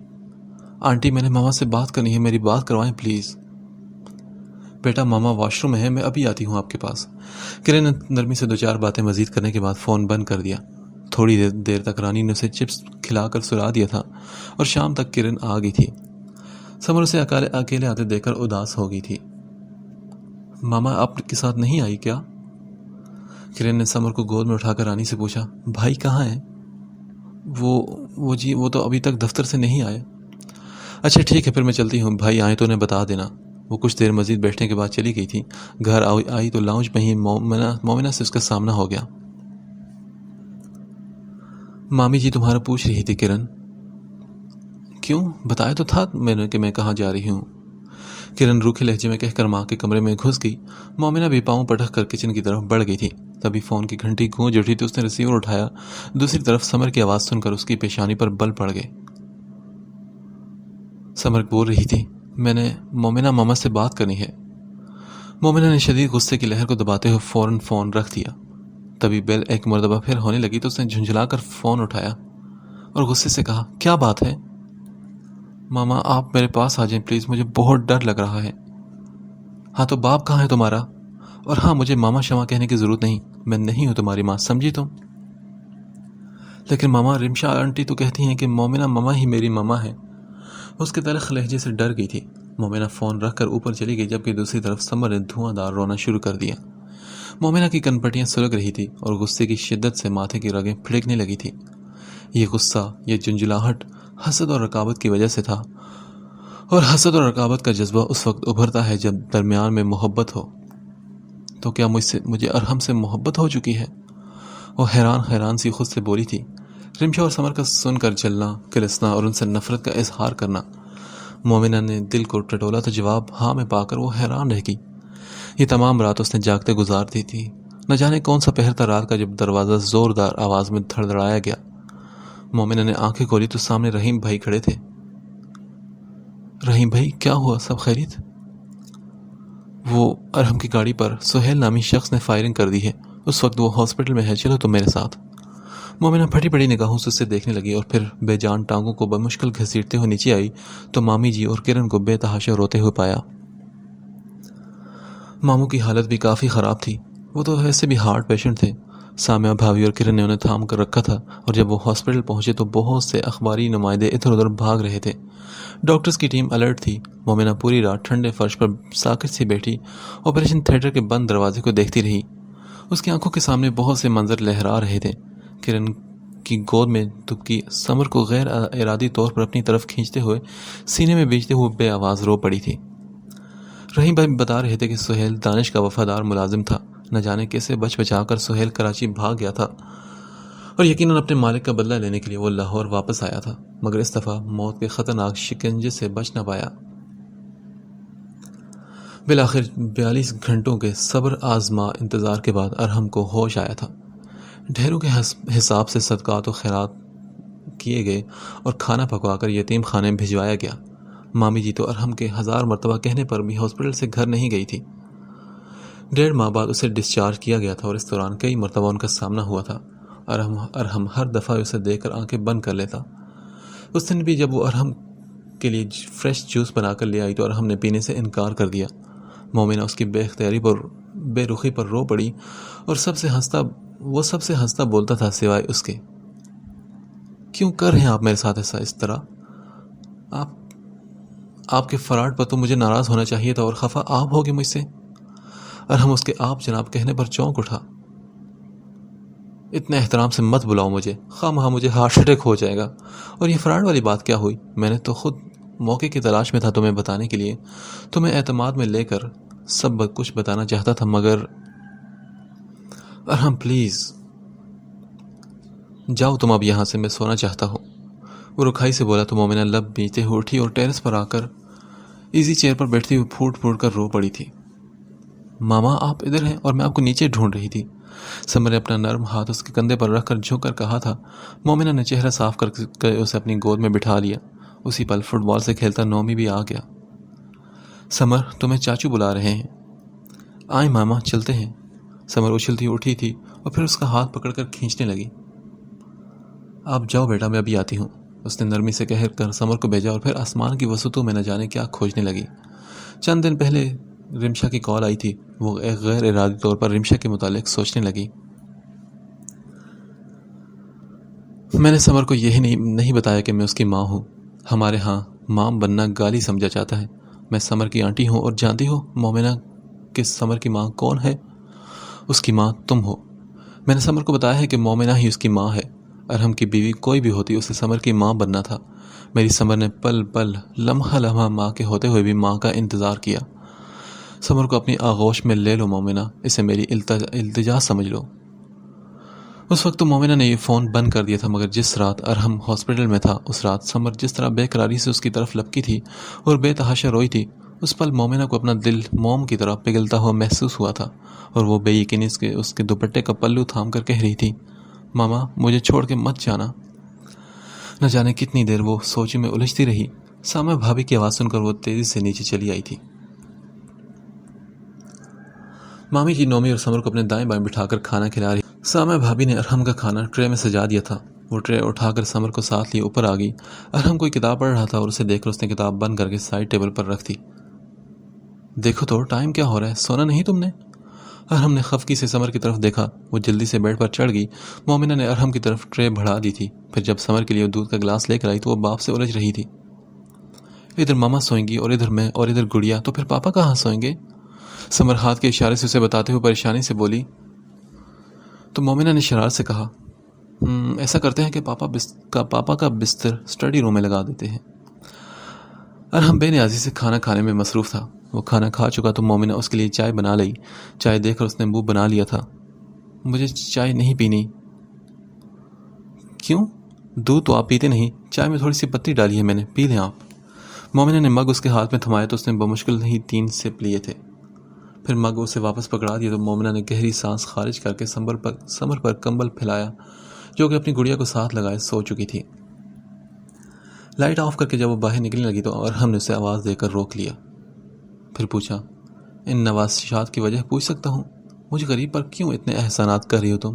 آنٹی، میں نے ماما سے بات کرنی ہے، میری بات کروائیں please. Beta, mama wash room میں ہے، میں ابھی آتی ہوں آپ کے پاس۔ کرن نے نرمی سے دو چار باتیں مزید کرنے کے بعد فون بند کر دیا۔ تھوڑی دیر تک رانی نے اسے چپس کھلا کر سلا دیا تھا اور شام تک کرن آ گئی تھی۔ سمر اسے اکیلے آتے دیکھ کر اداس ہو گئی تھی۔ ماما آپ کے ساتھ نہیں آئی کیا؟ کرن نے سمر کو گود میں اٹھا کر رانی سے پوچھا۔ بھائی کہاں ہے؟ وہ تو ابھی تک دفتر سے نہیں آئے۔ اچھا ٹھیک ہے، پھر میں چلتی ہوں، بھائی آئے تو انہیں بتا دینا۔ وہ کچھ دیر مزید بیٹھنے کے بعد چلی گئی تھی۔ گھر آئی تو لاؤنج میں ہی مومنہ سے اس کا سامنا ہو گیا۔ مامی جی تمہارا پوچھ رہی تھی کرن۔ کیوں؟ بتایا تو تھا میں نے کہ میں کہاں جا رہی ہوں۔ کرن روکھے لہجے میں کہہ کر ماں کے کمرے میں گھس گئی۔ مومنہ بھی پاؤں پٹک کر کچن کی طرف بڑھ گئی تھی۔ تبھی فون کی گھنٹی گونج اٹھی تو اس نے ریسیور اٹھایا۔ دوسری طرف سمر کی آواز سن کر اس کی پیشانی پر بل پڑ گئے۔ سمر بول رہی تھی، میں نے مومنہ ماما سے بات کرنی ہے۔ مومنہ نے شدید غصے کی لہر کو دباتے ہوئے فوراً فون رکھ دیا۔ تبھی بیل ایک مرتبہ پھر ہونے لگی تو اس نے جھنجھلا کر فون اٹھایا اور غصے سے کہا، کیا بات ہے؟ ماما آپ میرے پاس آ جائیں پلیز، مجھے بہت ڈر لگ رہا ہے۔ ہاں تو باپ کہاں ہے تمہارا؟ اور ہاں، مجھے ماما شما کہنے کی ضرورت نہیں، میں نہیں ہوں تمہاری ماں، سمجھی تم؟ لیکن ماما رمشا آنٹی تو کہتی ہیں کہ مومنہ ماما ہی میری ماما ہے۔ اس کے تلخ لہجے سے ڈر گئی تھی۔ مومنہ فون رکھ کر اوپر چلی گئی جبکہ دوسری طرف سمر نے دھواں دار رونا شروع کر دیا۔ مومنہ کی کنپٹیاں سلگ رہی تھی اور غصے کی شدت سے ماتھے کی رگیں پھڑکنے لگی تھی۔ یہ غصہ، یہ جنجلاہٹ حسد اور رقابت کی وجہ سے تھا، اور حسد اور رقابت کا جذبہ اس وقت ابھرتا ہے جب درمیان میں محبت ہو۔ تو کیا مجھے ارحم سے محبت ہو چکی ہے؟ وہ حیران سی خود سے بولی تھی۔ رمشا اور سمر کا سن کر جلنا، کلسنا اور ان سے نفرت کا اظہار کرنا۔ مومنہ نے دل کو ٹٹولا تو جواب ہاں میں پا کر وہ حیران رہ گئی۔ یہ تمام رات اس نے جاگتے گزار دی تھی۔ نہ جانے کون سا پہر تھا رات کا جب دروازہ زوردار آواز میں دھڑدھڑایا گیا۔ مومنہ نے آنکھیں کھولی تو سامنے رحیم بھائی کھڑے تھے۔ رحیم بھائی کیا ہوا، سب خیریت؟ وہ ارحم کی گاڑی پر سہیل نامی شخص نے فائرنگ کر دی ہے، اس وقت وہ ہاسپٹل میں ہے، چلو تم میرے ساتھ۔ مومنہ پھٹی پڑی نگاہوں سے اسے دیکھنے لگی اور پھر بے جان ٹانگوں کو بمشکل گھسیٹتے ہوئے نیچے آئی تو مامی جی اور کرن کو بے تحاشا روتے ہوئے پایا۔ ماموں کی حالت بھی کافی خراب تھی، وہ تو ایسے بھی ہارٹ پیشنٹ تھے۔ سامیہ بھابھی اور کرن نے انہیں تھام کر رکھا تھا اور جب وہ ہاسپٹل پہنچے تو بہت سے اخباری نمائندے ادھر ادھر بھاگ رہے تھے۔ ڈاکٹرز کی ٹیم الرٹ تھی۔ مومنہ پوری رات ٹھنڈے فرش پر ساکت سی بیٹھی آپریشن تھیٹر کے بند دروازے کو دیکھتی رہی۔ اس کی آنکھوں کے سامنے بہت سے منظر لہرا رہے تھے۔ کرن کی گود میں دبکی سمر کو غیر ارادی طور پر اپنی طرف کھینچتے ہوئے سینے میں بیچتے ہوئے بے آواز رو پڑی تھی۔ رحیم بھائی بتا رہے تھے کہ سہیل دانش کا وفادار ملازم تھا۔ نہ جانے کیسے بچا کر سہیل کراچی بھاگ گیا تھا اور یقیناً اپنے مالک کا بدلہ لینے کے لیے وہ لاہور واپس آیا تھا، مگر اس دفعہ موت کے خطرناک شکنجے سے بچ نہ پایا۔ بالآخر 42 گھنٹوں کے صبر آزما انتظار کے بعد ارحم کو ہوش آیا تھا۔ ڈھیروں کے حساب سے صدقات و خیرات کیے گئے اور کھانا پکوا کر یتیم خانے بھجوایا گیا۔ مامی جی تو ارحم کے 1000 مرتبہ کہنے پر بھی ہاسپٹل سے گھر نہیں گئی تھی۔ 1.5 ماہ بعد اسے ڈسچارج کیا گیا تھا اور اس دوران کئی مرتبہ ان کا سامنا ہوا تھا۔ ارحم ہر دفعہ اسے دیکھ کر آنکھیں بند کر لیتا۔ اس دن بھی جب وہ ارحم کے لیے فریش جوس بنا کر لے آئی تو ارحم نے پینے سے انکار کر دیا۔ مومنہ اس کی بے اختیاری پر بے رخی پر رو پڑی اور سب سے ہنستا بولتا تھا سوائے اس کے، کیوں کر رہے ہیں آپ میرے ساتھ ایسا اس طرح؟ آپ کے فراڈ پر تو مجھے ناراض ہونا چاہیے تھا اور خفا آپ ہوگے مجھ سے۔ ارحم اس کے آپ جناب کہنے پر چونک اٹھا۔ اتنے احترام سے مت بلاؤ مجھے، خواہ مجھے ہارٹ اٹیک ہو جائے گا۔ اور یہ فراڈ والی بات کیا ہوئی؟ میں نے تو خود موقع کی تلاش میں تھا تمہیں بتانے کے لیے، تمہیں اعتماد میں لے کر سب کچھ بتانا چاہتا تھا، مگر ارحم پلیز جاؤ تم اب یہاں سے، میں سونا چاہتا ہوں۔ وہ رکھائی سے بولا تو مومنہ لب بیچتے ہوئے اٹھی اور ٹیرس پر آ کر ایزی چیئر پر بیٹھتی ہوئی پھوٹ پھوٹ کر رو پڑی تھی۔ ماما آپ ادھر ہیں اور میں آپ کو نیچے ڈھونڈ رہی تھی۔ سمر نے اپنا نرم ہاتھ اس کے کندھے پر رکھ کر جھک کر کہا تھا۔ مومنہ نے چہرہ صاف کر کے اسے اپنی گود میں بٹھا لیا۔ اسی پل فٹ بال سے کھیلتا نومی بھی آ گیا۔ سمر تمہیں چاچو بلا رہے ہیں۔ آئیں ماما چلتے ہیں۔ سمر اچھلتی اٹھی تھی اور پھر اس کا ہاتھ پکڑ کر کھینچنے لگی۔ آپ جاؤ بیٹا میں ابھی آتی ہوں، اس نے نرمی سے کہہ کر سمر کو بھیجا اور پھر آسمان کی وسعتوں میں نہ جانے کیا کھوجنے لگی۔ چند دن پہلے رمشا کی کال آئی تھی، وہ ایک غیر ارادی طور پر رمشا کے متعلق سوچنے لگی۔ میں نے سمر کو یہی نہیں بتایا کہ میں اس کی ماں ہوں۔ ہمارے ہاں ماں بننا گالی سمجھا جاتا ہے۔ میں سمر کی آنٹی ہوں اور جانتی ہو مومنہ کہ سمر کی ماں کون ہے؟ اس کی ماں تم ہو۔ میں نے سمر کو بتایا ہے کہ مومنہ ہی اس کی ماں ہے۔ ارحم کی بیوی کوئی بھی ہوتی اسے سمر کی ماں بننا تھا۔ میری سمر نے پل پل لمحہ لمحہ ماں کے ہوتے ہوئے بھی ماں کا انتظار کیا۔ سمر کو اپنی آغوش میں لے لو مومنہ، اسے میری التجا سمجھ لو۔ اس وقت تو مومنہ نے یہ فون بند کر دیا تھا، مگر جس رات ارحم ہاسپٹل میں تھا اس رات سمر جس طرح بے قراری سے اس کی طرف لپکی تھی اور بے تحاشا روئی تھی، اس پل مومنہ کو اپنا دل موم کی طرح پگھلتا ہوا محسوس ہوا تھا، اور وہ بے یقینی اس کے دوپٹے کا پلو تھام کر کہہ رہی تھی، ماما مجھے چھوڑ کے مت جانا۔ نہ جانے کتنی دیر وہ سوچ میں الجھتی رہی۔ سامہ بھابھی کی آواز سن کر وہ تیزی سے نیچے چلی آئی تھی۔ مامی جی نومی اور سمر کو اپنے دائیں بائیں بٹھا کر کھانا کھلا رہی۔ سامہ بھابھی نے ارحم کا کھانا ٹرے میں سجا دیا تھا۔ وہ ٹرے اٹھا کر سمر کو ساتھ لیے اوپر آ گئی۔ ارحم کوئی کتاب پڑھ رہا تھا اور اسے دیکھ کر اس نے کتاب بند کر کے سائڈ ٹیبل پر رکھ دی۔ دیکھو تو ٹائم کیا ہو رہا ہے، سونا نہیں تم نے؟ ارحم نے خفگی سے سمر کی طرف دیکھا۔ وہ جلدی سے بیڈ پر چڑھ گئی۔ مومنہ نے ارحم کی طرف ٹرے بڑھا دی تھی۔ پھر جب سمر کے لیے دودھ کا گلاس لے کر آئی تو وہ باپ سے الجھ رہی تھی۔ ادھر ماما سوئیں گی اور ادھر میں اور ادھر گڑیا، تو پھر پاپا کہاں سوئیں گے؟ سمر ہاتھ کے اشارے سے اسے بتاتے ہوئے پریشانی سے بولی۔ تو مومنہ نے شرارت سے کہا، ایسا کرتے ہیں کہ پاپا کا بستر اسٹڈی روم میں لگا دیتے ہیں۔ ارحم بے نیازی سے کھانا کھانے میں مصروف تھا۔ وہ کھانا کھا چکا تو مومنہ اس کے لیے چائے بنا لی۔ چائے دیکھ کر اس نے منہ بنا لیا تھا۔ مجھے چائے نہیں پینی۔ کیوں؟ دودھ تو آپ پیتے نہیں، چائے میں تھوڑی سی پتی ڈالی ہے میں نے، پی لیں آپ۔ مومنہ نے مگ اس کے ہاتھ میں تھمایا تو اس نے بمشکل ہی 3 سپ لیے تھے۔ پھر مگ اسے واپس پکڑا دیا تو مومنہ نے گہری سانس خارج کر کے سمر پر کمبل پھیلایا، جو کہ اپنی گڑیا کو ساتھ لگائے سو چکی تھی۔ لائٹ آف کر کے جب وہ باہر نکلنے لگی تو ارحم نے اسے آواز دے کر روک لیا۔ پھر پوچھا، ان نوازشات کی وجہ پوچھ سکتا ہوں؟ مجھے غریب پر کیوں اتنے احسانات کر رہی ہو تم؟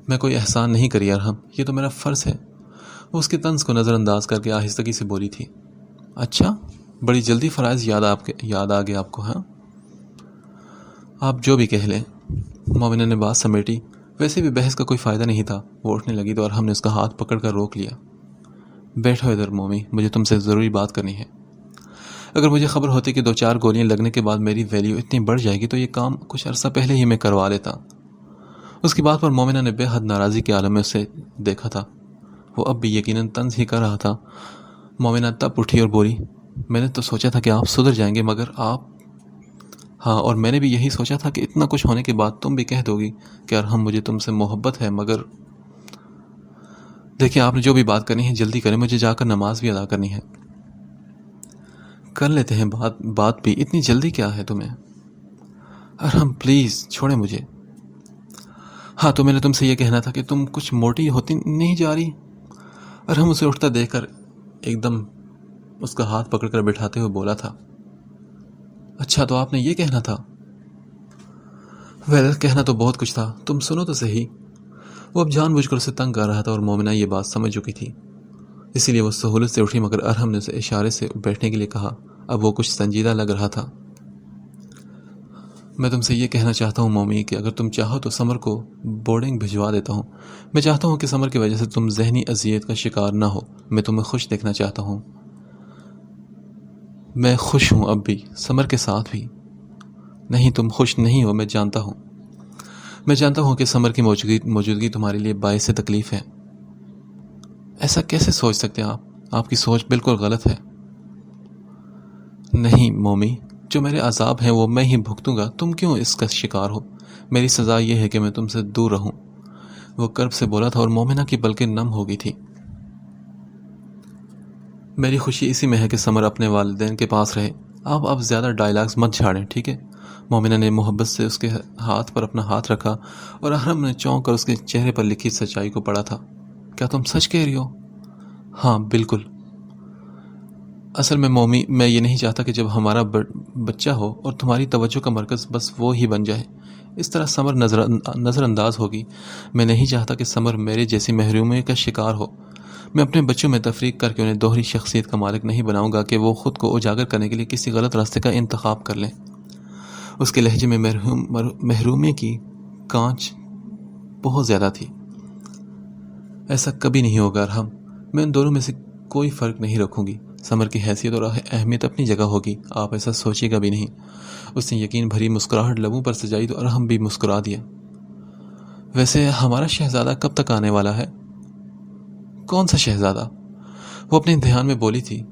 میں کوئی احسان نہیں کری ارحم، یہ تو میرا فرض ہے۔ وہ اس کے طنز کو نظر انداز کر کے آہستگی سے بولی تھی۔ اچھا، بڑی جلدی فرائض یاد آ گئے آپ کو؟ ہاں، آپ جو بھی کہہ لیں۔ مومنہ نے بات سمیٹی۔ ویسے بھی بحث کا کوئی فائدہ نہیں تھا۔ وہ اٹھنے لگی تو ارحم نے اس کا ہاتھ پکڑ کر روک لیا۔ بیٹھو ادھر مومی، مجھے تم سے ضروری بات کرنی ہے۔ اگر مجھے خبر ہوتی کہ 2-4 گولیاں لگنے کے بعد میری ویلیو اتنی بڑھ جائے گی تو یہ کام کچھ عرصہ پہلے ہی میں کروا لیتا۔ اس کی بات پر مومنہ نے بے حد ناراضی کے عالم میں اسے دیکھا تھا۔ وہ اب بھی یقیناً طنز ہی کر رہا تھا۔ مومنہ تب اٹھی اور بولی، میں نے تو سوچا تھا کہ آپ سدھر جائیں گے، مگر آپ… ہاں، اور میں نے بھی یہی سوچا تھا کہ اتنا کچھ ہونے کے بعد تم بھی کہہ دو گی کہ ارحم مجھے تم سے محبت ہے، مگر دیکھیں آپ نے جو بھی بات کرنی ہے جلدی کریں، مجھے جا کر نماز بھی ادا کرنی ہے۔ کر لیتے ہیں بات بھی، اتنی جلدی کیا ہے تمہیں؟ ارحم پلیز چھوڑیں مجھے۔ ہاں تو میں نے تم سے یہ کہنا تھا کہ تم کچھ موٹی ہوتی نہیں جا رہی۔ ارحم اسے اٹھتا دیکھ کر ایک دم اس کا ہاتھ پکڑ کر بٹھاتے ہوئے بولا تھا، اچھا تو آپ نے یہ کہنا تھا؟ کہنا تو بہت کچھ تھا، تم سنو تو صحیح۔ وہ اب جان بوجھ کر اسے تنگ کر رہا تھا اور مومنہ یہ بات سمجھ چکی تھی، اسی لیے وہ سہولت سے اٹھی، مگر ارحم نے اسے اشارے سے بیٹھنے کے لیے کہا۔ اب وہ کچھ سنجیدہ لگ رہا تھا۔ میں تم سے یہ کہنا چاہتا ہوں مومی کہ اگر تم چاہو تو سمر کو بورڈنگ بھجوا دیتا ہوں۔ میں چاہتا ہوں کہ سمر کی وجہ سے تم ذہنی اذیت کا شکار نہ ہو۔ میں تمہیں خوش دیکھنا چاہتا ہوں۔ میں خوش ہوں اب بھی، سمر کے ساتھ بھی۔ نہیں تم خوش نہیں ہو، میں جانتا ہوں۔ میں جانتا ہوں کہ سمر کی موجودگی تمہارے لیے باعث تکلیف ہے۔ ایسا کیسے سوچ سکتے ہیں آپ کی سوچ بالکل غلط ہے۔ نہیں مومی، جو میرے عذاب ہیں وہ میں ہی بھگتوں گا، تم کیوں اس کا شکار ہو؟ میری سزا یہ ہے کہ میں تم سے دور رہوں۔ وہ کرب سے بولا تھا اور مومنہ کی پلکیں نم ہو گئی تھی۔ میری خوشی اسی میں ہے کہ سمر اپنے والدین کے پاس رہے. آپ اب زیادہ ڈائلاگز مت جھاڑیں, ٹھیک ہے؟ مومنہ نے محبت سے اس کے ہاتھ پر اپنا ہاتھ رکھا اور احرم نے چونک کر اس کے چہرے پر لکھی سچائی کو پڑھا تھا. کیا تم سچ کہہ رہی ہو؟ ہاں بالکل. اصل میں مومی, میں یہ نہیں چاہتا کہ جب ہمارا بچہ ہو اور تمہاری توجہ کا مرکز بس وہ ہی بن جائے. اس طرح سمر نظر انداز ہوگی. میں نہیں چاہتا کہ سمر میرے جیسی محرومی کا شکار ہو. میں اپنے بچوں میں تفریق کر کے انہیں دوہری شخصیت کا مالک نہیں بناؤں گا کہ وہ خود کو اجاگر کرنے کے لیے کسی غلط راستے کا انتخاب کر لیں. اس کے لہجے میں محرومی کی کانچ بہت زیادہ تھی. ایسا کبھی نہیں ہوگا ارحم. میں ان دونوں میں سے کوئی فرق نہیں رکھوں گی. سمر کی حیثیت اور اہمیت اپنی جگہ ہوگی, آپ ایسا سوچیے گا بھی نہیں. اس نے یقین بھری مسکراہٹ لبوں پر سجائی تو ارحم بھی مسکرا دیا. ویسے ہمارا شہزادہ کب تک آنے والا ہے؟ کون سا شہزادہ؟ وہ اپنے دھیان میں بولی تھی.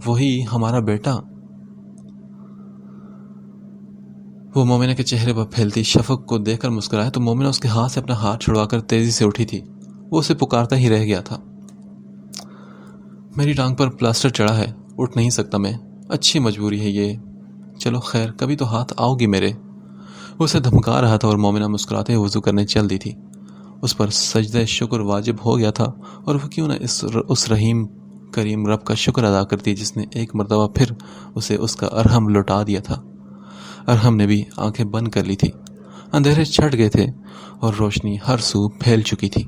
وہی ہمارا بیٹا. وہ مومنہ کے چہرے پر پھیلتی شفق کو دیکھ کر مسکرایا تو مومنہ اس کے ہاتھ سے اپنا ہاتھ چھڑوا کر تیزی سے اٹھی تھی. وہ اسے پکارتا ہی رہ گیا تھا. میری ٹانگ پر پلاسٹر چڑھا ہے, اٹھ نہیں سکتا میں. اچھی مجبوری ہے یہ. چلو خیر, کبھی تو ہاتھ آؤ گی میرے. وہ اسے دھمکا رہا تھا اور مومنہ مسکراتے وضو کرنے چل دی تھی. اس پر سجدہ شکر واجب ہو گیا تھا, اور وہ کیوں نہ اس رحیم کریم رب کا شکر ادا کرتی جس نے ایک مرتبہ پھر اسے اس کا ارحم لوٹا دیا تھا. ارحم نے بھی آنکھیں بند کر لی تھی. اندھیرے چھٹ گئے تھے اور روشنی ہر سو پھیل چکی تھی.